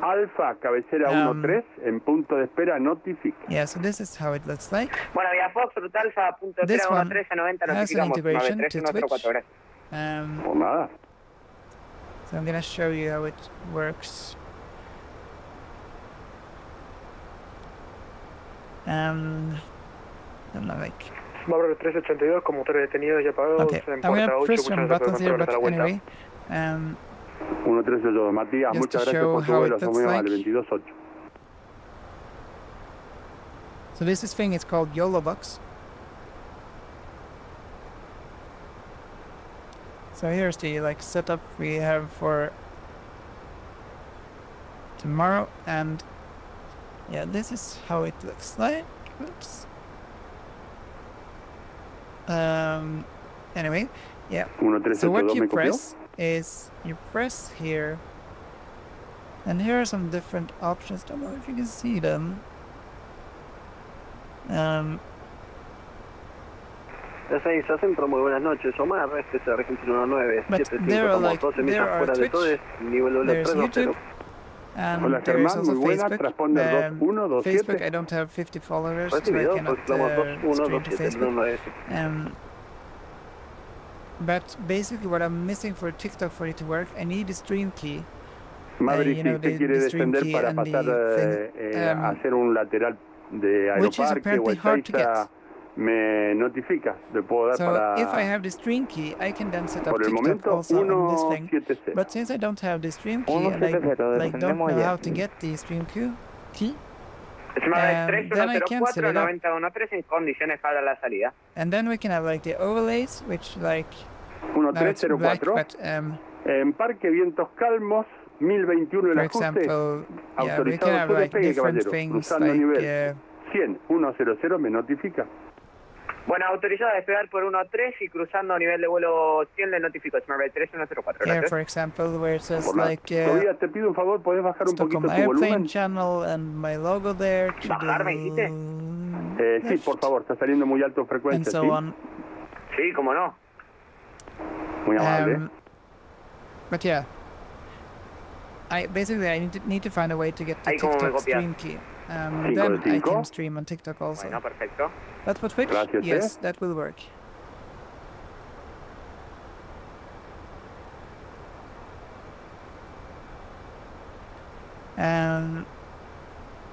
Alfa, cabecera 13, en punto de espera, notifica. Yeah, so this is how it looks like. Bueno, vía Fox, Alfa, punto This espera, one 1390, has an notificamos. integration to 93104, Twitch. gracias. Por nada. So I'm gonna show you how it works. Don't know, like... Bárbaro 382 con motores detenidos y apagados Okay, en I'm puerta gonna 8, press some muchas gracias buttons por here, controlar but la vuelta. anyway. 138, Matías, Just muchas to gracias show por tu how vuelo, it somos looks muy like. amables, 228. So this thing is called YOLO Box. So here's the like setup we have for tomorrow, and yeah, this is how it looks like. Oops. Anyway, yeah. So what 1382, you ¿me copió? press is you press here, and here are some different options. Don't know if you can see them. Desde Centro, muy buenas noches. Omar, este es Argentina 19, But 75, there are estamos like 12 there millas are fuera de Twitch, todo, es nivel doble there's 320. YouTube, and Hola there is Germán, also muy buena, Facebook. transponder Facebook, 2127. I don't have 50 followers, so I Recibido, cannot postulamos stream to 2127, Facebook. 197. But basically, what I'm missing for TikTok for it to work, I need a stream key. Madrid, you si know, usted the quiere stream descender key para and the pasar thing, a hacer un lateral de which is Aeroparque o apparently hard to Ezeiza, get. me notifica, le puedo dar So para... if I have the stream key, I can then set up Por el TikTok momento, also on this thing. 170. But since I don't have the stream key and I 170, like don't know descendemos how ya. to get the stream key, Estimado then I can set it up. 3104-9013 en condiciones para la salida. And then we can have like the overlays, which like now it's black, 1304. but En Parque Vientos Calmos, 1021 el for ajuste. example, yeah, we can Autorizado have su like despegue, different caballero. things Cruzando like nivel 100, 100, me notifica. Bueno, autorizado a despegar por 1-3 y cruzando a nivel de vuelo 100 le notifico, estimado 3104, here, gracias. for example, where it says Por nada. like Todavía te pido un favor, ¿podés bajar un poquito Stockholm tu airplane volumen? channel and my logo there to ¿Bajar, me dijiste? Sí, por favor, está saliendo muy alto en and frecuencia, so ¿sí? on. Sí, cómo no. Muy amable. But yeah, I basically need to find a way to get the Ahí como me TikTok copias. stream key. Cinco Then de I cinco. can stream on TikTok also. Bueno, perfecto. But for Twitch, Gracias, yes, that will work.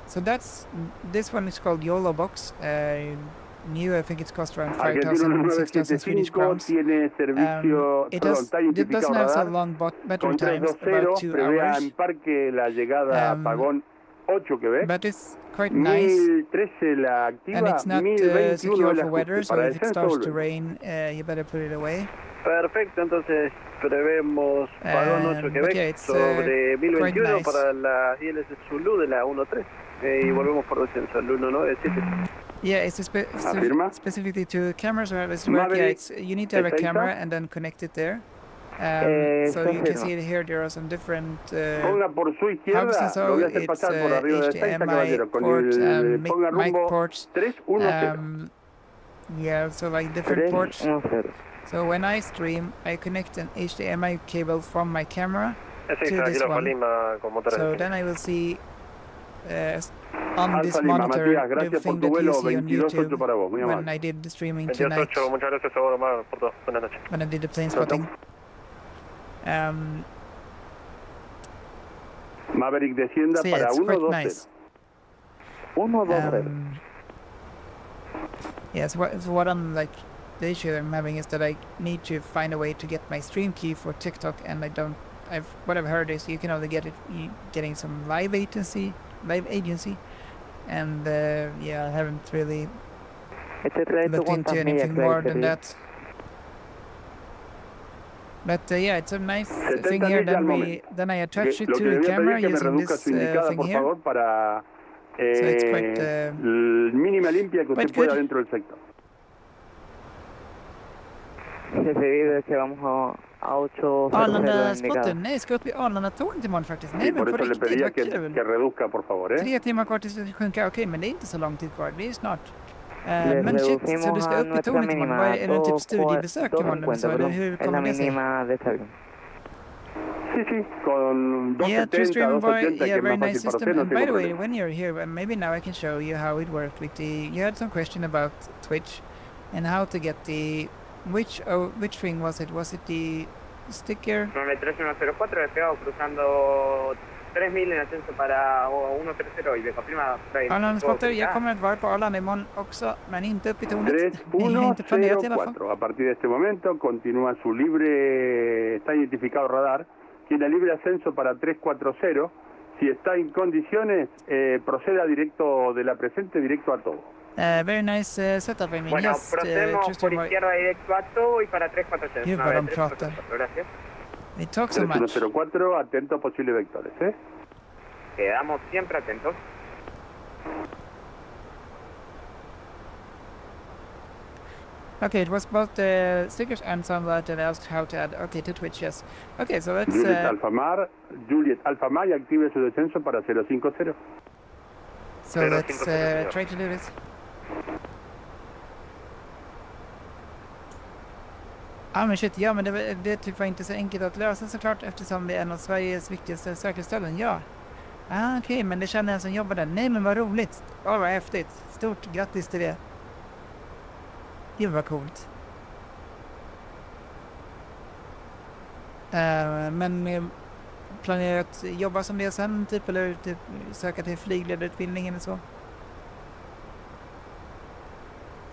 So this one is called YOLO Box. New, I think it's cost around 5,000, 6,000 Swedish 975 crowns. tiene servicio, It está doesn't identificado have so radar. long battery Con times, 320 about 2 prevea hours. en parque la llegada a apagón 8 que ves. but it's quite nice. 1013 la activa, And it's not 1021 secure el for weather, ajuste. so Para if it descenso starts to volvemos. rain, you better put it away. Perfecto, entonces prevemos vagón 8 But Quebec yeah, it's sobre quite 1021 nice. para las ILS Zulu de la 13 y volvemos por descenso al 197. Yeah, it's Afirma. specifically to cameras or how does it work? Yeah, Maverick, it's you need to have a Ezeiza. camera and then connect it there. So you can see it here. There are some different Ponga por su hubs, izquierda, and so lo voy a hacer it's pasar por arriba de Ezeiza, HDMI caballero. Con ports el and ponga mic rumbo ports. 310. Yeah, so like different ports. 310. So when I stream, I connect an HDMI cable from my camera to Ezeiza, this Kilo one. Lima con motores. So then I will see on this Alfa Lima, monitor Matías, the gracias por thing tu that you vuelo, see on 22.8 YouTube para vos, muy when amable. I did the streaming tonight, 28, muchas gracias a vos, Omar, por todo. Buenas noches. when I did the Planespotting. Maverick descienda So yeah, para it's quite 120. nice. 120. Yeah, so what I'm like, the issue I'm having is that I need to find a way to get my stream key for TikTok, and what I've heard is you can only get it getting some live agency, and yeah, I haven't really Este trayecto looked into cuántas millas anything cree more que than sería? that. But yeah, it's a nice 70 thing here. millas al momento. Then I attach it Lo to que le the voy a camera pedir es que me using reduzca this su indicada, thing por here. favor, para it's quite, mínima limpia que usted quite pueda good. dentro del sector. Debido a que vamos a 800 Arlanda indicado. spotten. Nej, ska upp i Arlanda-tornet imorgon faktiskt. Nej, Y men por på eso le riktigt, pedía vad kul. que reduzca, por favor, ¿eh? 3 timmar kvar tills det sjunker. Okej, men det är inte så lång tid kvar. Det är snart. Les Men shit, så reducimos du ska a upp i nuestra tornet imorgon. Vad mínima är det typ studiebesök imorgon eller så? Eller hur es la kommer det sig? mínima de esta avión. Sí, sí, con Yeah, 270, streaming by 280, que yeah, es very más nice fácil para system. usted, no And by the tengo way, problema. when you're here, maybe now I can show you how it worked with the. You had some question about Twitch, and how to get the which thing was it? Was it the sticker? 93104 despegado cruzando 3000 en ascenso para 130 y de confirma. Arlanda spotter, jag kommer att vara på Arlanda imorgon också, men inte upp i tornet. Det är inte planerat i alla fall. 3104. A partir de este momento continúa su libre, está identificado radar, tiene libre ascenso para 340. Si está en condiciones, proceda directo de la presente, directo a todo. Very nice setup, I mean. Bueno, Just, procedemos just por to izquierda directo a todo y para 346. Gud, vad de pratar. Gracias. They talk so much. 3104, atento a posibles vectores, ¿eh? Quedamos siempre atentos. Okay, it was both the stickers and some that I asked how to add. Okay, to Twitch, yes. Okay, so let's. Juliet Alfa Mar y active su descenso para 050. So let's try to do this. Men shit, ja men det typ var inte så enkelt att lösa såklart eftersom det är en av Sveriges viktigaste säkerhetsställen, ja. Okej, men det känner en som jobbar där. Nej men vad roligt. Vad häftigt. Stort grattis till det. Det var coolt. Men planerar att jobba som det sen typ, eller typ söka till flygledarutbildning eller så?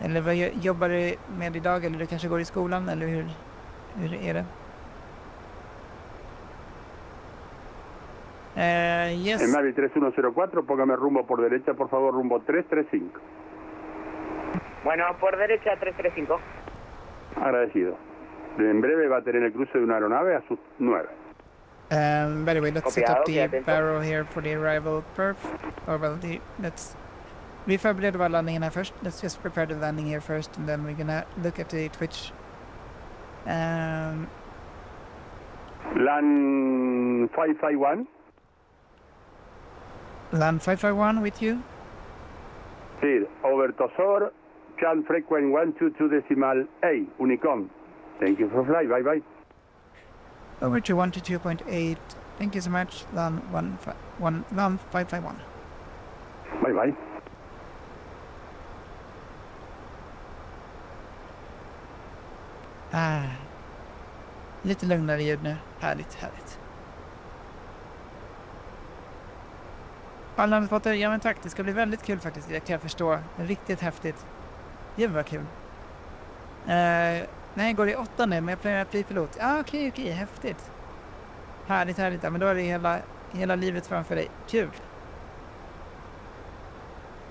Eller vad jobbar du med idag, eller du kanske går i skolan, eller hur är det? Yes. En Maverick 3104, póngame rumbo por derecha, por favor, rumbo 335. Bueno, por derecha 335. Agradecido. En breve va a tener el cruce de una aeronave a sus 9. By the way, let's set up the Copiado, barrel here for the arrival perf. Or well, vi förbereder bara landningen här först. Let's just prepare the landing here first, and then we're gonna look at the Twitch. LAN 551. Land 551 with you. Sí, over Tosor, Chan frequent 122.8, Unicom. Thank you for flight, bye bye. Over to 122.8. Thank you so much. Land 551. Bye bye. Lite lugnare ljud nu. Härligt. Arlanda spotter, ja men tack. Det ska bli väldigt kul faktiskt. Det kan jag förstå. Riktigt häftigt. Det var kul. Nej, jag går i 8 nu, men jag planerar att bli pilot. Okej, häftigt. Härligt. Ja, men då är det hela livet framför dig. Kul.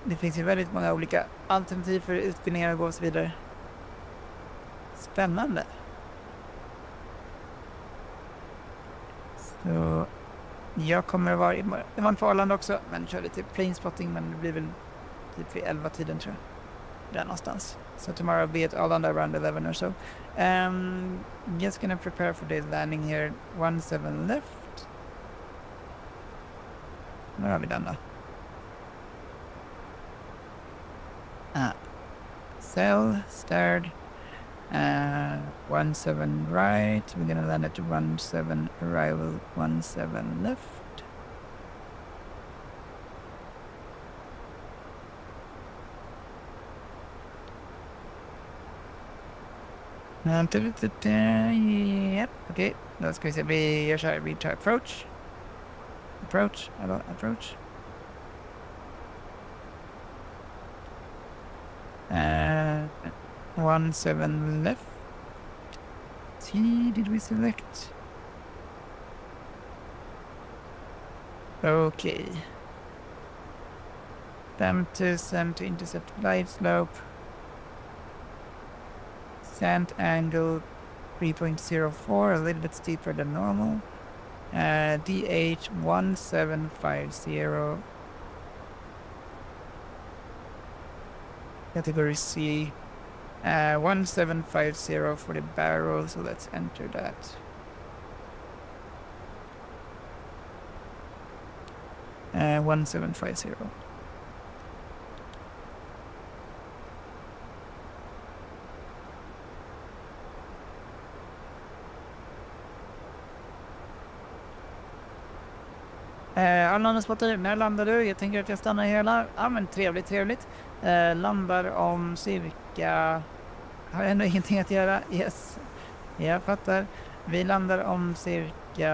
det finns ju väldigt många olika alternativ för utbildningar och så vidare. Spännande. Så jag kommer vara i Arlanda också, men kör lite Planespotting, men det blir väl typ vid 11-tiden tror jag. Där någonstans. So tomorrow I'll be at Arlanda around 11 or so. Just gonna prepare for the landing here. 17 left. Nu har vi den då. Cell, start. 17 right. We're gonna land at 17 arrival, 17 left. Yep, okej. Då ska vi se, vi gör så här, vi tar approach. Approach. 17 left. T, did we select? Okay. 50% to intercept flight slope. Sand angle 3.04, a little bit steeper than normal. DH 1750. Category C. 1750 for the barrel, so let's enter that. Uh, 1750. Arlanda spottar, när landar du? Jag tänker att jag stannar hela. Ja men trevligt. Landar om cirka... Har jag ändå ingenting att göra? Yes. Jag fattar. Vi landar om cirka...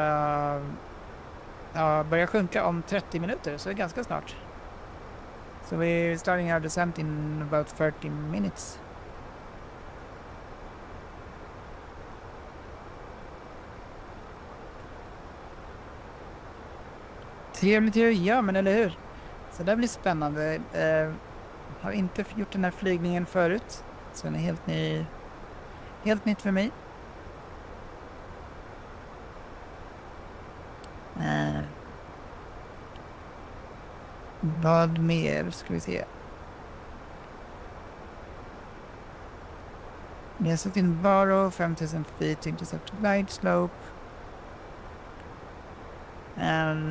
Ja, börjar sjunka om 30 minuter, så det är ganska snart. So we're starting our descent in about 30 minutes. Trevligt ju, ja men eller hur? Så det blir spännande. Har inte gjort den här flygningen förut. Så den är helt nytt för mig. Vad mer ska vi se? Vi har satt in Baro, 5000 feet intercept glide slope.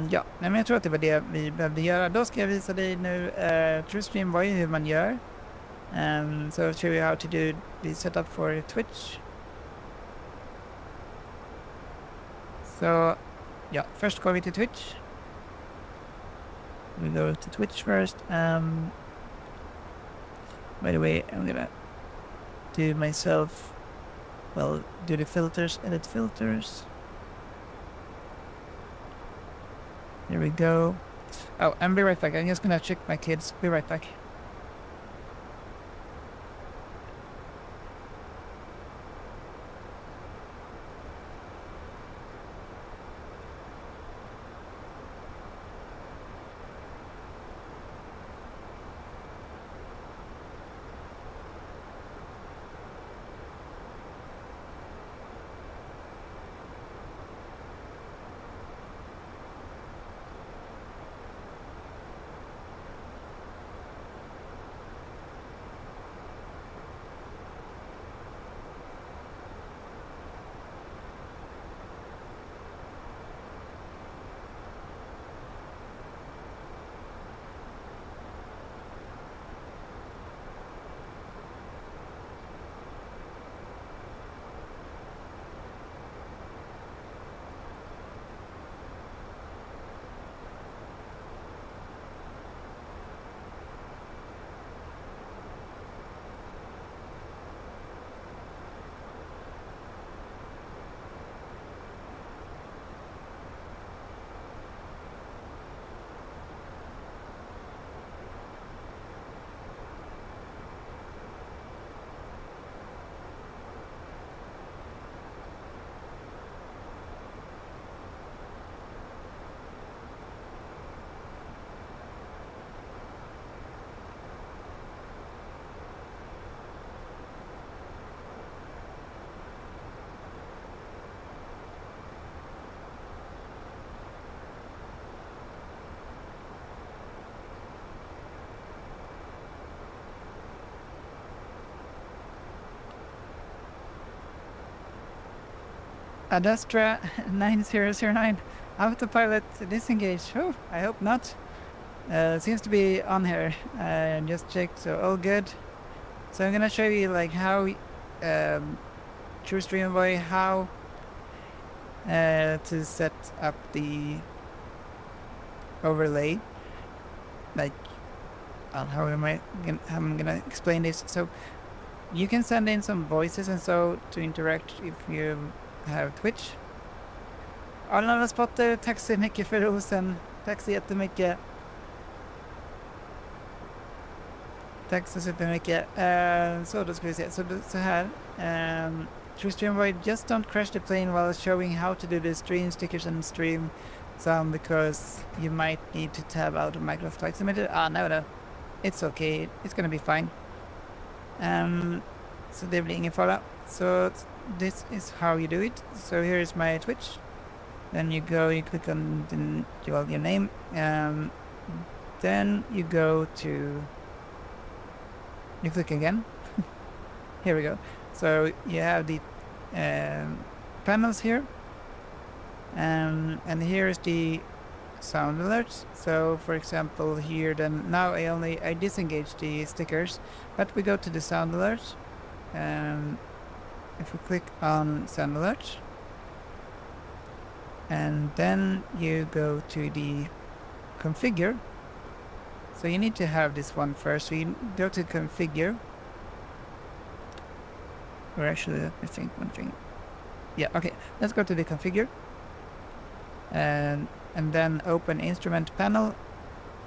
Ja, men jag tror att det var det vi behövde göra. Då ska jag visa dig nu. TrueStream var ju hur man gör. So I'll show you how to do the setup for Twitch. So, yeah, first går vi till Twitch. We go to Twitch first. By the way, I'm gonna do myself, well, do the filters, edit filters. Here we go. Oh, and be right back. I'm just gonna check my kids. Be right back. Adastra 9009 autopilot disengaged. Oh, I hope not. Seems to be on here. Just checked, so all good. So I'm gonna show you like how through Streamboy how to set up the overlay. Like how I'm gonna explain this. So you can send in some voices and so to interact if you have Twitch. Alla spotter, tack så mycket för rosen. Tack så jättemycket. Tack så supermycket. Så då ska vi se. Så här. Through Streamboy, just don't crash the plane while showing how to do the stream stickers and stream sound because you might need to tab out of Microsoft Flight Simulator. No. It's okay. It's gonna be fine. Så det blir ingen fara. So this is how you do it. So here is my Twitch. Then you click on your name. Then you go to... You click again. Here we go. So you have the panels here. And here is the sound alerts. So for example here, then now I disengage the stickers, but we go to the sound alerts. If we click on sound alerts, and then you go to the configure. So you need to have this one first. So you go to configure. Or actually, let me think one thing. Yeah, okay. Let's go to the configure. And then open instrument panel.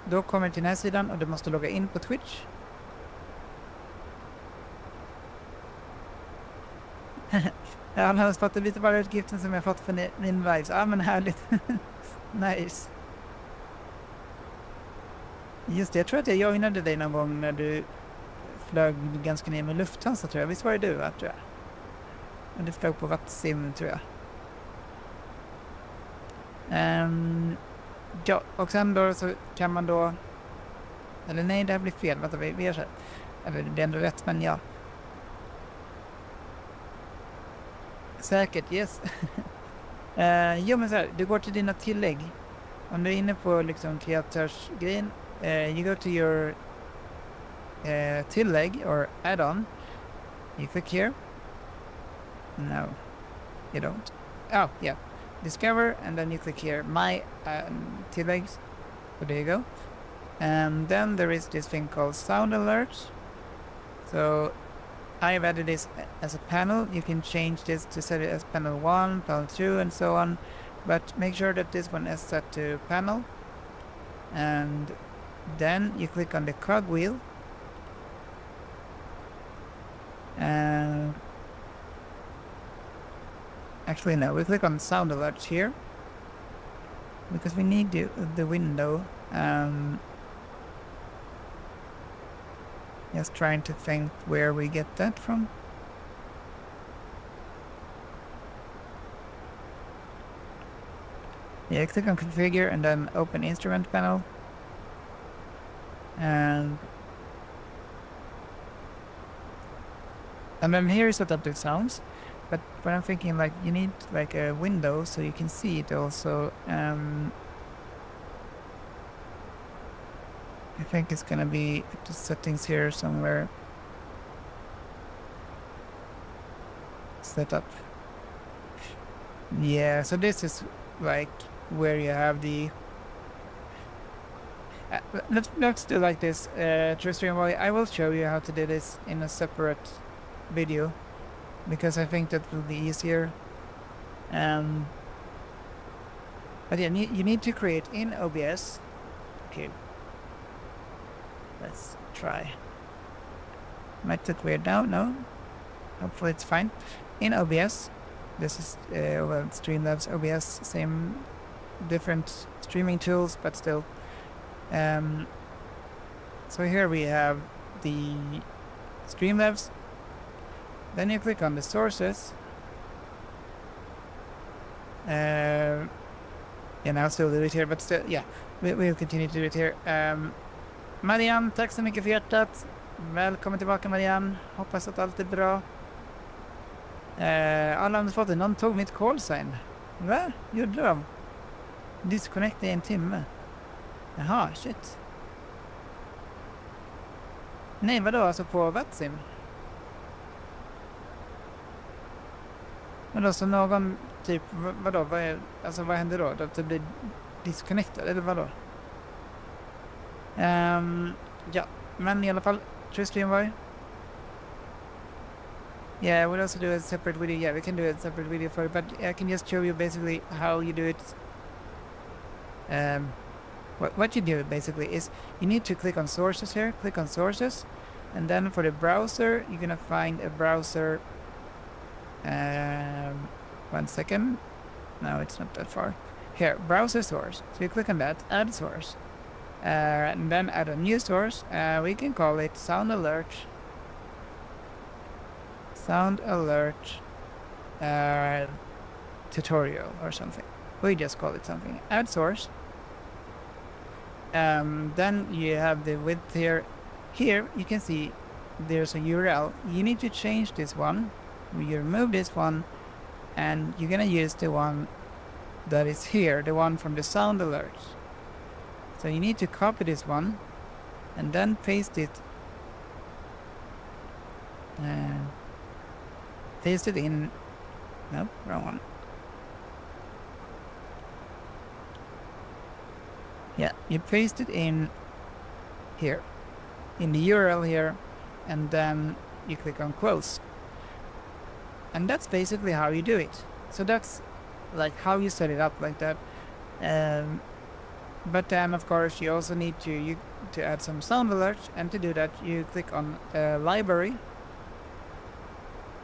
Då kommer till den här sidan och du måste logga in på Twitch. Han har fått lite bara utgiften som jag fått för min vibes. Ja, men härligt. Nice. Just det, jag tror att jag joinade dig någon gång när du flög ganska ner med Lufthansa, tror jag. Visst var det du, va, tror jag? Och du flög på Vatsim, tror jag. Ja, och sen då så kan man då... Eller nej, det här blir fel. Vänta, vi gör så här. Eller det är ändå rätt, men ja. Säkert, yes. Jo, men så här, du går till dina tillägg. Om du är inne på liksom kreatörsgrejen, you go to your tillägg or add-on. You click here. No, you don't. Oh, yeah. Discover, and then you click here, my tilläggs. So there you go. And then there is this thing called sound alerts. So I've added this as a panel. You can change this to set it as panel 1, panel 2, and so on. But make sure that this one is set to panel. And then you click on the cogwheel. Actually, no, we click on sound alerts here. Because we need the window. Just trying to think where we get that from. Yeah, click on configure and then open instrument panel. And then here is set up the sounds. But I'm thinking like you need like a window so you can see it also. I think it's gonna be the settings here somewhere. Set up. Yeah, so this is like where you have the... let's do like this. I will show you how to do this in a separate video because I think that will be easier. But yeah, you need to create in OBS. Okay. Let's try. Might look weird now. No. Hopefully it's fine. In OBS, this is Streamlabs OBS, same, different streaming tools, but still. So here we have the Streamlabs. Then you click on the sources. And I'll still do it here, but still, yeah, we'll continue to do it here. Marianne, tack så mycket för hjärtat. Välkommen tillbaka, Marianne. Hoppas att allt är bra. Alarmspotten, någon tog mitt callsign. Va? Gjorde de? Disconnect i 1 timme. Jaha, shit. Nej, vadå? Alltså på Vatsim? Vadå, så någon typ, vadå? Vad händer då? Att det blir disconnected, eller vadå? Ja, men i alla fall, Tristan. Yeah, we'll also do a separate video. Yeah, we can do a separate video for it, but I can just show you basically how you do it. What you do basically is you need to click on sources here, click on sources, and then for the browser, you're gonna find a browser. 1 second. No, it's not that far. Here, browser source. So you click on that, add source, and then add a new source. We can call it sound alert. Sound alert tutorial or something. We just call it something. Add source. Then you have the width here. Here you can see there's a URL. You need to change this one. You remove this one, and you're gonna use the one that is here, the one from the sound alert. So you need to copy this one and then paste it. Paste it in. Nope, wrong one. Yeah, you paste it in here, in the URL here, and then you click on close. And that's basically how you do it. So that's like how you set it up like that. But then of course you also need to add some sound alerts, and to do that you click on library.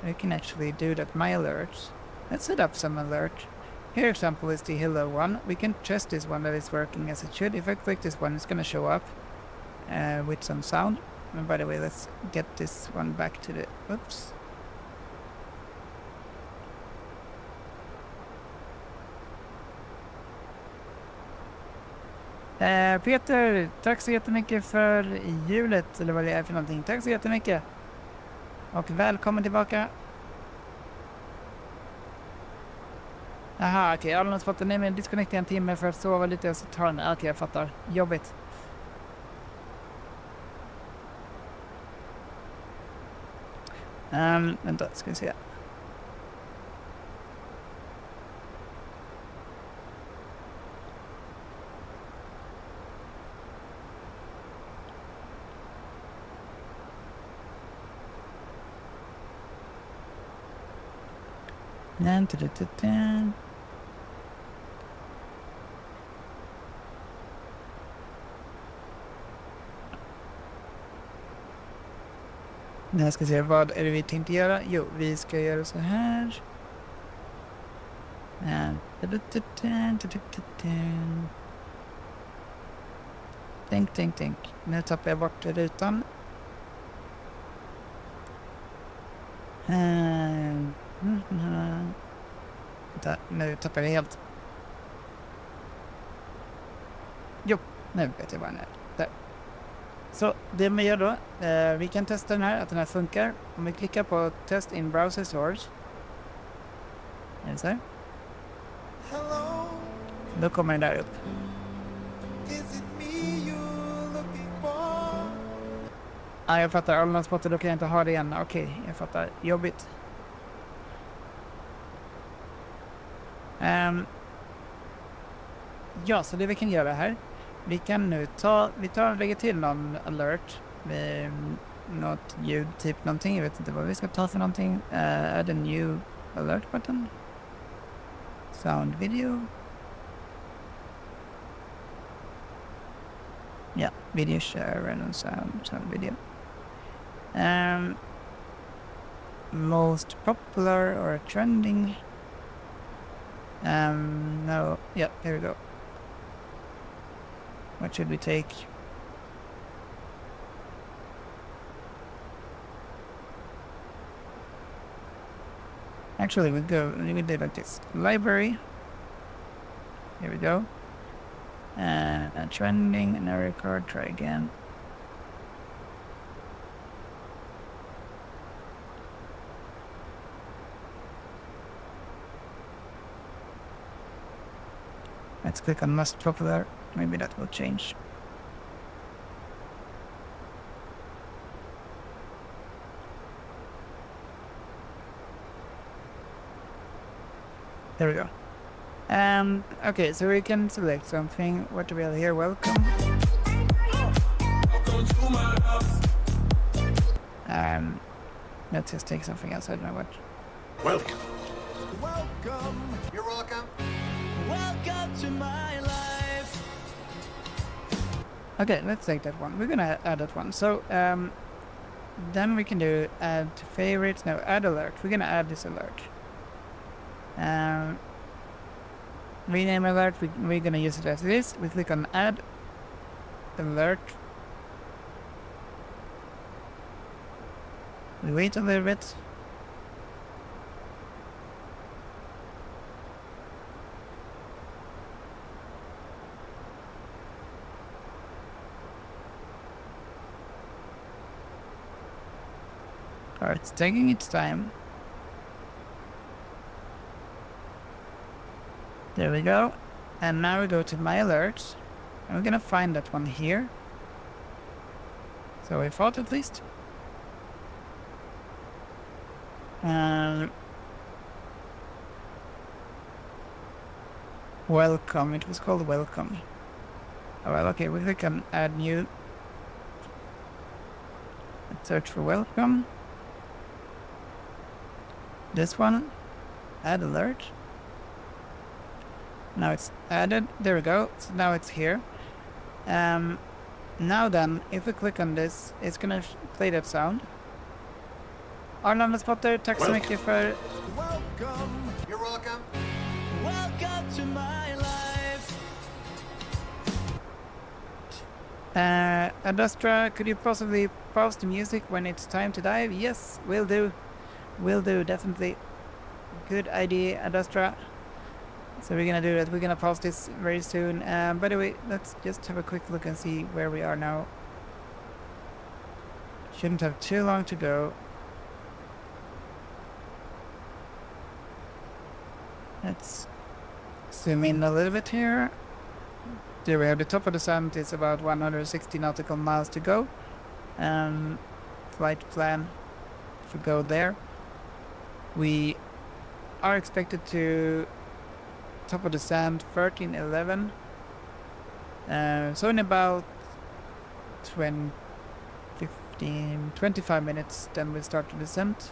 You can actually do that, my alerts. Let's set up some alerts. Here example is the hello one. We can test this one that is working as it should. If I click this one, it's gonna show up with some sound. And by the way, let's get this one back to the, oops. Peter, tack så jättemycket för hjulet, eller vad det är för någonting. Tack så jättemycket. Och välkommen tillbaka. Aha, okej. Jag har nog fått en disconnect i 1 timme för att sova lite och så tar den. Okej, jag fattar. Jobbigt. Vänta, ska vi se. Jag ska se, vad är det vi tänkte göra? Jo, vi ska göra så här. Tänk. Nu tappar jag bort rutan. Nu tappar jag helt. Jo, nu vet jag vad den är. Där. Så det vi gör då, vi kan testa den här, att den här funkar. Om vi klickar på test in browser source. Är det så här? Då kommer den där upp. Jag fattar, Allandspotter, då kan jag inte ha det igen. Okej, jag fattar. Jobbigt. Ja, så det vi kan göra här. Vi kan nu lägga till någon alert med något ljud, typ någonting. Jag vet inte vad vi ska ta för någonting. Add a new alert button. Sound video. Ja, video share and sound video. Most popular or trending. No, yeah, here we go. What should we take? Actually, we do like this. Library. Here we go. Trending, and a record, try again. Let's click on most popular. Maybe that will change. There we go. Okay, so we can select something. What do we have here? Welcome. Let's just take something else. I don't know what. Welcome. Welcome. You're welcome. Welcome to my life. Okay, let's take that one. We're gonna add that one. So then we can do add favorites. No, add alert. We're gonna add this alert. Rename alert. We're gonna use it as this. We click on add alert. We wait a little bit. Alright, it's taking its time. There we go. And now we go to my alerts. And we're gonna find that one here. So we thought at least. Welcome. It was called welcome. Oh well, okay, we click on add new. Let's search for welcome. This one, add alert. Now it's added. There we go. So now it's here. Now then, if we click on this, it's gonna play that sound. Arnold Spotter, tack så mycket för... Welcome. You're welcome. Welcome to my life. Adastra, could you possibly pause the music when it's time to dive? Yes, will do. Will do, definitely. Good idea, Adastra. So we're gonna do that. We're gonna pause this very soon. By the way, let's just have a quick look and see where we are now. Shouldn't have too long to go. Let's zoom in a little bit here. There we have the top of the sun. It's about 160 nautical miles to go. Flight plan, if we go there. We are expected to top of the sand 1311. So in about 25 minutes, then we'll start the descent.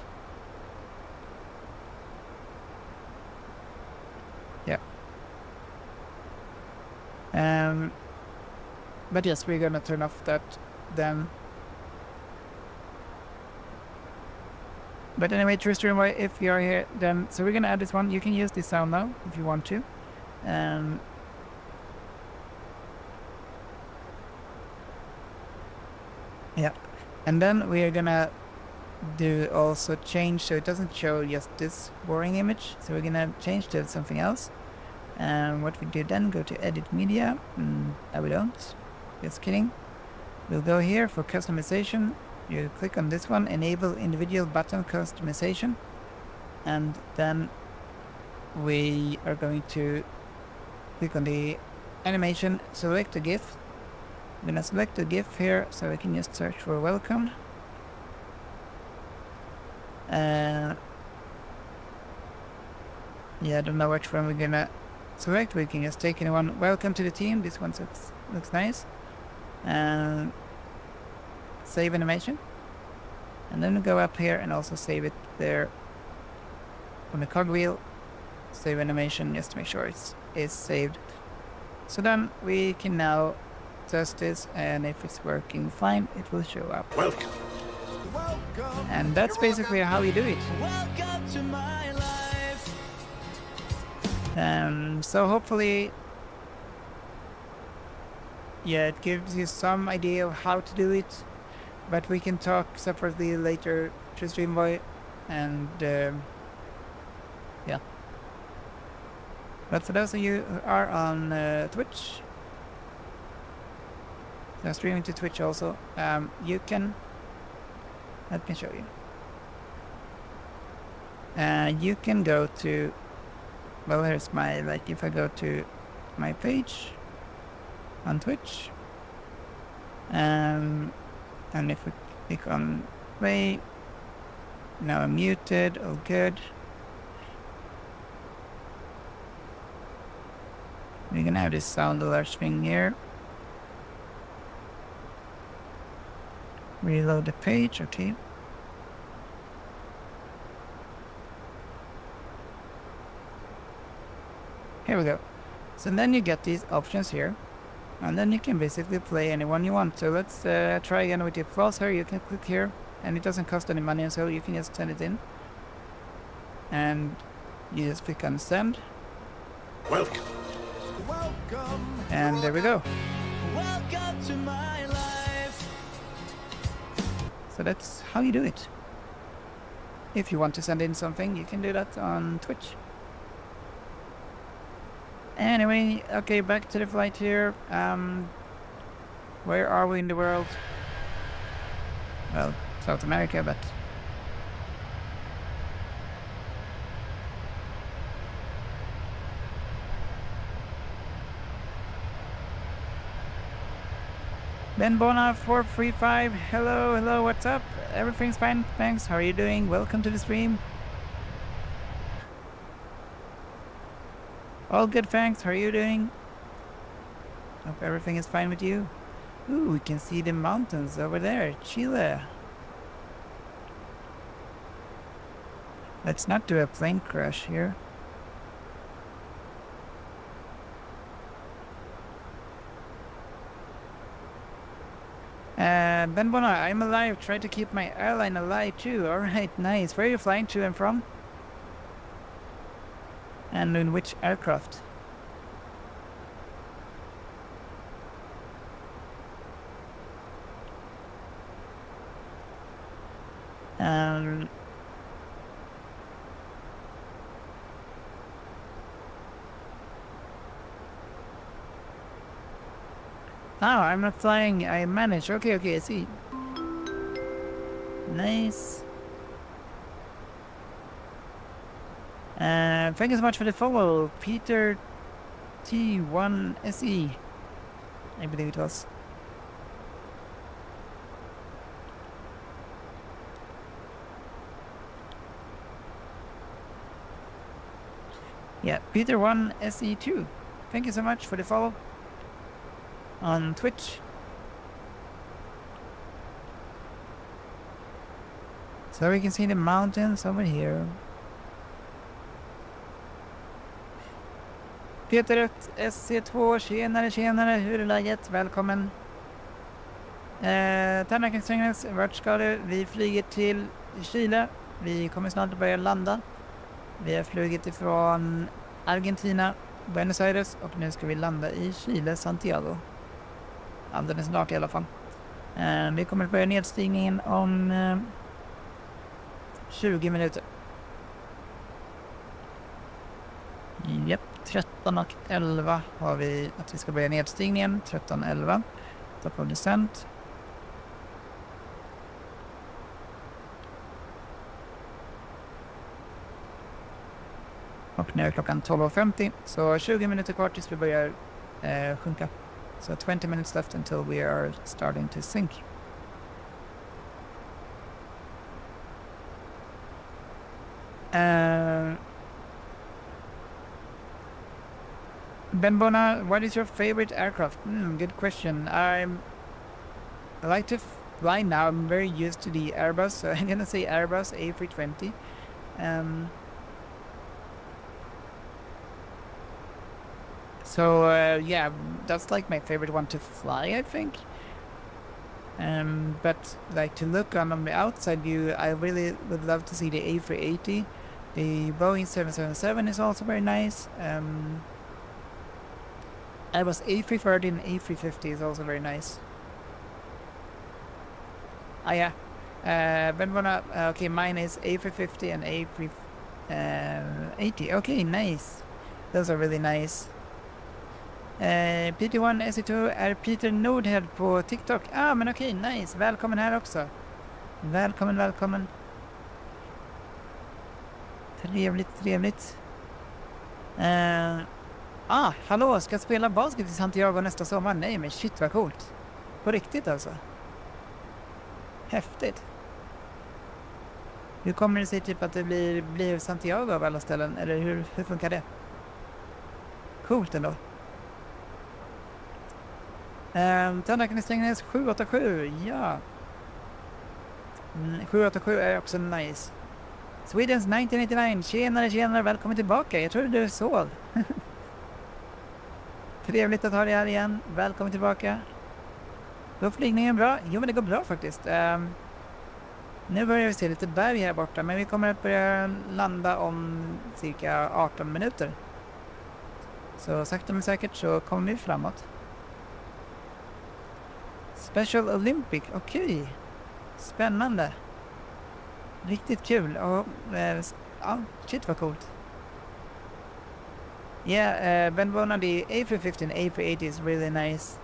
Yeah. But yes, we're gonna turn off that then. But anyway, true stream, if you're here, then so we're gonna add this one. You can use this sound now if you want to. Yeah, and then we are gonna do also change so it doesn't show just this boring image. So we're gonna change to something else. What we do then, go to edit media. No, we don't. Just kidding. We'll go here for customization. You click on this one, enable individual button customization, and then we are going to click on the animation, select the GIF. I'm gonna select the GIF here so we can just search for welcome. Yeah, I don't know which one we're gonna select. We can just take anyone. Welcome to the team. This one looks nice. Save animation, and then we go up here and also save it there on the cogwheel. Save animation just to make sure it's saved. So then we can now test this, and if it's working fine, it will show up. Welcome. And that's basically how you do it. Welcome to my life. So hopefully, yeah, it gives you some idea of how to do it. But we can talk separately later to Streamboy, and yeah. But for those of you who are on Twitch, so streaming to Twitch also, you can. Let me show you. You can go to. Well, here's my, like, if I go to my page on Twitch. And if we click on play, now I'm muted, all good. We're gonna have this sound alert thing here. Reload the page, okay. Here we go. So then you get these options here. And then you can basically play anyone you want. So let's try again with your browser. You can click here. And it doesn't cost any money, so you can just send it in. And you just click on send. Welcome. And there we go. Welcome to my life. So that's how you do it. If you want to send in something, you can do that on Twitch. Anyway, okay, back to the flight here. Where are we in the world? Well, South America, but... Ben Bona 435, hello, what's up? Everything's fine, thanks, how are you doing? Welcome to the stream. All good, thanks, how are you doing? Hope everything is fine with you. Ooh, we can see the mountains over there, Chile. Let's not do a plane crash here. Ben Bona, I'm alive. Try to keep my airline alive too. Alright, nice. Where are you flying to and from? And in which aircraft? Oh, I'm not flying. I manage. Okay, I see. Nice. Thank you so much for the follow, Peter T1SE. I believe it was. Yeah, Peter1SE2. Thank you so much for the follow on Twitch. So we can see the mountains over here. Peter SC2, tjenare, hur är läget? Välkommen. Tärnaken Strängnäs, vart ska du? Vi flyger till Chile. Vi kommer snart börja landa. Vi har flugit ifrån Argentina, Buenos Aires, och nu ska vi landa i Chile, Santiago. Alldeles snart i alla fall. Vi kommer börja nedstigningen om 20 minuter. Japp, 13:11 har vi att vi ska börja nedstigningen. 13:11. Top of descent. Och nu är klockan 12:50. Så 20 minuter kvar tills vi börjar sjunka. So 20 minutes left until we are starting to sink. Ben Bona, what is your favorite aircraft? Good question. I like to fly now. I'm very used to the Airbus, so I'm gonna say Airbus A320. So yeah, that's like my favorite one to fly, I think. But like to look on the outside view, I really would love to see the A380. The Boeing 777 is also very nice. Airbus A330 and A350 is also very nice. Yeah. Ben Bona, okay, mine is A350 and A380. Okay, nice. Those are really nice. PT1 SE2 är Peter Nordhead på TikTok. Men okej, nice. Välkommen här också. Välkommen. Trevligt. Hallå, ska jag spela basket i Santiago nästa sommar? Nej, men shit vad coolt. På riktigt alltså. Häftigt. Hur kommer det sig typ att det blir Santiago av alla ställen? Eller hur funkar det? Coolt ändå. Tandläkaren i Strängnäs 787, ja. 787 är också nice. Swedens 1989, tjenare, välkommen tillbaka. Jag trodde du sov. Trevligt att ha dig här igen. Välkommen tillbaka. Går flygningen bra? Jo, men det går bra faktiskt. Nu börjar vi se lite berg här borta, men vi kommer att börja landa om cirka 18 minuter. Så sakta men säkert så kommer vi framåt. Special Olympic, okej. Spännande. Riktigt kul. Och, shit vad coolt. Yeah, Ben Bona, the A315, A380 is really nice.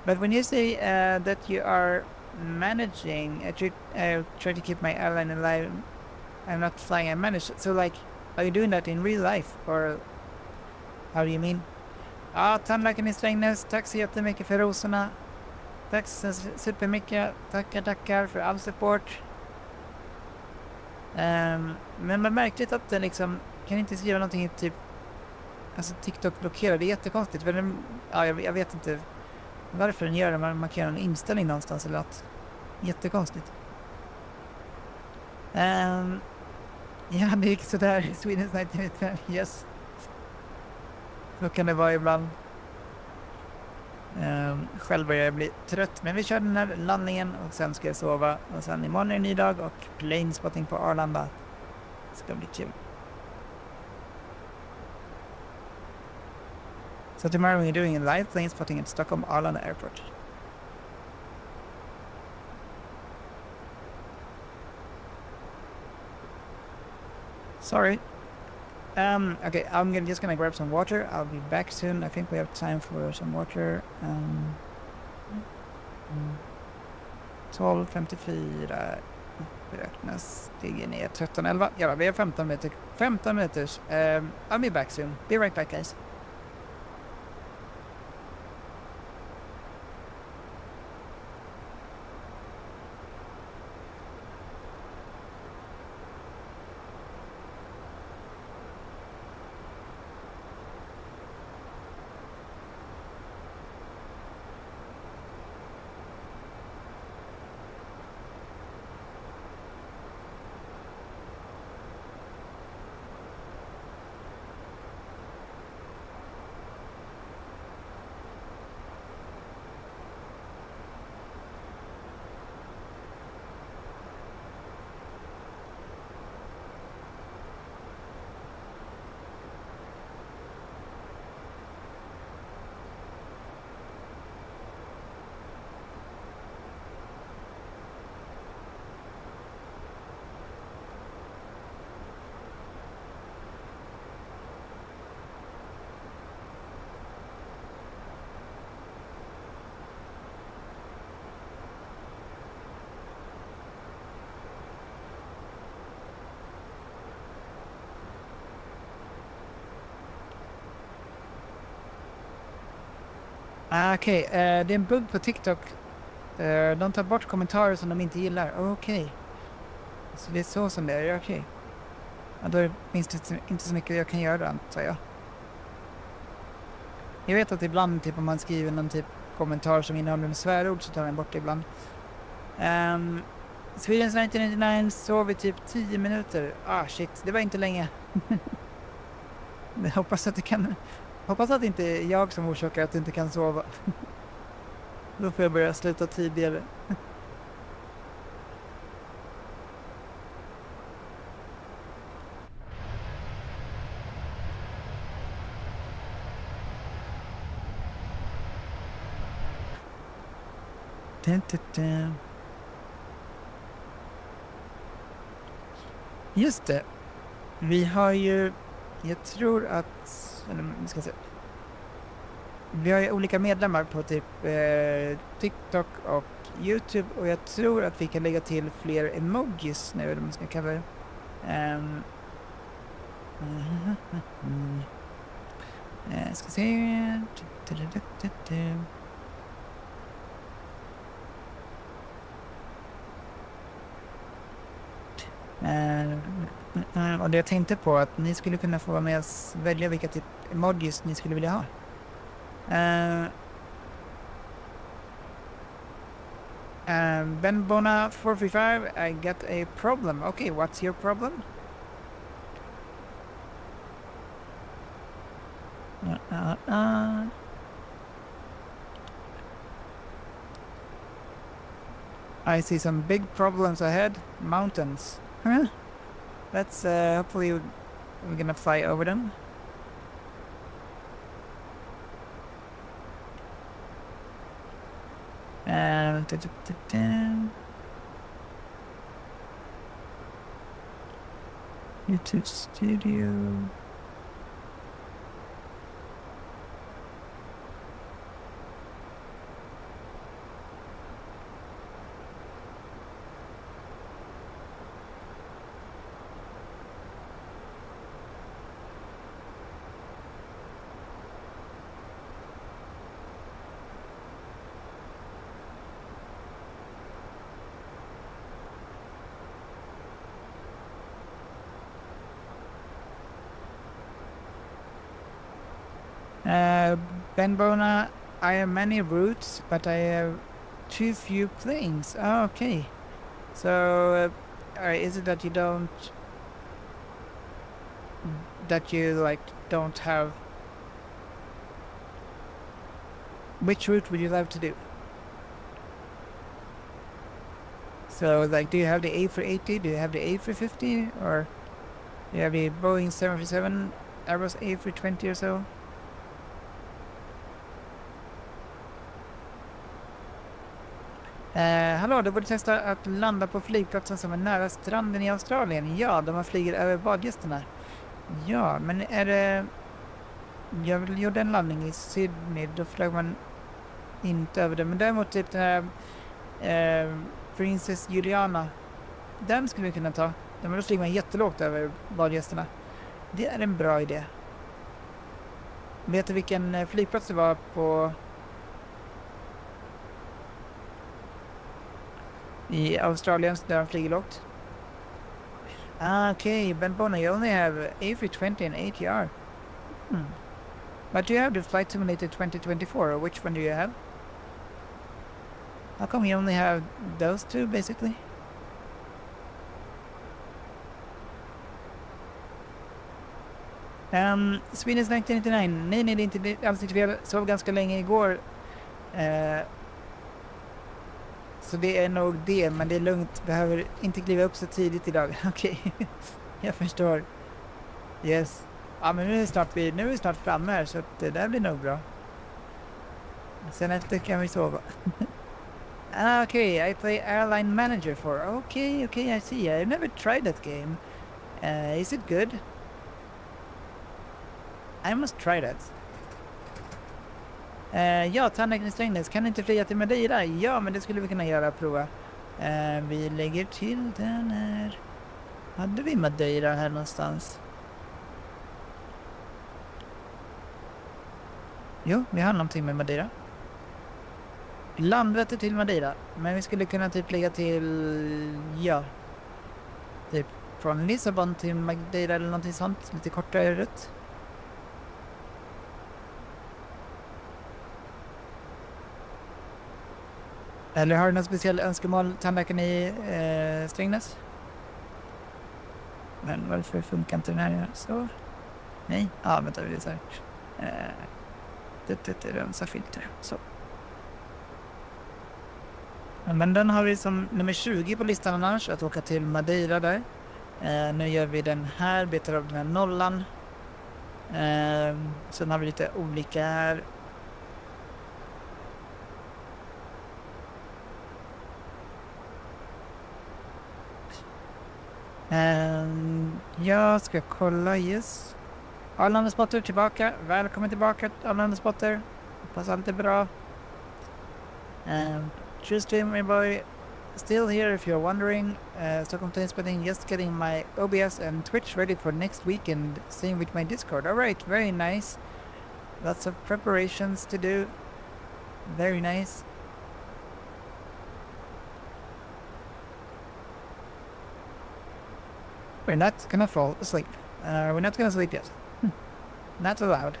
But when you say that you are managing, I try to keep my airline alive. I'm not flying, I manage. So like, are you doing that in real life? Or how do you mean? Ja, tandläkaren i Strängnäs, tack så jättemycket för rosorna. Tack så supermycket. Tackar för all support. Men man märkligt att den liksom kan inte skriva någonting i typ, alltså TikTok blockerar, det är jättekonstigt för den, jag vet inte varför den gör det, man markerar en inställning någonstans eller att jättekonstigt. Ja, det gick sådär i Sweden 1995, yes. Så kan det vara ibland. Själv börjar jag bli trött, men vi kör den här landningen och sen ska jag sova och sen imorgon är en ny dag och Planespotting på Arlanda. Det ska bli kul. So tomorrow we're doing a live Planespotting at Stockholm Arlanda Airport. Sorry. Okay, I'm just gonna grab some water. I'll be back soon. I think we have time for some water. 12:54 beräknas stiga ner 13:11. Ja, vi har 15 minuter. 15 minuters. I'll be back soon. Be right back, guys. Okej, det är en bugg på TikTok. De tar bort kommentarer som de inte gillar. Okej. Så det är så som det är, okej. Ja, då finns det inte så mycket jag kan göra, antar jag. Jag vet att ibland typ om man skriver någon typ kommentar som innehåller en svärord så tar den bort det ibland. Swedens 1999 sov i typ 10 minuter. Shit, det var inte länge. Jag hoppas att det kan... Hoppas att det inte är jag som orsakar att du inte kan sova. Då får jag börja sluta tidigare. Just det. Vi har ju... Jag tror att... Eller, vi ska se. Vi har ju olika medlemmar på typ TikTok och YouTube och jag tror att vi kan lägga till fler emojis nu, eller man ska kalla det. Ska se. Och det jag tänkte på att ni skulle kunna få vara med och välja vilka typ emojis ni skulle vilja ha. Ben Bona 435, I got a problem. Okay, what's your problem? I see some big problems ahead. Mountains. Huh? Let's hopefully we're gonna fly over them. YouTube Studio. Ben Bona, I have many routes, but I have too few planes. Oh, okay. So, is it that you don't... that you, like, don't have... Which route would you love to do? So, like, do you have the A380? Do you have the A350? Or do you have the Boeing 747, Airbus A320 or so? Hallå, du borde testa att landa på flygplatsen som är nära stranden i Australien. Ja, de har flyger över badgästerna. Ja, men är det... Jag gjorde en landning i Sydney, då flög man inte över det. Men däremot typ den här Princess Juliana, den skulle vi kunna ta. Men då flyger man jättelågt över badgästerna. Det är en bra idé. Vet du vilken flygplats det var på... i Australien där de flyger lågt? Okay, Ben Bona, you only have A320 and ATR. But do you have the Flight Simulator 2024, or which one do you have? How come you only have those two, basically? Swedish 1999. Nej, det är inte alls inte fel. Sov ganska länge igår. Så det är nog det, men det är lugnt. Behöver inte kliva upp så tidigt idag. Okej, jag förstår. Yes. Ja, men nu är vi snart framme här, så att det där blir nog bra. Sen efter kan vi sova. Okay, I play Airline Manager for. Okay, I see. I've never tried that game. Is it good? I must try that. Ja, tandläkaren Strängnäs, kan inte flyga till Madeira? Ja, men det skulle vi kunna göra, prova. Vi lägger till den här. Hade vi Madeira här någonstans? Jo, vi har någonting med Madeira. Landvetter till Madeira. Men vi skulle kunna typ lägga till... ja. Typ från Lissabon till Madeira eller någonting sånt. Lite kortare rutt. Eller har du något speciellt önskemål, tandläkaren i Strängnäs? Men varför funkar inte den här så? Nej? Ja, vänta, vi visar. Det rensa filter. Så. Men den har vi som nummer 20 på listan annars, att åka till Madeira där. Nu gör vi den här, betar av den här nollan. Sen har vi lite olika här. Jag ska kolla, yes. Arlanda Spotter tillbaka. Välkommen tillbaka, Arlanda Spotter. Hoppas allt är bra. True streamer boy. Still here if you're wondering. Stockholm Planespotting, just getting my OBS and Twitch ready for next weekend. Same with my Discord. Alright, very nice. Lots of preparations to do. Very nice. We're not gonna fall asleep. We're not gonna sleep yet. Not allowed.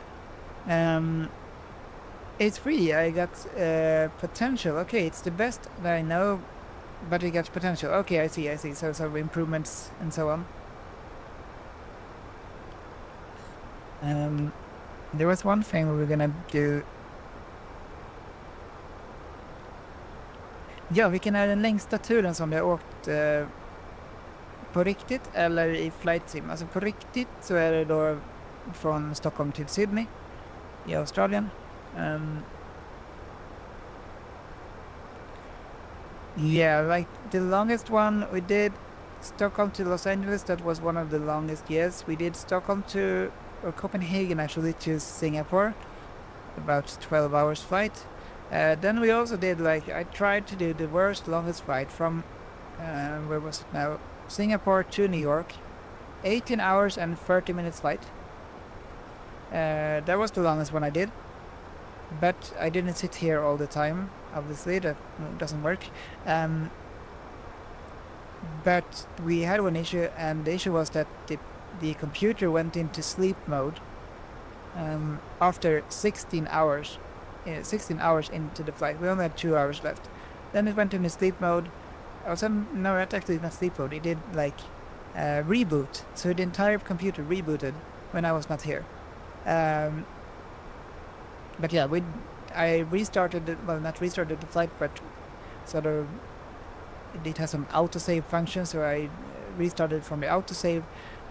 It's free. I got potential. Okay, it's the best that I know, but it gets potential. Okay, I see. So some improvements and so on. There was one thing we were gonna do. Ja, vilken är den längsta turen som jag åkt på riktigt eller i flight sim? Alltså på riktigt så är det då från Stockholm till Sydney i Australien. Yeah, like the longest one we did Stockholm to Los Angeles. That was one of the longest. Yes, we did Stockholm to Copenhagen actually to Singapore, about 12 hours flight. Then we also did I tried to do the worst longest flight from where was it now? Singapore to New York, 18 hours and 30 minutes flight. That was the longest one I did, but I didn't sit here all the time. Obviously, that doesn't work. But we had one issue, and the issue was that the computer went into sleep mode after 16 hours. 16 hours into the flight. We only had 2 hours left. Then it went into sleep mode. No, actually not sleep mode. It did reboot. So the entire computer rebooted when I was not here. But yeah, I restarted it. Well, not restarted the flight, but sort of it has some autosave function. So I restarted from the autosave,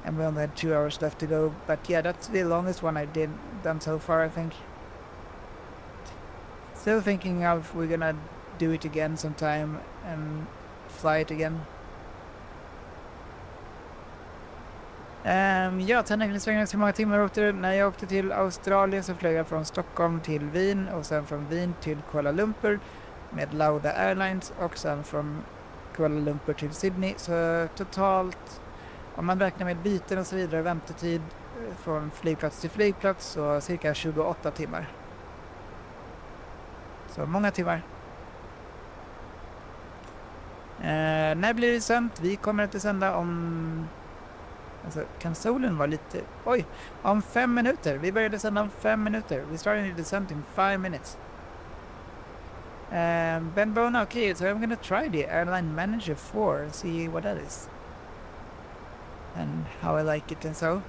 and we only had 2 hours left to go. But yeah, that's the longest one I done so far, I think. Still thinking of we're gonna do it again sometime and fly it again. Ja, Tännekrysvängen, hur många timmar åkte du? När jag åkte till Australien så flög jag från Stockholm till Wien och sen från Wien till Kuala Lumpur med Lauda Airlines och sen från Kuala Lumpur till Sydney. Så totalt, om man räknar med byten och så vidare, väntetid från flygplats till flygplats, så cirka 28 timmar. Så många timmar. När blir det sänt? Vi kommer att sända om... Alltså, kan solen vara lite... Oj! Om 5 minuter. Vi började sända om 5 minuter. We started the descent in 5 minutes. Ben Bona, okay, so I'm gonna try the Airline Manager 4 and see what that is. And how I like it and so.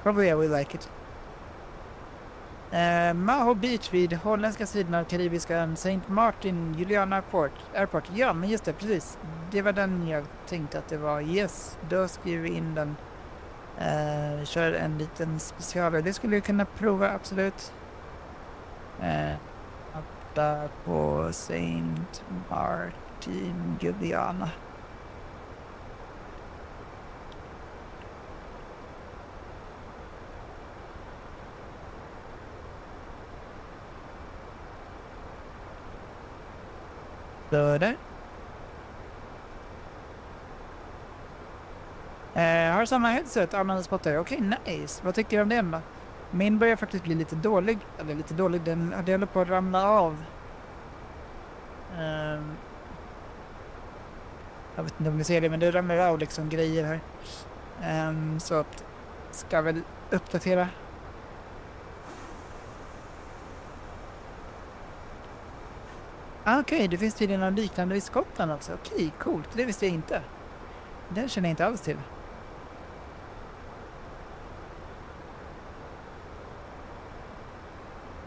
Probably I will like it. Maho Beach vid holländska sidan av karibiska ön St. Martin, Juliana Airport. Ja, men just det, precis. Det var den jag tänkte att det var. Yes, då skriver vi in den. Kör en liten specialare. Det skulle jag kunna prova, absolut. Där på St. Martin, Juliana. Där. Har samma headset, använder spotter. Okej, nice. Vad tycker du om den då? Min börjar faktiskt bli lite dålig. Eller lite dålig, den håller på att ramla av. Jag vet inte om ni ser det, men det ramlar av liksom grejer här. Så att ska väl uppdatera. Okej, det finns tydligen något liknande i Skottland också. Okej, coolt. Det visste jag inte. Den känner jag inte alls till.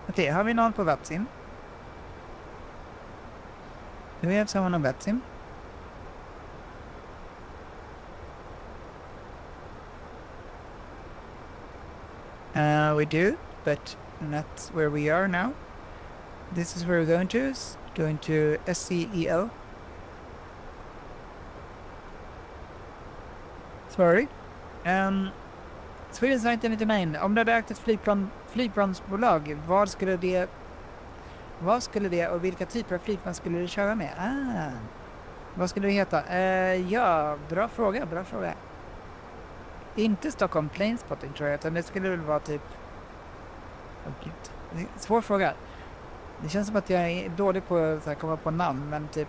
Okej, har vi någon på Websim? Do we have someone on Websim? We do, but not where we are now. This is where we're going to. Going to SCEL. Sorry. Sweden Science 99. Om du hade ägt ett flygplansbolag, vad skulle det och vilka typer av flygplan skulle du köra med? Vad skulle det heta? Ja, bra fråga. inte Stockholm Planespotting tror jag, utan det skulle väl vara typ... Det är en svår fråga. Det känns som att jag är dålig på att komma på namn, men typ...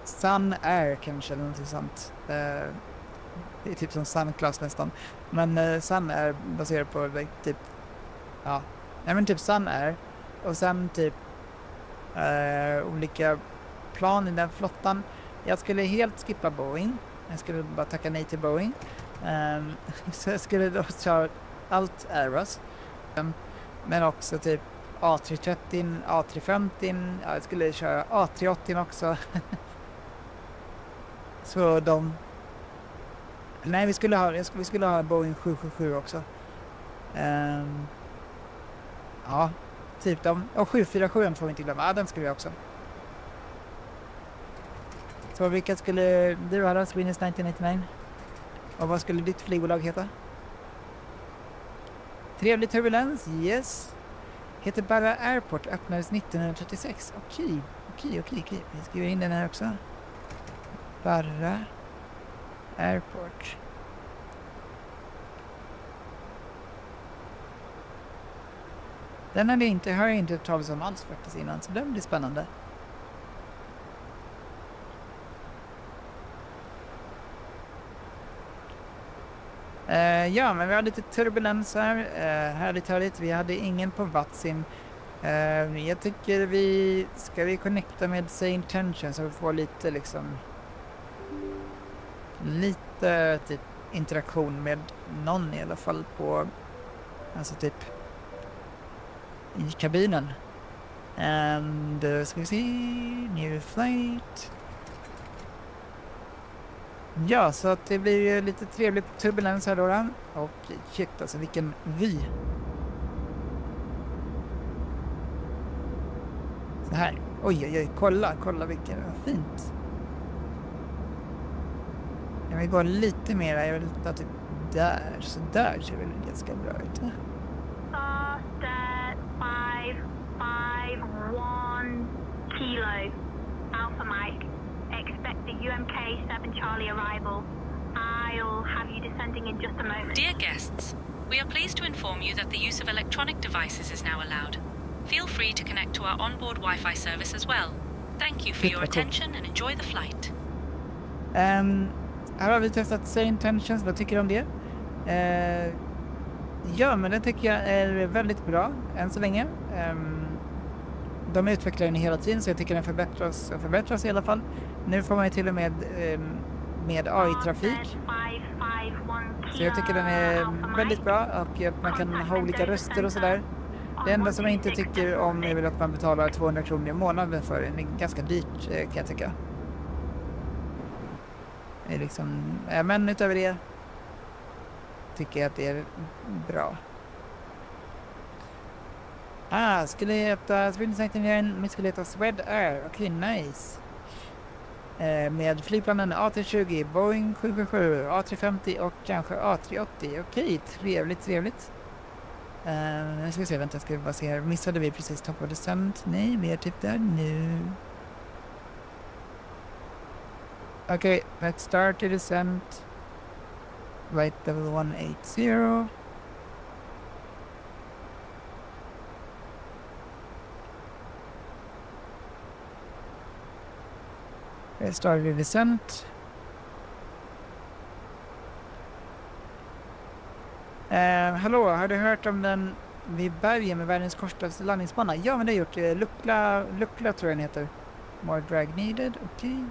Sun Air kanske, eller något sånt. Det är typ som Sunclass nästan. Men Sun Air baserat på typ... Ja, nej men typ Sun Air. Och sen typ olika plan i den flottan. Jag skulle helt skippa Boeing. Jag skulle bara tacka nej till Boeing. Så jag skulle då köra allt Airbus. Men också typ A330, A350. Ja, jag skulle köra A380 också. Så de... Nej, vi skulle ha Boeing 777 också. Ja, typ de... Och 747 får vi inte glömma. Ja, den skulle vi också. Så vilka skulle du ha då? Swedish 1989? Och vad skulle ditt flygbolag heta? Trevlig turbulens, yes. Heter Barra Airport, öppnades 1936. Okej. Vi skriver in den här också. Barra Airport. Den har jag inte talat om alls faktiskt innan, så den blir spännande. Ja, men vi har lite turbulens här. Härligt. Vi hade ingen på Vatsim. Jag tycker ska vi connecta med Say Intention så vi får lite liksom... Lite typ interaktion med någon i alla fall på... Alltså typ... I kabinen. And ska vi se... New flight... Ja, så att det blir ju lite trevligt turbulens här då. Och shit, alltså vilken vy. Så här. Oj, kolla vilken fint. Jag vill gå lite mer, jag vill ta typ där. Så där ser väl ganska bra ut. Start 551 kilo Alpha Mike. Expect the UMK 7 Charlie arrival. I'll have you descending in just a moment. Dear guests, we are pleased to inform you that the use of electronic devices is now allowed. Feel free to connect to our onboard Wi-Fi service as well. Thank you for your attention and enjoy the flight. Här har vi testat Say Intentions, vad tycker du om det? Ja, men det tycker jag är väldigt bra än så länge. De utvecklar den hela tiden så jag tycker den förbättras i alla fall. Nu får man ju till och med AI-trafik. Så jag tycker den är väldigt bra och att man kan ha olika röster och sådär. Det enda som jag inte tycker om är väl att man betalar 200 kronor i månaden för den. Det är ganska dyrt kan jag tycka. Det är liksom, men utöver det tycker jag att det är bra. Skulle heta Swedish 1989, men skulle heta Swed Air. Okej, nice. Med flygplanen A320, Boeing 777, A350 och kanske A380. Okej, trevligt. Jag ska se, vänta, ska vi bara se här. Missade vi precis top of descent? Nej, vi är typ där nu. Okej, let's start the descent. Flight level 180. Let's start the descent. Hallå, har du hört om den vid bergen med världens kortaste landningsbana? Ja, men det har jag gjort. Lukla tror jag den heter. More drag needed, okej.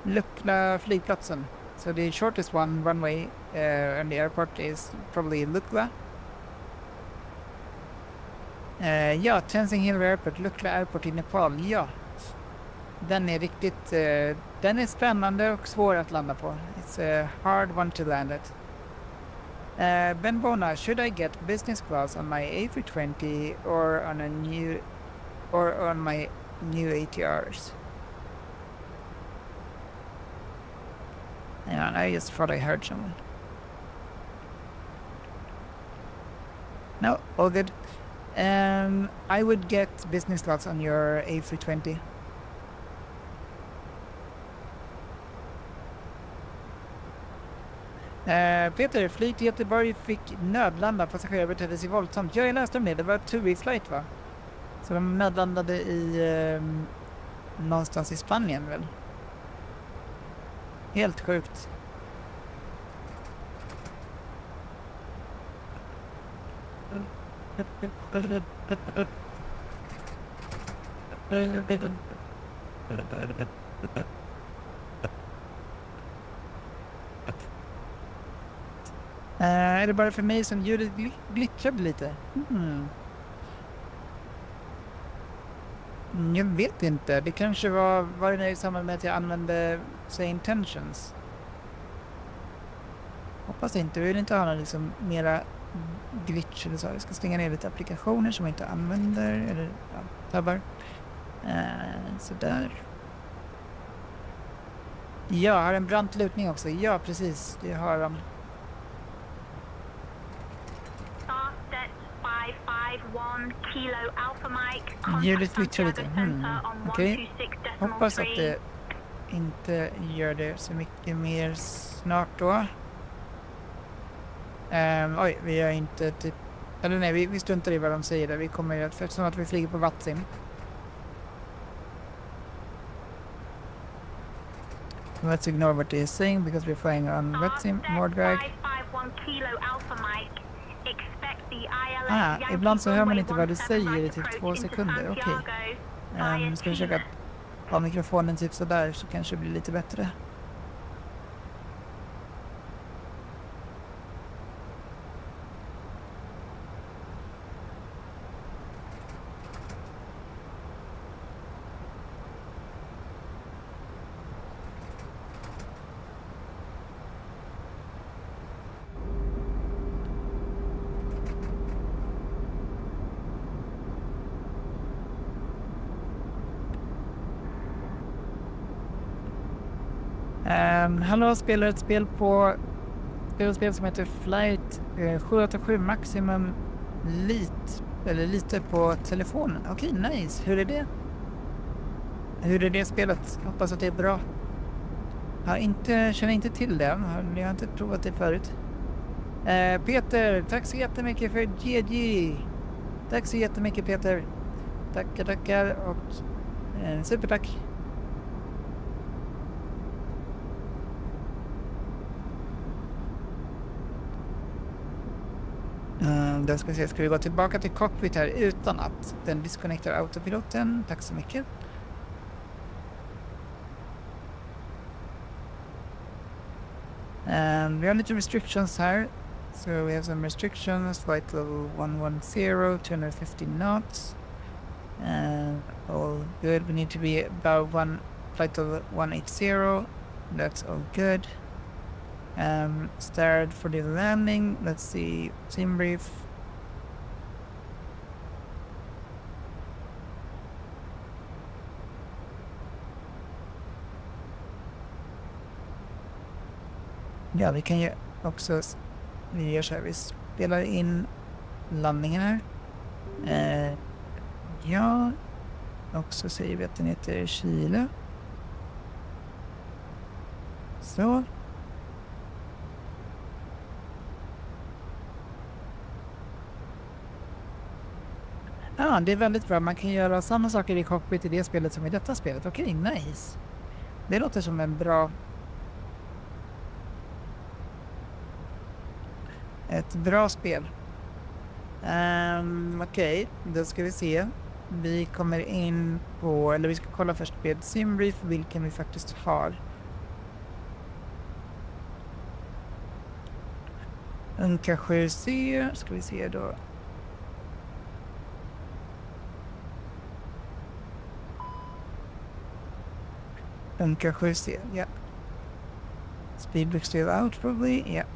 Lukla flygplatsen. So the shortest runway on the airport is probably Lukla. Ja, Tenzing Hill Airport, Lukla Airport i Nepal, ja. Den är riktigt, den är spännande och svår att landa på. It's a hard one to land at. Ben Bona, should I get business class on my A320 or on my new ATRs? Yeah, I just thought I heard someone. No, all good. I would get business class on your A320. Peter, flyg till Göteborg fick nödlanda, passagerare betedde sig våldsamt. Jag läste om det, det var ett two-way-flight va? Så de nödlandade i någonstans i Spanien väl? Helt sjukt. Är det bara för mig som ljudet glitchade lite? Jag vet inte. Det kanske var det i samband med att jag använde say intentions. Hoppas inte. Vi vill inte ha någon liksom mera glitch eller så. Vi ska stänga ner lite applikationer som vi inte använder eller tabbar. Sådär. Ja, har en brant lutning också. Ja, precis. Det har de. Ljudet glitchar lite. Okej. Hoppas att det inte gör det så mycket mer snart då. Oj, vi är inte typ... Eller nej, vi struntar i vad de säger där. Vi kommer att... Eftersom att vi flyger på Vatsim. Let's ignore what they are saying because we're flying on Vatsim. More drag. Ibland så hör man inte vad du säger i typ 2 sekunder. Okej. Ska vi försöka ha mikrofonen typ sådär så kanske det blir lite bättre. Hallå, spelar ett spel som heter Flight 787 Maximum lite på telefonen. Okej, nice. Hur är det? Hur är det spelet? Hoppas att det är bra. Känner inte till det. Jag har inte provat det förut. Peter, tack så jättemycket för GG. Tack så jättemycket Peter. Tackar och supertack. Då ska vi gå tillbaka till cockpit här utan att den disconnectar autopiloten. Tack så mycket. Vi har lite restrictions här. So we have some restrictions. Flight level 110, 250 knots. All good. We need to be about flight level 180. That's all good. Start for the landing. Let's see. Sim brief. Ja, vi kan ju också... Vi gör så här. Vi spelar in landningen här. Ja. Och så säger vi att den heter Chile. Så. Ja, det är väldigt bra. Man kan göra samma saker i cockpit i det spelet som i detta spelet. Okej, nice. Det låter som en bra... Ett bra spel. Okej, då ska vi se. Vi kommer in på... Eller vi ska kolla först med Simbrief, vilken vi faktiskt har. Unka 7C. Ska vi se då. Unka 7C, yeah. Speedbook still out probably, yeah.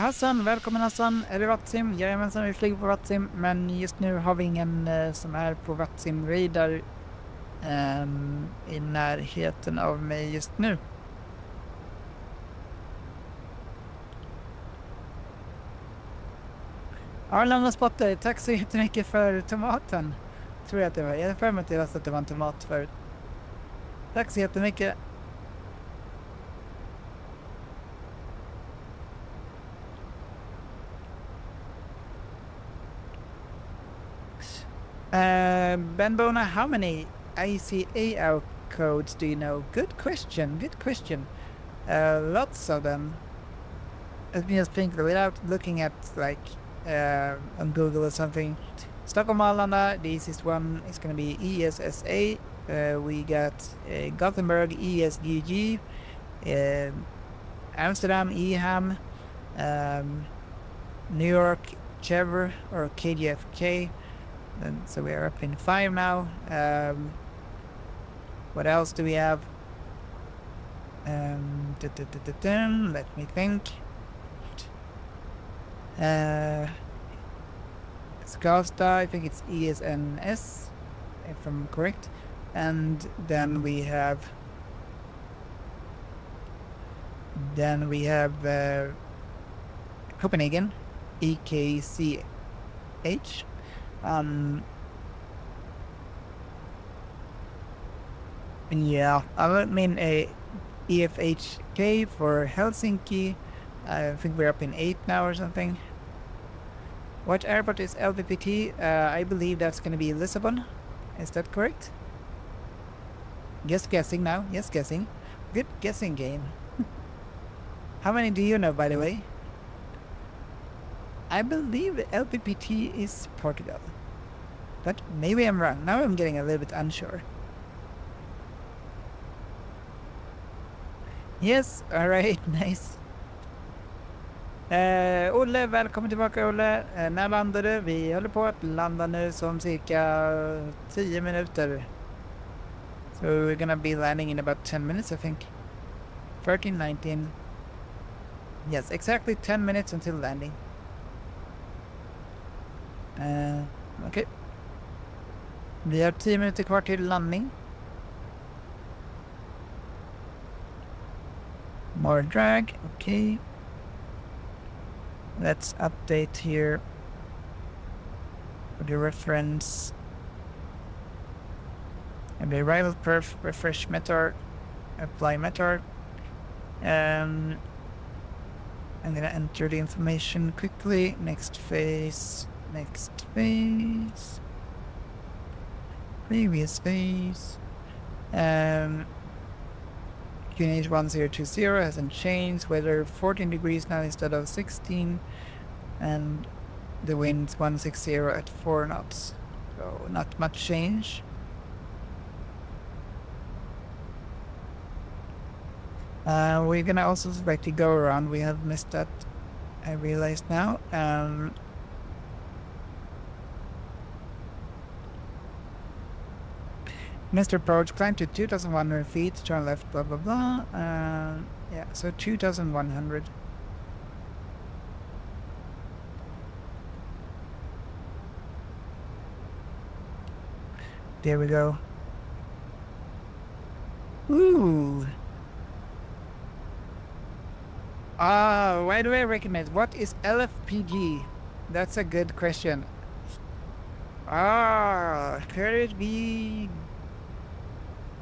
Hassan, välkommen Hassan. Är det Vatsim? Jajamensan, vi flyger på Vatsim. Men just nu har vi ingen som är på Vatsim radar i närheten av mig just nu. Arlanda spottade, tack så jättemycket för tomaten. Tror jag att det var. Jag har för mig att det var en tomat förut. Tack så jättemycket. Ben Bona, how many ICAO codes do you know? Good question, good question. Lots of them. Let me just think without looking at like on Google or something. Stockholm Arlanda, the easiest one is going to be ESSA. We got Gothenburg ESGG, Amsterdam EHAM, New York Chever or KGFK. And so we are up in 5 now. What else do we have? Let me think. Skavsta, I think it's ESNS, if I'm correct. And then we have Copenhagen, EKCH. Yeah, I mean EFHK for Helsinki. I think we're up in 8 now or something. What airport is LPPT? I believe that's going to be Lisbon. Is that correct? Just guessing now. Just guessing. Good guessing game. How many do you know, by the way? I believe LPPT is Portugal. But maybe I'm wrong. Now I'm getting a little bit unsure. Yes, alright, nice. Olle, välkommen tillbaka Olle. När landar du? Vi håller på att landa nu som cirka 10 minuter. So we're gonna be landing in about 10 minutes, I think. 13:19. Yes, exactly 10 minutes until landing. Okay. Vi har 10 minuter kvar till landning. More drag, okay. Let's update here for the reference. And the arrival perf, refresh meter, apply meter. I'm gonna enter the information quickly. Next phase, previous phase. QNH 1020 hasn't changed. Weather 14 degrees now instead of 16, and the wind's 160 at 4 knots. So not much change. We're gonna also select the go around. We have missed that, I realize now. Mr. Approach, climb to 2,100 feet, turn left, blah blah blah. Yeah, so 2,100. There we go. Ooh. Why do I recognize? What is LFPG? That's a good question. Could it be?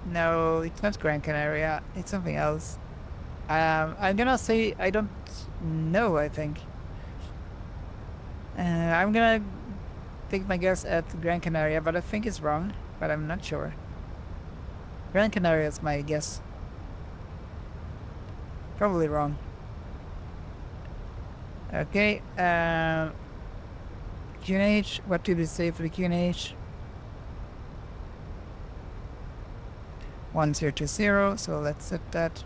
No, it's not Gran Canaria. It's something else. I'm gonna say I don't know, I think. I'm gonna take my guess at Gran Canaria, but I think it's wrong. But I'm not sure. Gran Canaria is my guess. Probably wrong. Okay, QNH, what did we say for the QNH? 1020, so let's set that.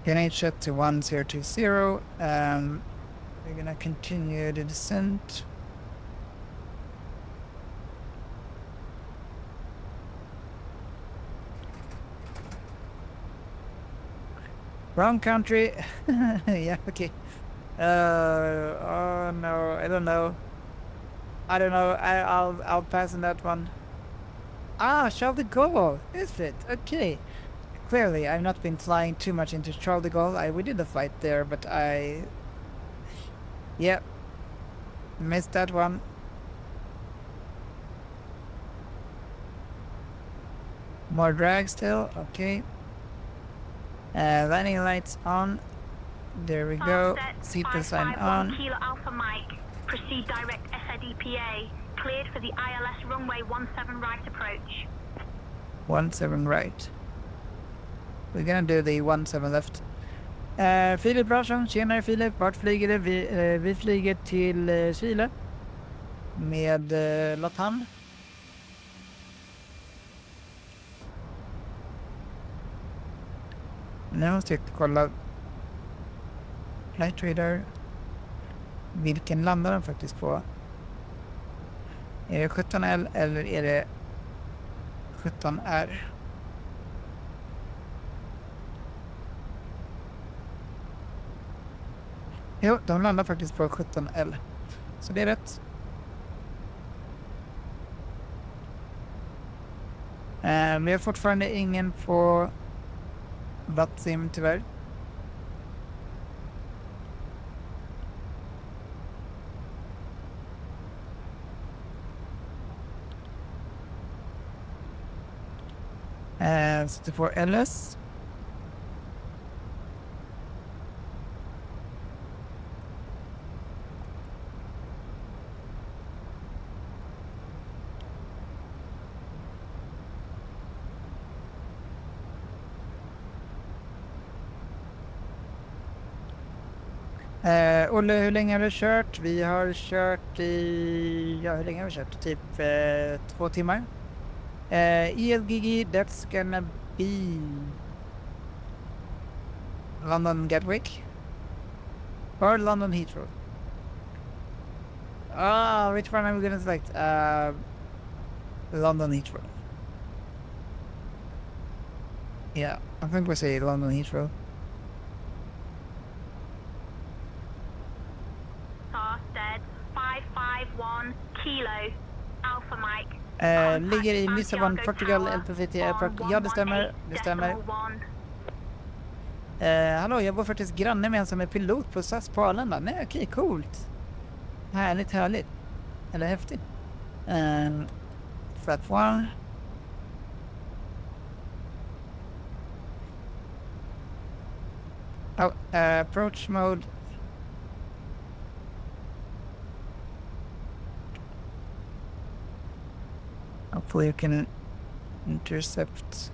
QNH set to 1020, we're gonna continue the descent. Wrong country. Yeah, okay. Oh no, I don't know. I'll pass on that one. Charles de Gaulle, is it? Okay. clearly, I've not been flying too much into Charles de Gaulle. We did a flight there, but yeah, missed that one. More drag still, okay. Landing lights on. There we go. Seatbelt sign on. Kilo Alpha Mike. Proceed direct SIDPA. Cleared for the ILS runway 17 right approach. 17 right. We're gonna do the 17 left. Filip Brarsson, tjenare Filip. Vart flyger du? Vi flyger till Chile. Med Latam. Nu måste jag kolla Flight Radar. Vilken landar den faktiskt på? Är det 17L eller är det 17R? Jo, de landar faktiskt på 17L. Så det är rätt. Vi har fortfarande ingen på Vatsim tyvärr. Så du får LS. Olle, hur länge har du kört? Vi har kört i... Ja, hur länge har vi kört? Typ 2 timmar. ELGG, that's gonna be London Gatwick or London Heathrow. Which one are we gonna select? London Heathrow. Yeah, I think we say London Heathrow. Starsted 551 Kilo Alpha Mike. Ligger i Lissabon, Portugal, LPVT Airport. Ja, det stämmer. Det stämmer. Hallå, jag var faktiskt granne med en som är pilot på SAS på Arlanda. Nej, okej, coolt. Härligt, härligt. Eller häftigt. Flat 1. Approach mode. Hopefully you can intercept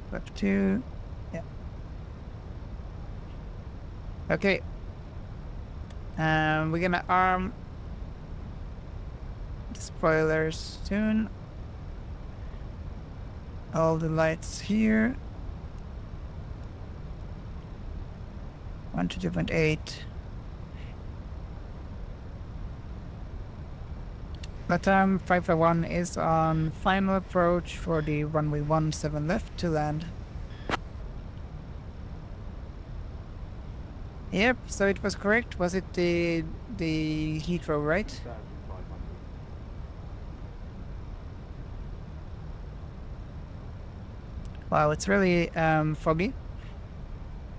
Flap 2. Yeah. Okay. We're gonna arm the spoilers soon. All the lights here. 122.8. Latam 551 is on final approach for the runway 17 left to land. Yep, so it was correct. Was it the Heathrow, right? Wow, it's really foggy.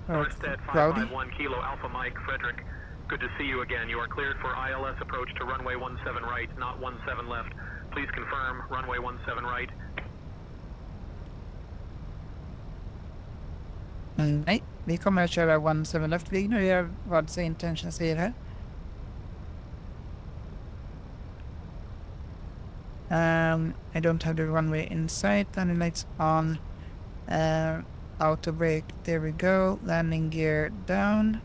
Or cloudy. 551 Kilo Alpha Mike Frederick. Good to see you again. You are cleared for ILS approach to runway 17 right, not 17 left. Please confirm runway 17 right. Nej, vi kommer att köra 17 left. Vi ignorerar vad intention säger här. I don't have the runway in sight. Landing lights on. Auto brake. There we go. Landing gear down.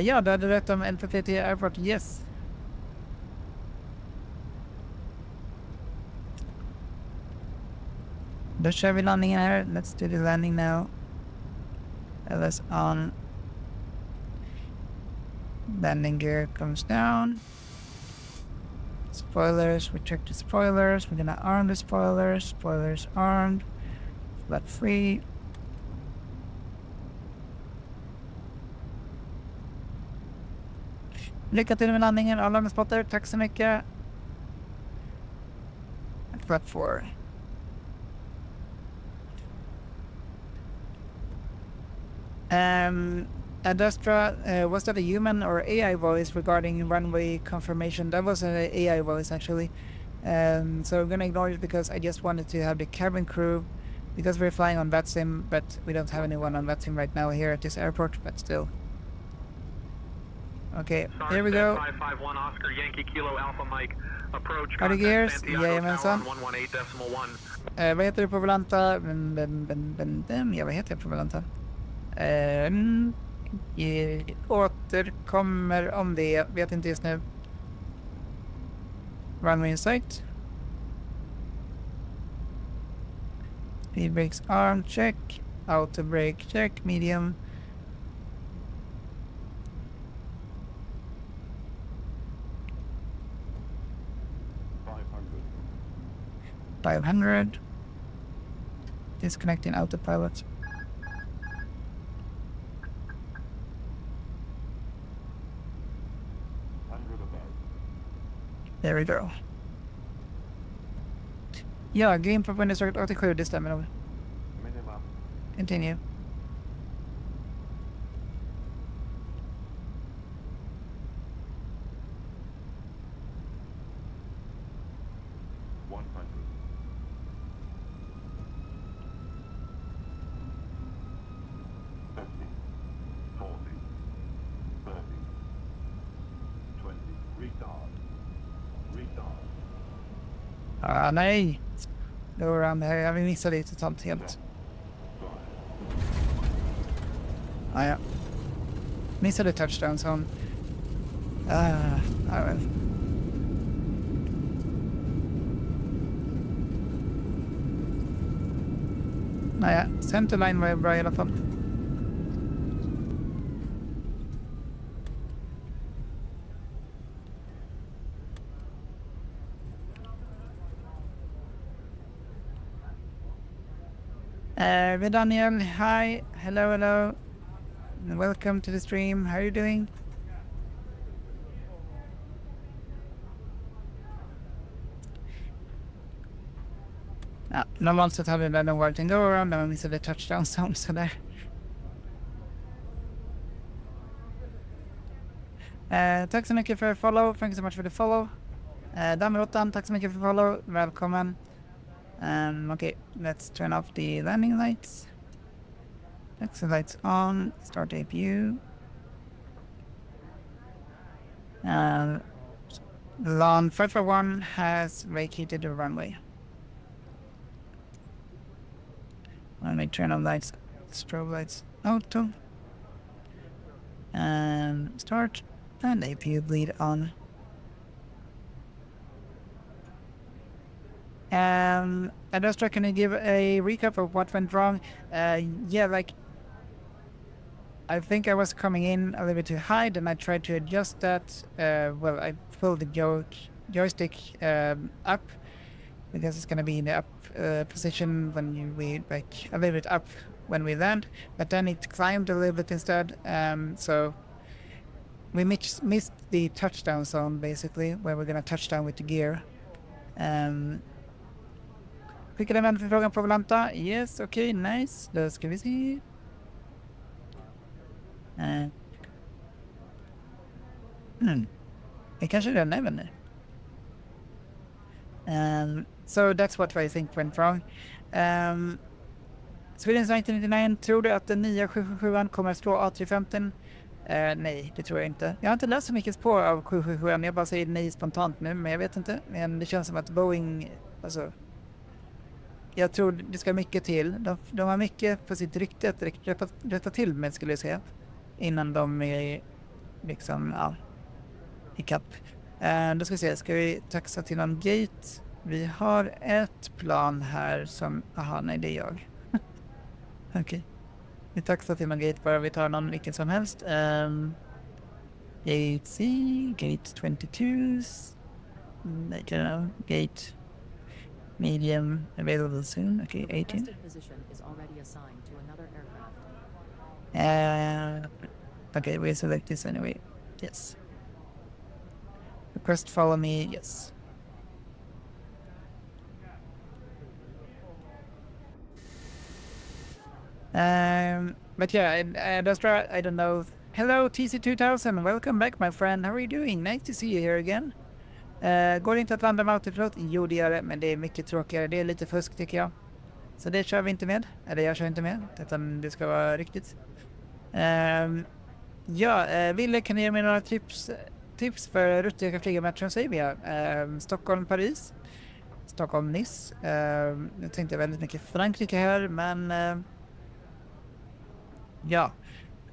Ja, du hade rätt om LPVT Airport. Yes. Då kör vi landningen här. Let's do the landing now. LS on. Landing gear comes down. Spoilers, we check the spoilers. We're gonna arm the spoilers. Spoilers armed. Flat free. Lycka till med landningen, alla med spotter. Tack så mycket. Flat 4. Adastra, was that a human or AI voice regarding runway confirmation? That was an AI voice actually. So I'm gonna ignore it because I just wanted to have the cabin crew, because we're flying on VATSIM, but we don't have anyone on VATSIM right now here at this airport, but still. Okay, here we go. 551 Oscar Yankee Kilo Alpha Mike. Approach Are the gears? Jajamensan. Vad heter det på Volanta? Ja, vad heter det på Volanta? Återkommer om det. Vet inte just nu. Runway in sight. Speed brakes arm check. Auto brake check. Medium. $500. Disconnecting autopilot. There we go. Ja, game på Buenos Aires 87, det stämmer nog. Continue. Ah, nej! Då var han här. Vi missade det totalt helt. Ah, ja. Missade touchdown så hon... väl. Naja, centerline var ju bra i alla fall. Daniel, hi, hello, welcome to the stream. How are you doing? Normalt sett hade den varit en go-around när man missade touchdown zone sådär. Tack så mycket för follow, thank you so much for the follow. Damerottan, tack så mycket för follow, välkommen. Okay, let's turn off the landing lights. Exit lights on. Start APU. Lawn 541 has vacated the runway. Let me turn on lights, strobe lights auto. And start. And APU bleed on. Adastra, can you give a recap of what went wrong? Yeah, like, I think I was coming in a little bit too high, and I tried to adjust that. Well, I pulled the joystick up, because it's going to be in the up position when we, like, a little bit up when we land, but then it climbed a little bit instead, so we missed the touchdown zone, basically, where we're going to touch down with the gear. Skickade en vänförfrågan på Volanta. Yes, okej, nice. Då ska vi se. Det kanske redan är vänner. So that's what I think went wrong. Swedens 1999, tror du att den nya 777 kommer att slå A350? Nej, det tror jag inte. Jag har inte läst så mycket spår av 777, jag bara säger nej spontant nu, men jag vet inte. Men det känns som att Boeing, alltså... Jag tror det ska mycket till. De har mycket på sitt rykte att rätta till med, skulle jag säga. Innan de är liksom, ja, i kapp. Då ska vi se, ska vi taxa till någon gate? Vi har ett plan här som, aha, nej det är jag. Okej. Vi taxar till någon gate bara, vi tar någon vilken som helst. Gate C, gate 22, I don't know, gate medium available soon. Okay, 18. Okay, we select this anyway. Yes. Request follow me, yes. But yeah, Dostra, I don't know. Hello TC2000, welcome back my friend. How are you doing? Nice to see you here again. Går det inte att landa med autopilot? Jo, det gör det, men det är mycket tråkigare. Det är lite fusk tycker jag. Så det kör vi inte med. Eller jag kör inte med, utan det ska vara riktigt. Ville, kan ni ge mig några tips för rutter jag kan flyga med Transavia? Stockholm, Paris. Stockholm, Nice. Jag tänkte väldigt mycket Frankrike här, men...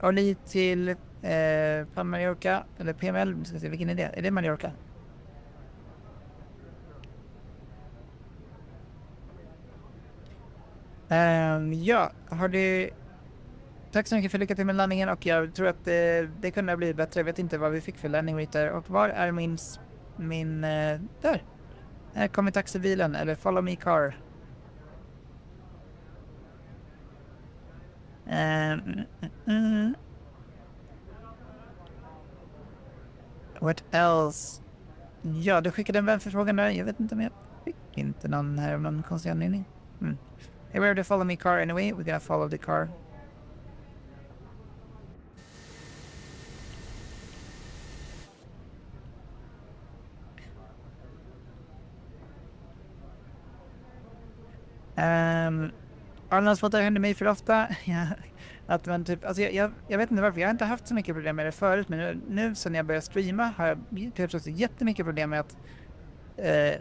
Och lite till Mallorca, eller PML, vi ska se vilken är det? Är det Mallorca? Har du... Tack så mycket för lycka till med landningen och jag tror att det kunde ha blivit bättre. Jag vet inte vad vi fick för landning rate där. Och var är min där? Här kommer taxibilen, eller follow me car. What else? Ja, du skickade en vänförfrågan där. Jag vet inte om jag fick inte någon här av någon konstig anledning. Hey, we're to follow me car anyway. We're gonna follow the car. Arlandsfotare händer mig för ofta. Att man typ, alltså jag vet inte varför, jag har inte haft så mycket problem med det förut, men nu sen jag började streama har jag också jättemycket problem med att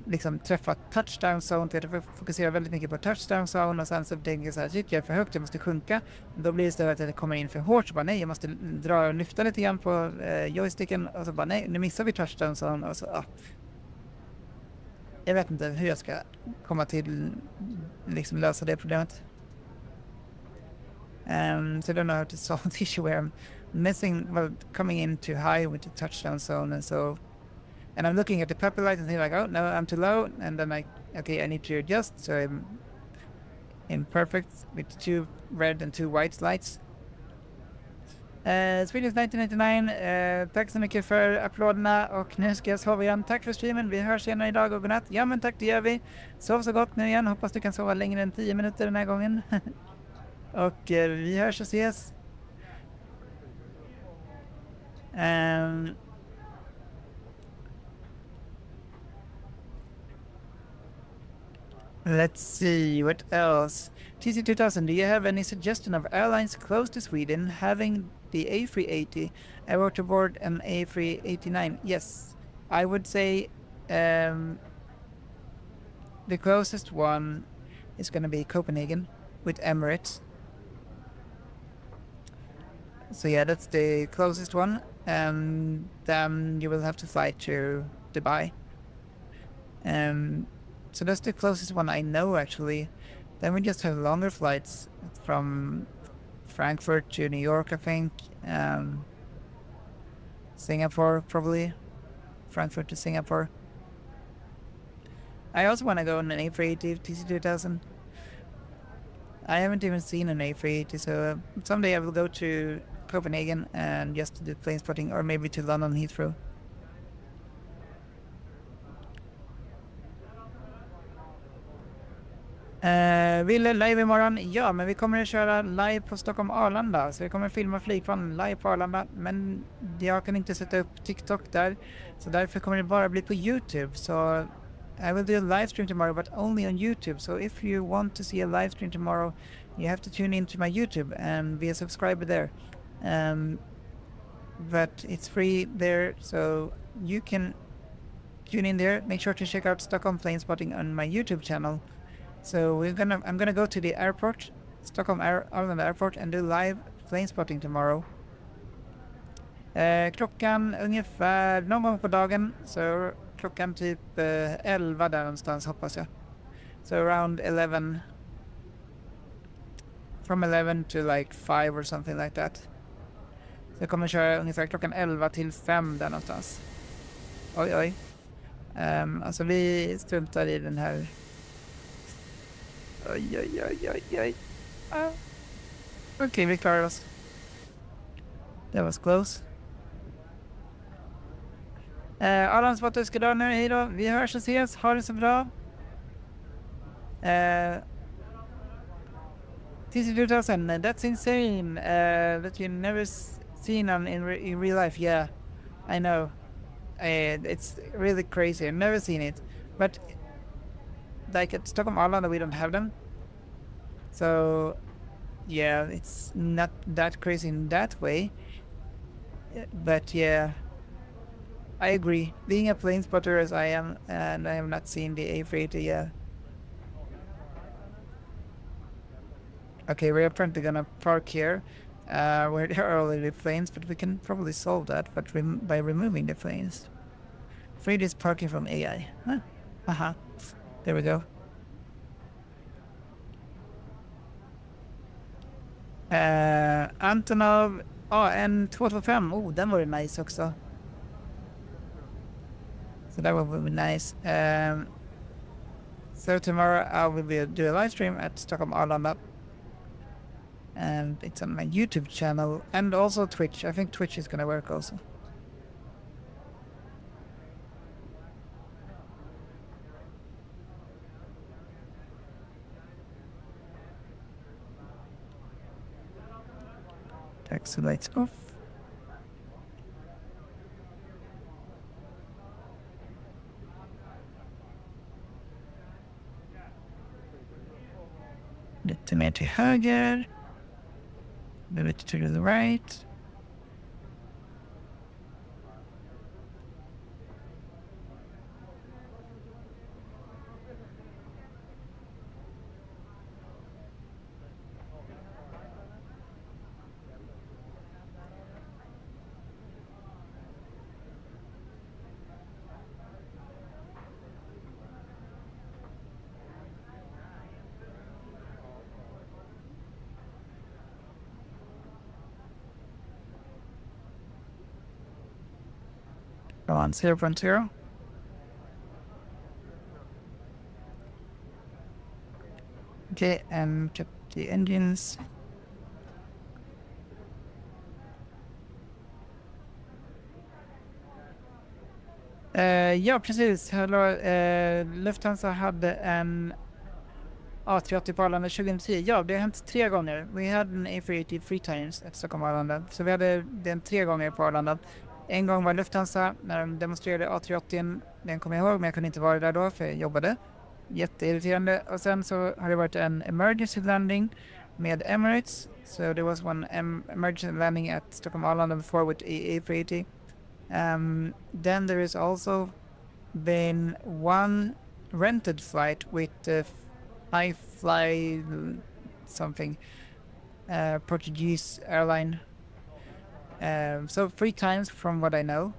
liksom träffa touchdown zone. Jag fokuserar väldigt mycket på touchdown zone och sen så tänker jag så här, shit, jag är för högt, jag måste sjunka. Då blir det så att jag kommer in för hårt, så bara nej, jag måste dra och lyfta lite grann på joysticken och så bara nej, nu missar vi touchdown zone och så jag vet inte hur jag ska komma till liksom lösa det problemet. So I don't know how to solve the issue where I'm coming in too high with the touchdown zone, and I'm looking at the puppy light and think like, oh no, I'm too low, and then I need to adjust, so I'm imperfect with 2 red and 2 white lights. Swedish 1999, tack så mycket för applåderna och nu ska jag sova igen. Tack för streamen, vi hörs senare idag och godnatt. Ja men tack, det gör vi. Sov så gott nu igen, hoppas du kan sova längre än 10 minuter den här gången. Och vi hörs och ses. Let's see, what else? TC2000, do you have any suggestion of airlines close to Sweden having the A380? I wrote to board an A389. Yes, I would say the closest one is going to be Copenhagen with Emirates. So yeah, that's the closest one. And then you will have to fly to Dubai. So that's the closest one I know actually. Then we just have longer flights from Frankfurt to New York, I think. Singapore, probably. Frankfurt to Singapore. I also want to go on an A380 TC2000. I haven't even seen an A380, so someday I will go to Copenhagen and just do Planespotting, or maybe to London Heathrow. Ville live imorgon? Ja, men vi kommer att köra live på Stockholm Arlanda. Så vi kommer att filma flygplan live på Arlanda. Men jag kan inte sätta upp TikTok där. Så därför kommer det bara bli på YouTube. Så I will do a live stream tomorrow, but only on YouTube. So if you want to see a live stream tomorrow, you have to tune in to my YouTube and be a subscriber there. But it's free there, so you can tune in there. Make sure to check out Stockholm Planespotting on my YouTube channel. So I'm gonna go to the airport, Stockholm Arlanda Airport, and do live Planespotting tomorrow. Klockan ungefär någon gång på dagen, så klockan typ 11 där någonstans hoppas jag. So around 11, from 11 to like 5 or something like that. Så jag kommer köra ungefär klockan 11 till 5 där någonstans. Oj. Alltså vi struntar i den här. Oj. Okej, vi klarar oss. That was close. Allan Spotter ska dra nu, hej då. Vi hörs och ses, ha det så bra. TC2000, that's insane. That you never seen in real life. Yeah, I know. It's really crazy. I've never seen it. But like at Stockholm Arlanda, we don't have them. So yeah, it's not that crazy in that way. But yeah, I agree. Being a plane spotter as I am, and I have not seen the A380 yet. Okay, we're apparently gonna park here, where there are already planes, but we can probably solve that by removing the planes. Freight is parking from AI. Huh? There we go. Antonov, en 225. Oh, den var ju nice också. So that will be nice. So tomorrow I will do a live stream at Stockholm Arlanda. And it's on my YouTube channel and also Twitch. I think Twitch is gonna work also. Taxi lights off. Lite mer till höger. Move it to the right. Go on, 0.0. Okay, and check the engines. Ja, precis. Lufthansa hade en A380 på Arlanda 2010. Ja, det har hänt 3 gånger. Vi hade en A380 3 times at Stockholm Arlanda. Så vi hade den 3 gånger på Arlanda. En gång var Lufthansa när de demonstrerade A380. Den kommer jag ihåg, men jag kunde inte vara där då för jag jobbade. Jätteirriterande. Och sen så har det varit en emergency landing med Emirates. So there was one emergency landing at Stockholm Arlanda before with A380. Then there has also been one rented flight with I Fly something Portuguese airline. So 3 times from what I know.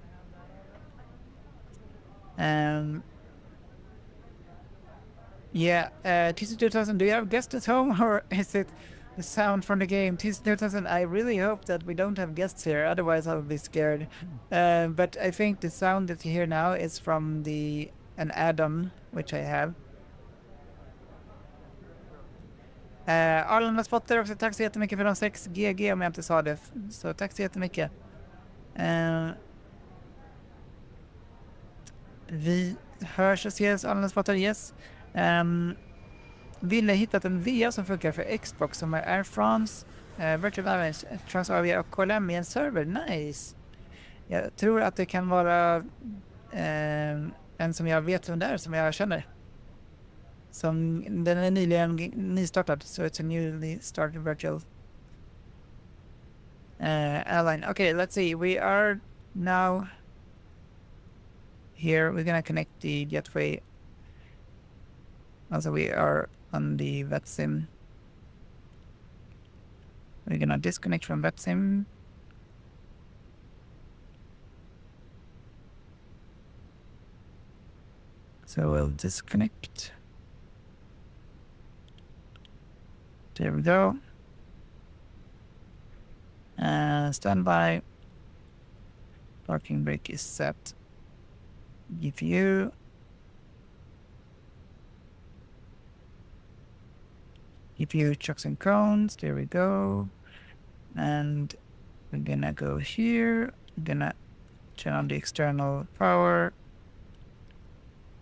Yeah, TC2000, do you have guests at home or is it the sound from the game? TC2000, I really hope that we don't have guests here, otherwise I'll be scared. But I think the sound that you hear now is from an add-on which I have. Arlanda Spotter också, tack så jättemycket för de 6 GG om jag inte sa det. Så tack så jättemycket. Vi hörs och ses, Arlanda Spotter, yes. Ville hittat en VA som funkar för Xbox som är Air France, Virtual Airlines, Transavia och KLM i en server. Nice. Jag tror att det kan vara en som jag vet vem det är, som jag känner. Den är nyligen nystartad, so it's a newly started virtual airline. Okay, let's see. We are now here. We're gonna connect the Jetway. Also, we are on the VetSim. We're gonna disconnect from VetSim. So we'll disconnect. There we go. Standby. Parking brake is set. GPU. GPU chocks and cones. There we go. And we're gonna go here. I'm gonna Turn on the external power.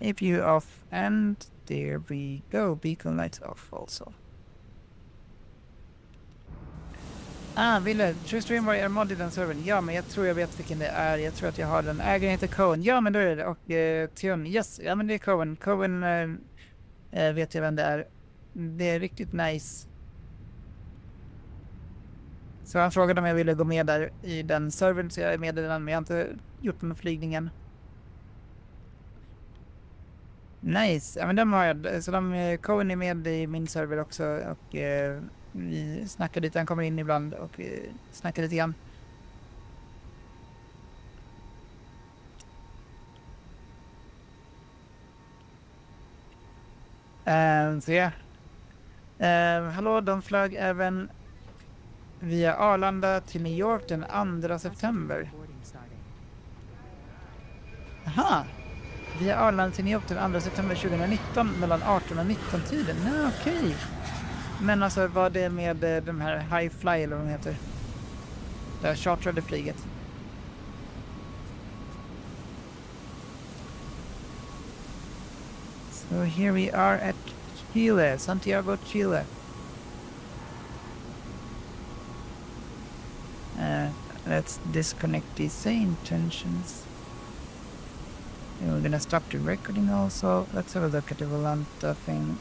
APU off, and there we go. Beacon lights off also. Ville, TrueStream var mod i den servern. Ja, men jag tror jag vet vilken det är. Jag tror att jag har den. Ägaren heter Cohen. Ja, men då är det. Och Tion, yes. Ja, men det är Cohen. Cohen vet jag vem det är. Det är riktigt nice. Så han frågade om jag ville gå med där i den servern, så jag är med i den, men jag har inte gjort den flygningen. Nice. Ja, men de har jag. Så Cohen är med i min server också, och vi snackar lite. Han kommer in ibland och snackar lite grann. Så ja. Hallå, de flög även via Arlanda till New York den 2 september. Aha! Via Arlanda till New York den 2 september 2019 mellan 18 och 19 tiden. Nej, okej. Men alltså, var det med de här High Fly eller vad de heter? Det här chartrade flyget. So here we are at Chile, Santiago Chile. Let's disconnect these same tensions. And we're gonna stop the recording also. Let's have a look at the Volanta thing.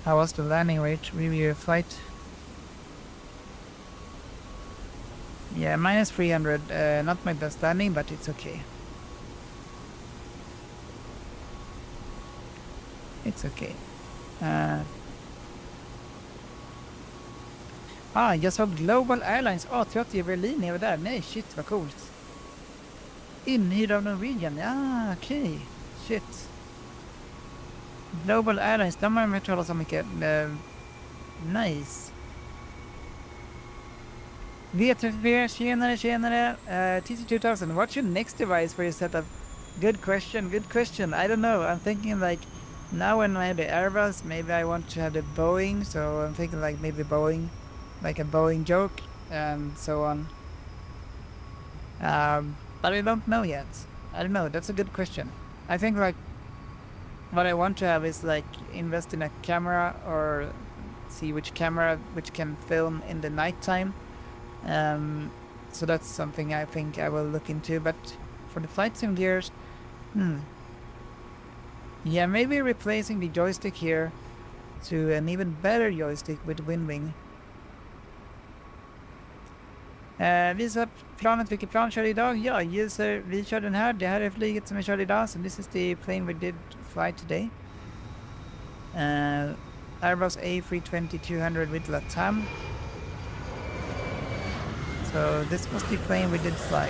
How was the landing rate? Review your flight. Yeah, minus 300. Not my best landing, but it's okay. It's okay. Jag såg Global Airlines A30 i Berlin. Jag var där. Nej, shit, vad coolt. Inhyrd av Norwegian. Ja, okej. Shit. Global Airlines, de har jag hört talas om mycket. Nice. V34, tjenare. TC2000, what's your next device for your setup? Good question. I don't know. I'm thinking like, now when I have the Airbus, maybe I want to have the Boeing. So I'm thinking like maybe Boeing. Like a Boeing joke and so on. But I don't know yet. I don't know. That's a good question. I think like what I want to have is like invest in a camera or see which camera which can film in the nighttime. So that's something I think I will look into. But for the flight sim gears, yeah, maybe replacing the joystick here to an even better joystick with Windwing. Visa planet, vilket plan kör idag? Ja, user, vi kör den här. Det här är flyget som vi körde idag. So this is the plane we did fly today. Airbus A320-200 with LATAM. So this was the plane we did fly.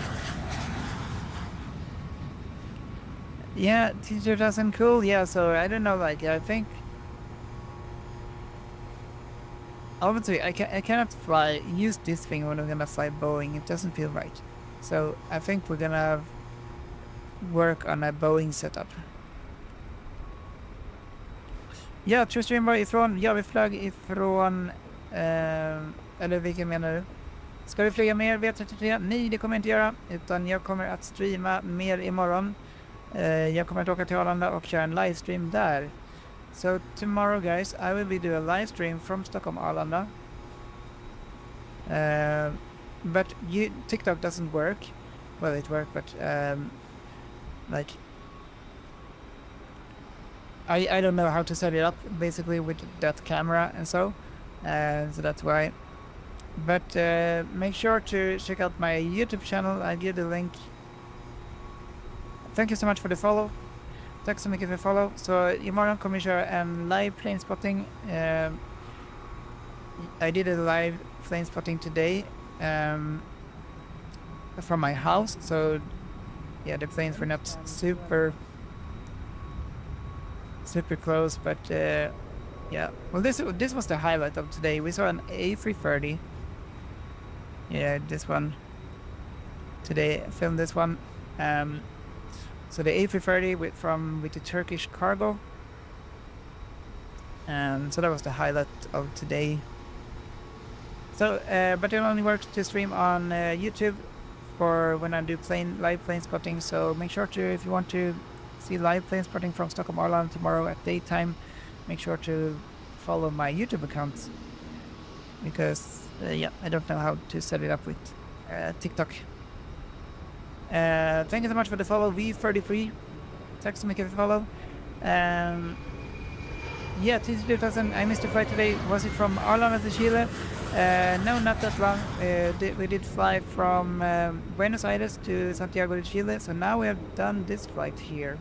Yeah, T2000 cool. Yeah, so I don't know, like I think obviously I cannot use this thing when we're gonna fly Boeing. It doesn't feel right. So I think we're gonna work on a Boeing setup. Ja, TrueStream var ifrån. Ja, vi flög ifrån eller vilken menar du? Ska vi flyga mer V33? Nej, det kommer jag inte göra. Utan jag kommer att streama mer imorgon. Jag kommer att åka till Arlanda och köra en livestream där. So tomorrow, guys, I will be doing a live stream from Stockholm, Arlanda. But TikTok doesn't work. Well, it worked, but like I don't know how to set it up basically with that camera and so that's why. But make sure to check out my YouTube channel. I'll give the link. Thank you so much for the follow. Tack så mycket för follow. Så imorgon kommer jag köra en live Planespotting. I did a live Planespotting today from my house. So yeah, the planes were not super close, but yeah. Well, this was the highlight of today. We saw an A330. Yeah, this one. Today I filmed this one. So the A330 with the Turkish cargo. So that was the highlight of today. So, but it only works to stream on YouTube for when I do live plane spotting. So make sure to, if you want to see live plane spotting from Stockholm Arlanda tomorrow at daytime, make sure to follow my YouTube account, because yeah, I don't know how to set it up with TikTok. Thank you so much for the follow, V33. Tack så mycket för follow. Yeah, TC2000, I missed the flight today. Was it from Arlanda to Chile? No, not that long. We did fly from Buenos Aires to Santiago de Chile, so now we have done this flight here.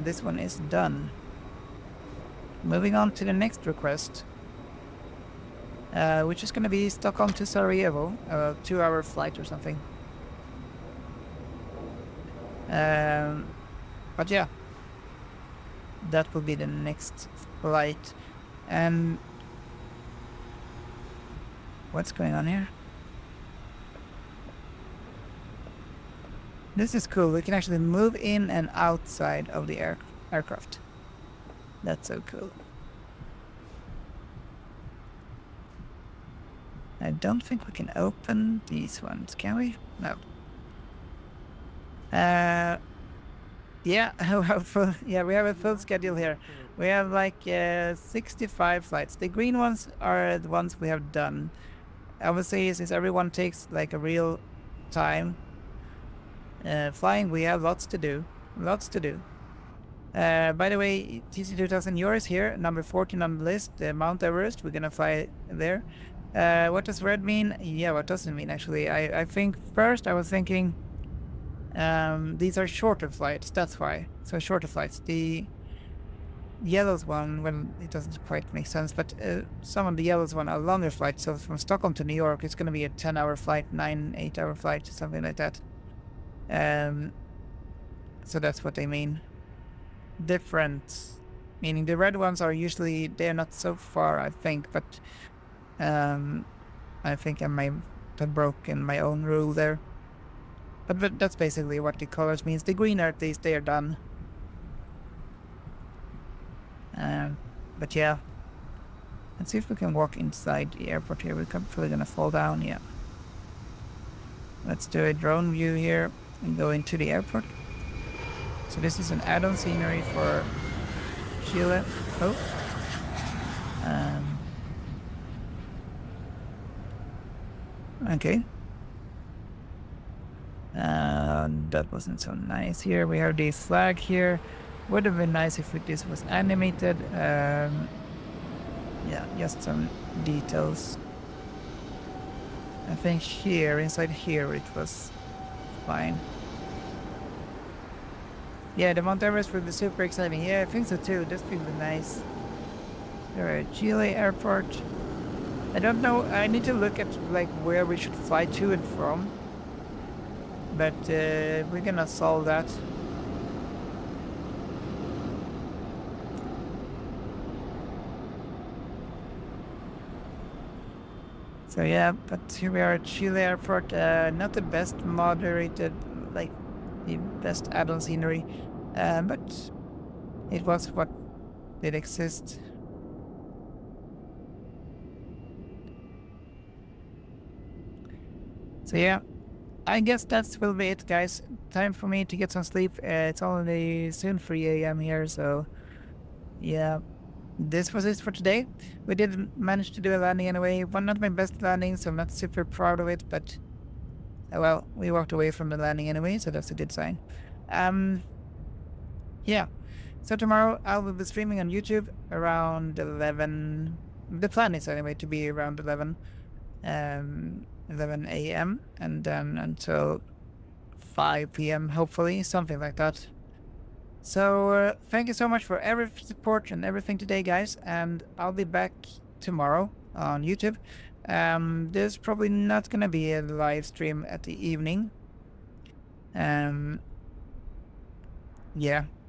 This one is done. Moving on to the next request, which is going to be Stockholm to Sarajevo, a 2-hour flight or something. But yeah, that will be the next flight. And what's going on here? This is cool. We can actually move in and outside of the aircraft. That's so cool. I don't think we can open these ones, can we? No. Yeah, we have a full schedule here. We have like 65 flights. The green ones are the ones we have done. I would say since everyone takes like a real time flying, we have lots to do. By the way, TC2000, yours here, number 14 on the list, Mount Everest. We're gonna fly there. What does red mean? Yeah, what does it mean actually? I think first I was thinking these are shorter flights, that's why. So shorter flights. The yellows one, well, it doesn't quite make sense, but some of the yellows one are longer flights. So from Stockholm to New York, it's going to be a 10-hour flight, 8-hour flight, something like that. So that's what they mean. Different, meaning the red ones are usually, they're not so far, I think, but I think I might have broken my own rule there. But that's basically what the colors means. The green are at least, they are done. But yeah, let's see if we can walk inside the airport here. We're probably gonna fall down, yeah. Let's do a drone view here and go into the airport. So this is an add-on scenery for Chile. Oh. Okay. That wasn't so nice. Here we have the flag here. Would have been nice if this was animated. Yeah, just some details. I think here, inside here, it was fine. Yeah, the Mount Everest will be super exciting. Yeah, I think so too. This will be nice. Alright, Chile airport. I don't know. I need to look at like where we should fly to and from. But we're gonna solve that. So yeah, but here we are at Chile airport. Not the best moderated, like the best add-on scenery, but it was what did exist. So yeah, I guess that will be it, guys. Time for me to get some sleep. It's only soon 3 a.m. here, so yeah. This was it for today. We did manage to do a landing anyway. Not my best landing, so I'm not super proud of it, but well, we walked away from the landing anyway, so that's a good sign. Yeah. So tomorrow I will be streaming on YouTube around 11. The plan is anyway to be around 11 a.m. and then until 5 p.m. hopefully, something like that. So thank you so much for every support and everything today, guys, and I'll be back tomorrow on YouTube. There's probably not gonna be a live stream at the evening. Yeah,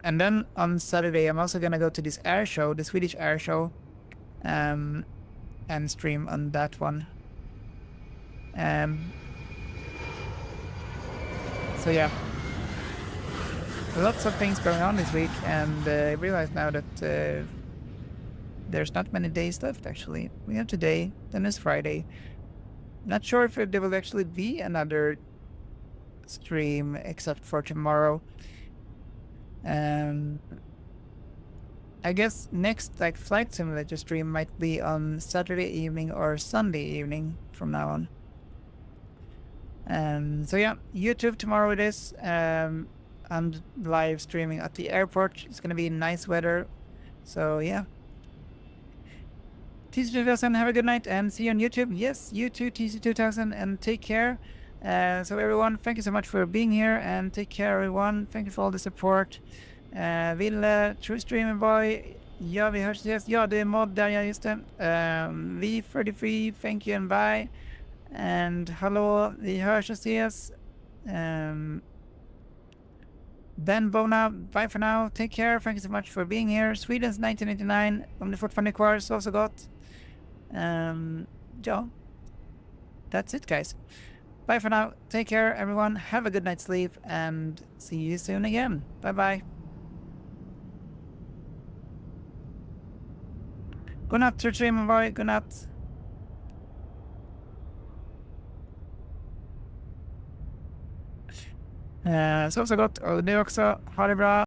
and then on Saturday I'm also gonna go to this air show, the Swedish air show, and stream on that one. So yeah, lots of things going on this week, and I realize now that there's not many days left actually. We have today, then it's Friday. Not sure if there will actually be another stream except for tomorrow. I guess next like flight simulator stream might be on Saturday evening or Sunday evening from now on. So yeah, YouTube tomorrow it is. I'm live streaming at the airport. It's gonna be nice weather. So yeah. TC2000, have a good night and see you on YouTube. Yes, you too, TC2000, and take care. So everyone, thank you so much for being here and take care everyone. Thank you for all the support. Ville, True Streamer Boy, ja vi hörs ses. Ja det är mod där, ja just det. V33, thank you and bye. And hallå, vi hörs och ses. Ben Bona, bye for now. Take care, thank you so much for being here. Swedens 1989, om ni fortfarande är kvar, så gott. Ja, that's it guys. Bye for now, take care everyone, have a good night's sleep and see you soon again. Bye bye. Godnatt, True Streamer Boy, godnatt. Sov så gott och du också. Ha det bra.